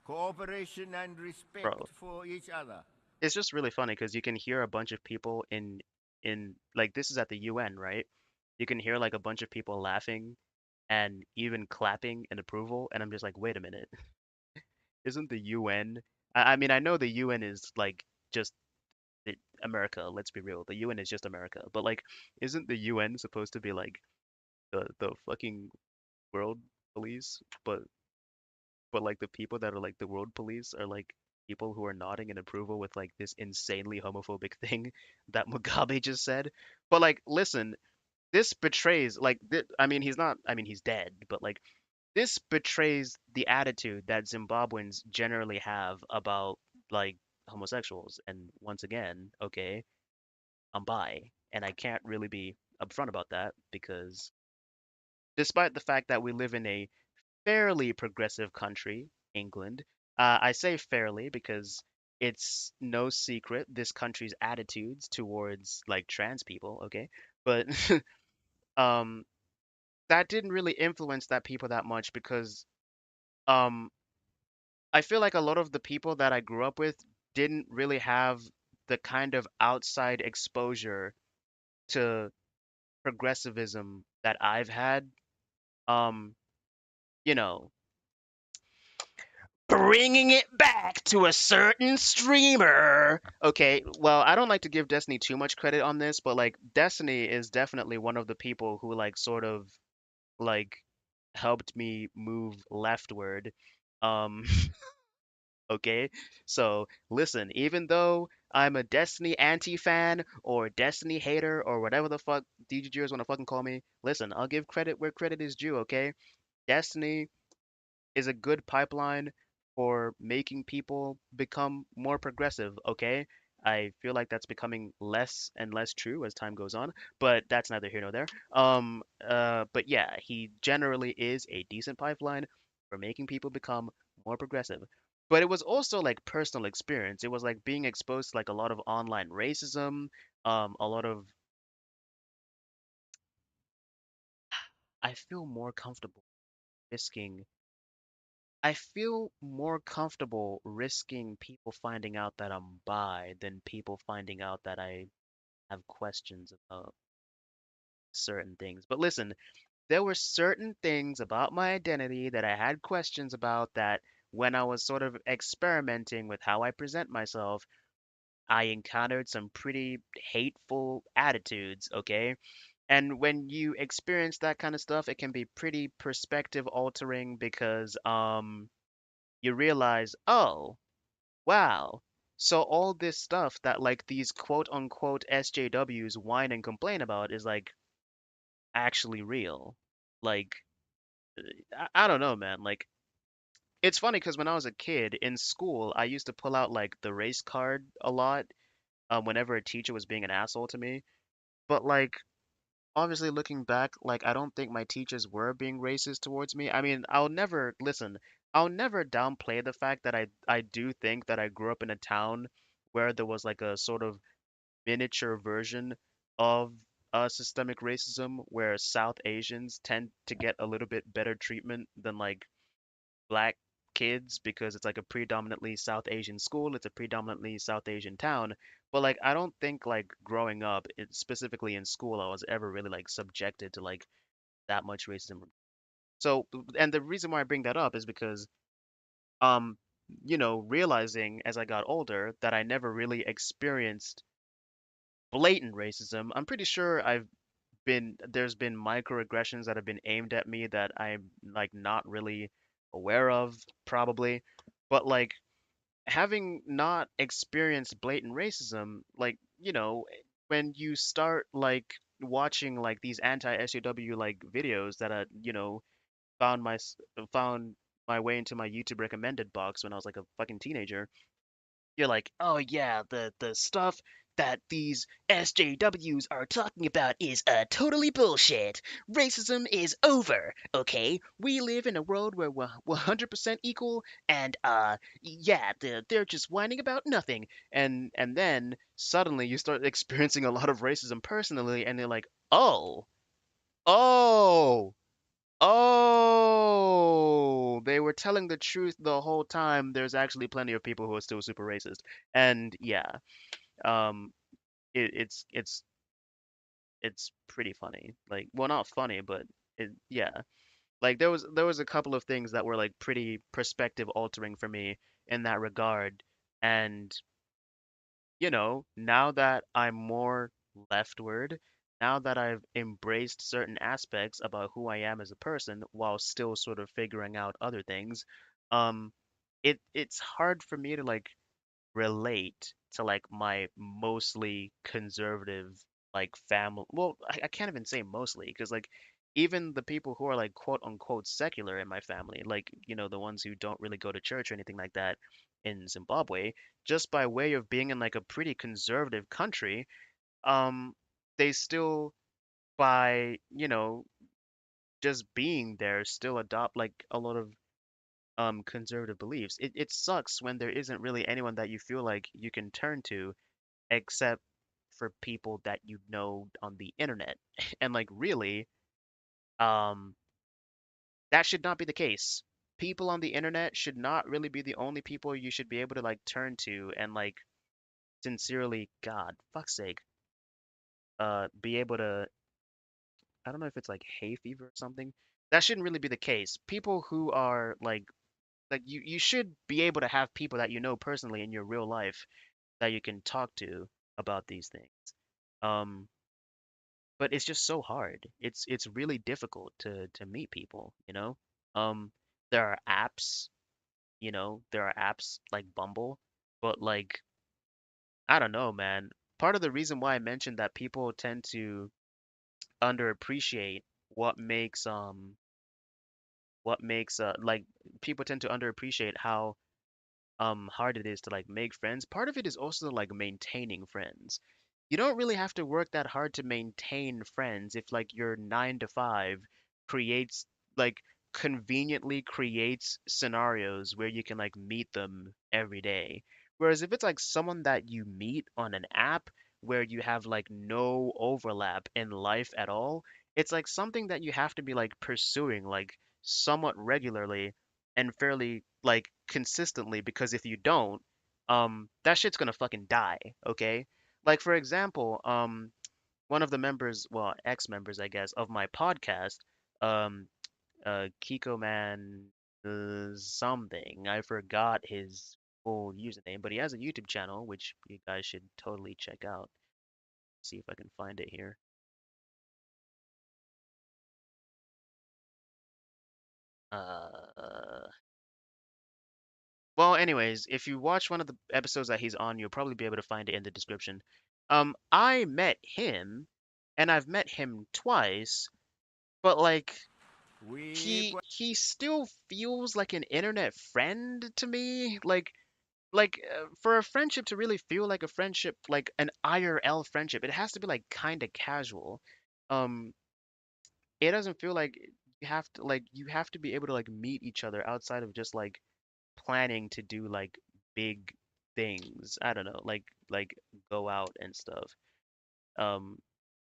Cooperation and respect bro. for each other. It's just really funny because you can hear a bunch of people in like this is at the UN, right? You can hear like a bunch of people laughing and even clapping in approval, and I'm just like, wait a minute, isn't the UN? I mean, I know the UN is like just America. Let's be real, the UN is just America, but like, isn't the UN supposed to be like the fucking world police? But like the people that are like the world police are like people who are nodding in approval with like this insanely homophobic thing that Mugabe just said. But like, listen, this betrays like I mean, he's not. I mean, he's dead. But like, this betrays the attitude that Zimbabweans generally have about like homosexuals. And once again, okay, I'm bi, and I can't really be upfront about that because despite the fact that we live in a fairly progressive country, England. I say fairly because it's no secret this country's attitudes towards like trans people, okay? But um that didn't really influence that people that much because um I feel like a lot of the people that I grew up with didn't really have the kind of outside exposure to progressivism that I've had. Um, you know, bringing it back to a certain streamer. Okay, well, I don't like to give Destiny too much credit on this, but like Destiny is definitely one of the people who like sort of like helped me move leftward. Um, okay, so listen, even though I'm a Destiny anti-fan or Destiny hater or whatever the fuck DGGers want to fucking call me, listen, I'll give credit where credit is due, okay? Destiny is a good pipeline for making people become more progressive, okay? I feel like that's becoming less and less true as time goes on, but that's neither here nor there. But yeah, he generally is a decent pipeline for making people become more progressive. But it was also like personal experience. It was like being exposed to like a lot of online racism, a lot of I feel more comfortable risking I feel more comfortable risking people finding out that I'm bi than people finding out that I have questions about certain things. But listen, there were certain things about my identity that I had questions about that when I was sort of experimenting with how I present myself, I encountered some pretty hateful attitudes, okay? And when you experience that kind of stuff, it can be pretty perspective altering because you realize, oh, wow. So all this stuff that like these quote unquote SJWs whine and complain about is like actually real. Like I don't know, man. Like it's funny because when I was a kid in school, I used to pull out like the race card a lot whenever a teacher was being an asshole to me. But like obviously looking back, like I don't think my teachers were being racist towards me. I mean, I'll never listen. I'll never downplay the fact that I do think that I grew up in a town where there was like a sort of miniature version of systemic racism where South Asians tend to get a little bit better treatment than like black kids because it's like a predominantly South Asian school, it's a predominantly South Asian town. But like I don't think like growing up, specifically in school, I was ever really like subjected to like that much racism. So, and the reason why I bring that up is because um realizing as I got older that I never really experienced blatant racism. I'm pretty sure there's been microaggressions that have been aimed at me that I'm like not really aware of probably. But like having not experienced blatant racism, like, when you start like watching like these anti-SJW like videos that found my found my way into my YouTube recommended box when I was like a fucking teenager, you're like, oh yeah, the stuff that these SJWs are talking about is totally bullshit. Racism is over, okay? We live in a world where we're 100% equal, and yeah, they're just whining about nothing. And then suddenly you start experiencing a lot of racism personally, and you're like, oh, oh. Oh, they were telling the truth the whole time. There's actually plenty of people who are still super racist. And yeah, um, it's pretty funny. Like, well, not funny, but yeah. Like there was a couple of things that were like pretty perspective altering for me in that regard. And now that I'm more leftward, now that I've embraced certain aspects about who I am as a person while still sort of figuring out other things, um, it's hard for me to like relate to like my mostly conservative like family. Well, I can't even say mostly because like even the people who are like quote unquote secular in my family, like the ones who don't really go to church or anything like that in Zimbabwe, just by way of being in like a pretty conservative country, um, they still by just being there still adopt like a lot of conservative beliefs. It sucks when there isn't really anyone that you feel like you can turn to except for people that you know on the internet. And like really, um, that should not be the case. People on the internet should not really be the only people you should be able to like turn to and like sincerely, God, fuck's sake, be able to, I don't know if it's like hay fever or something. That shouldn't really be the case. People who are like you should be able to have people that you know personally in your real life that you can talk to about these things. Um, but it's just so hard. It's really difficult to meet people, you know? Um, there are apps, there are apps like Bumble, but like I don't know, man. Part of the reason why I mentioned that people tend to underappreciate what makes like people tend to underappreciate how hard it is to like make friends. Part of it is also like maintaining friends. You don't really have to work that hard to maintain friends if like your 9 to 5 creates like conveniently creates scenarios where you can like meet them every day. Whereas if it's like someone that you meet on an app where you have like no overlap in life at all, it's like something that you have to be like pursuing like somewhat regularly and fairly like consistently because if you don't, that shit's gonna fucking die, okay? Like for example, one of the members, well, ex-members, I guess, of my podcast, um, Kiko Man something. I forgot his full username, but he has a YouTube channel, which you guys should totally check out. See if I can find it here. Uh, Well, anyways, if you watch one of the episodes that he's on, you'll probably be able to find it in the description. I met him, and I've met him twice, but like We he still feels like an internet friend to me. For a friendship to really feel like a friendship, like an IRL friendship, it has to be like kind of casual. Um, it doesn't feel like you have to be able to like meet each other outside of just like planning to do like big things. I don't know, like go out and stuff. Um,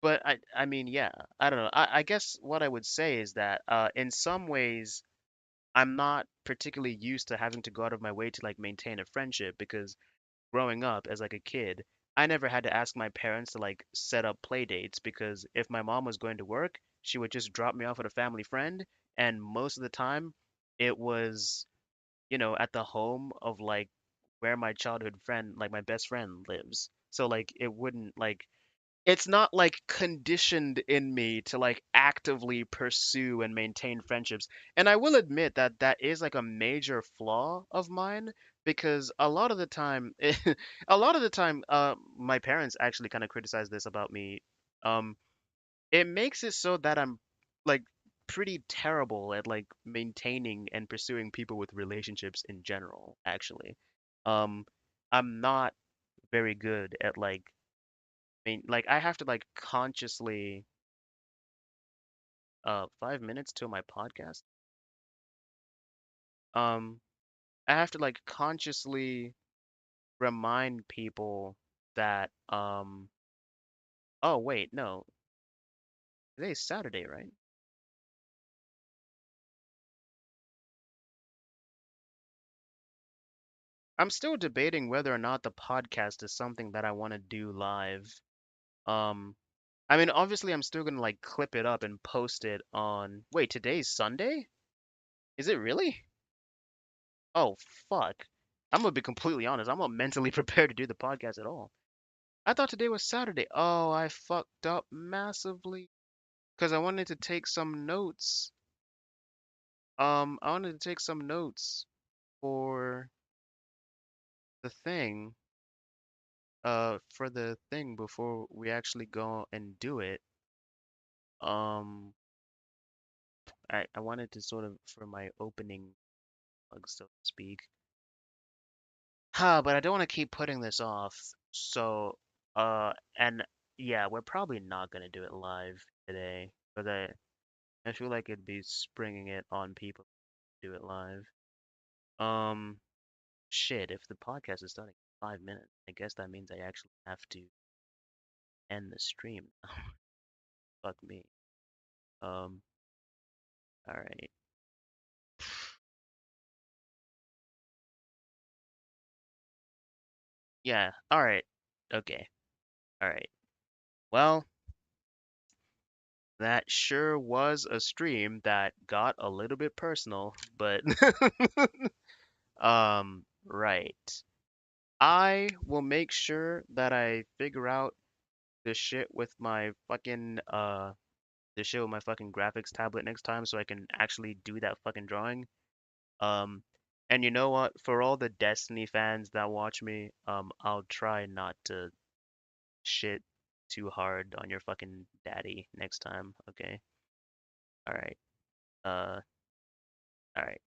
but I mean, yeah, I don't know. I guess what I would say is that in some ways I'm not particularly used to having to go out of my way to like maintain a friendship because growing up as like a kid, I never had to ask my parents to like set up play dates because if my mom was going to work, she would just drop me off with a family friend, and most of the time it was, at the home of like where my childhood friend, like my best friend lives. So like it wouldn't like it's not like conditioned in me to like actively pursue and maintain friendships. And I will admit that that is like a major flaw of mine because a lot of the time, my parents actually kind of criticize this about me. Um, it makes it so that I'm like pretty terrible at like maintaining and pursuing people with relationships in general, actually. Um, I'm not very good at like like I have to like consciously 5 minutes to my podcast. Um, I have to like consciously remind people that oh wait, no. Today's Saturday, right? I'm still debating whether or not the podcast is something that I want to do live. Um, I mean, obviously I'm still gonna like clip it up and post it on. Wait, today's Sunday? Is it really? Oh, fuck. I'm gonna be completely honest. I'm not mentally prepared to do the podcast at all. I thought today was Saturday. Oh, I fucked up massively because I wanted to take some notes. I wanted to take some notes for the thing, before we actually go and do it. Um, I wanted to sort of for my opening, so to speak. But I don't want to keep putting this off. So, and yeah, we're probably not gonna do it live today, but I feel like it'd be springing it on people to do it live. Um, shit, if the podcast is starting in 5 minutes, I guess that means I actually have to end the stream. Fuck me. Um, all right. Yeah, all right. Okay. All right. Well, that sure was a stream that got a little bit personal, but right. I will make sure that I figure out the shit with my fucking the shit with my fucking graphics tablet next time so I can actually do that fucking drawing. Um, and you know what? For all the Destiny fans that watch me, I'll try not to shit too hard on your fucking daddy next time, okay? All right. Uh, all right.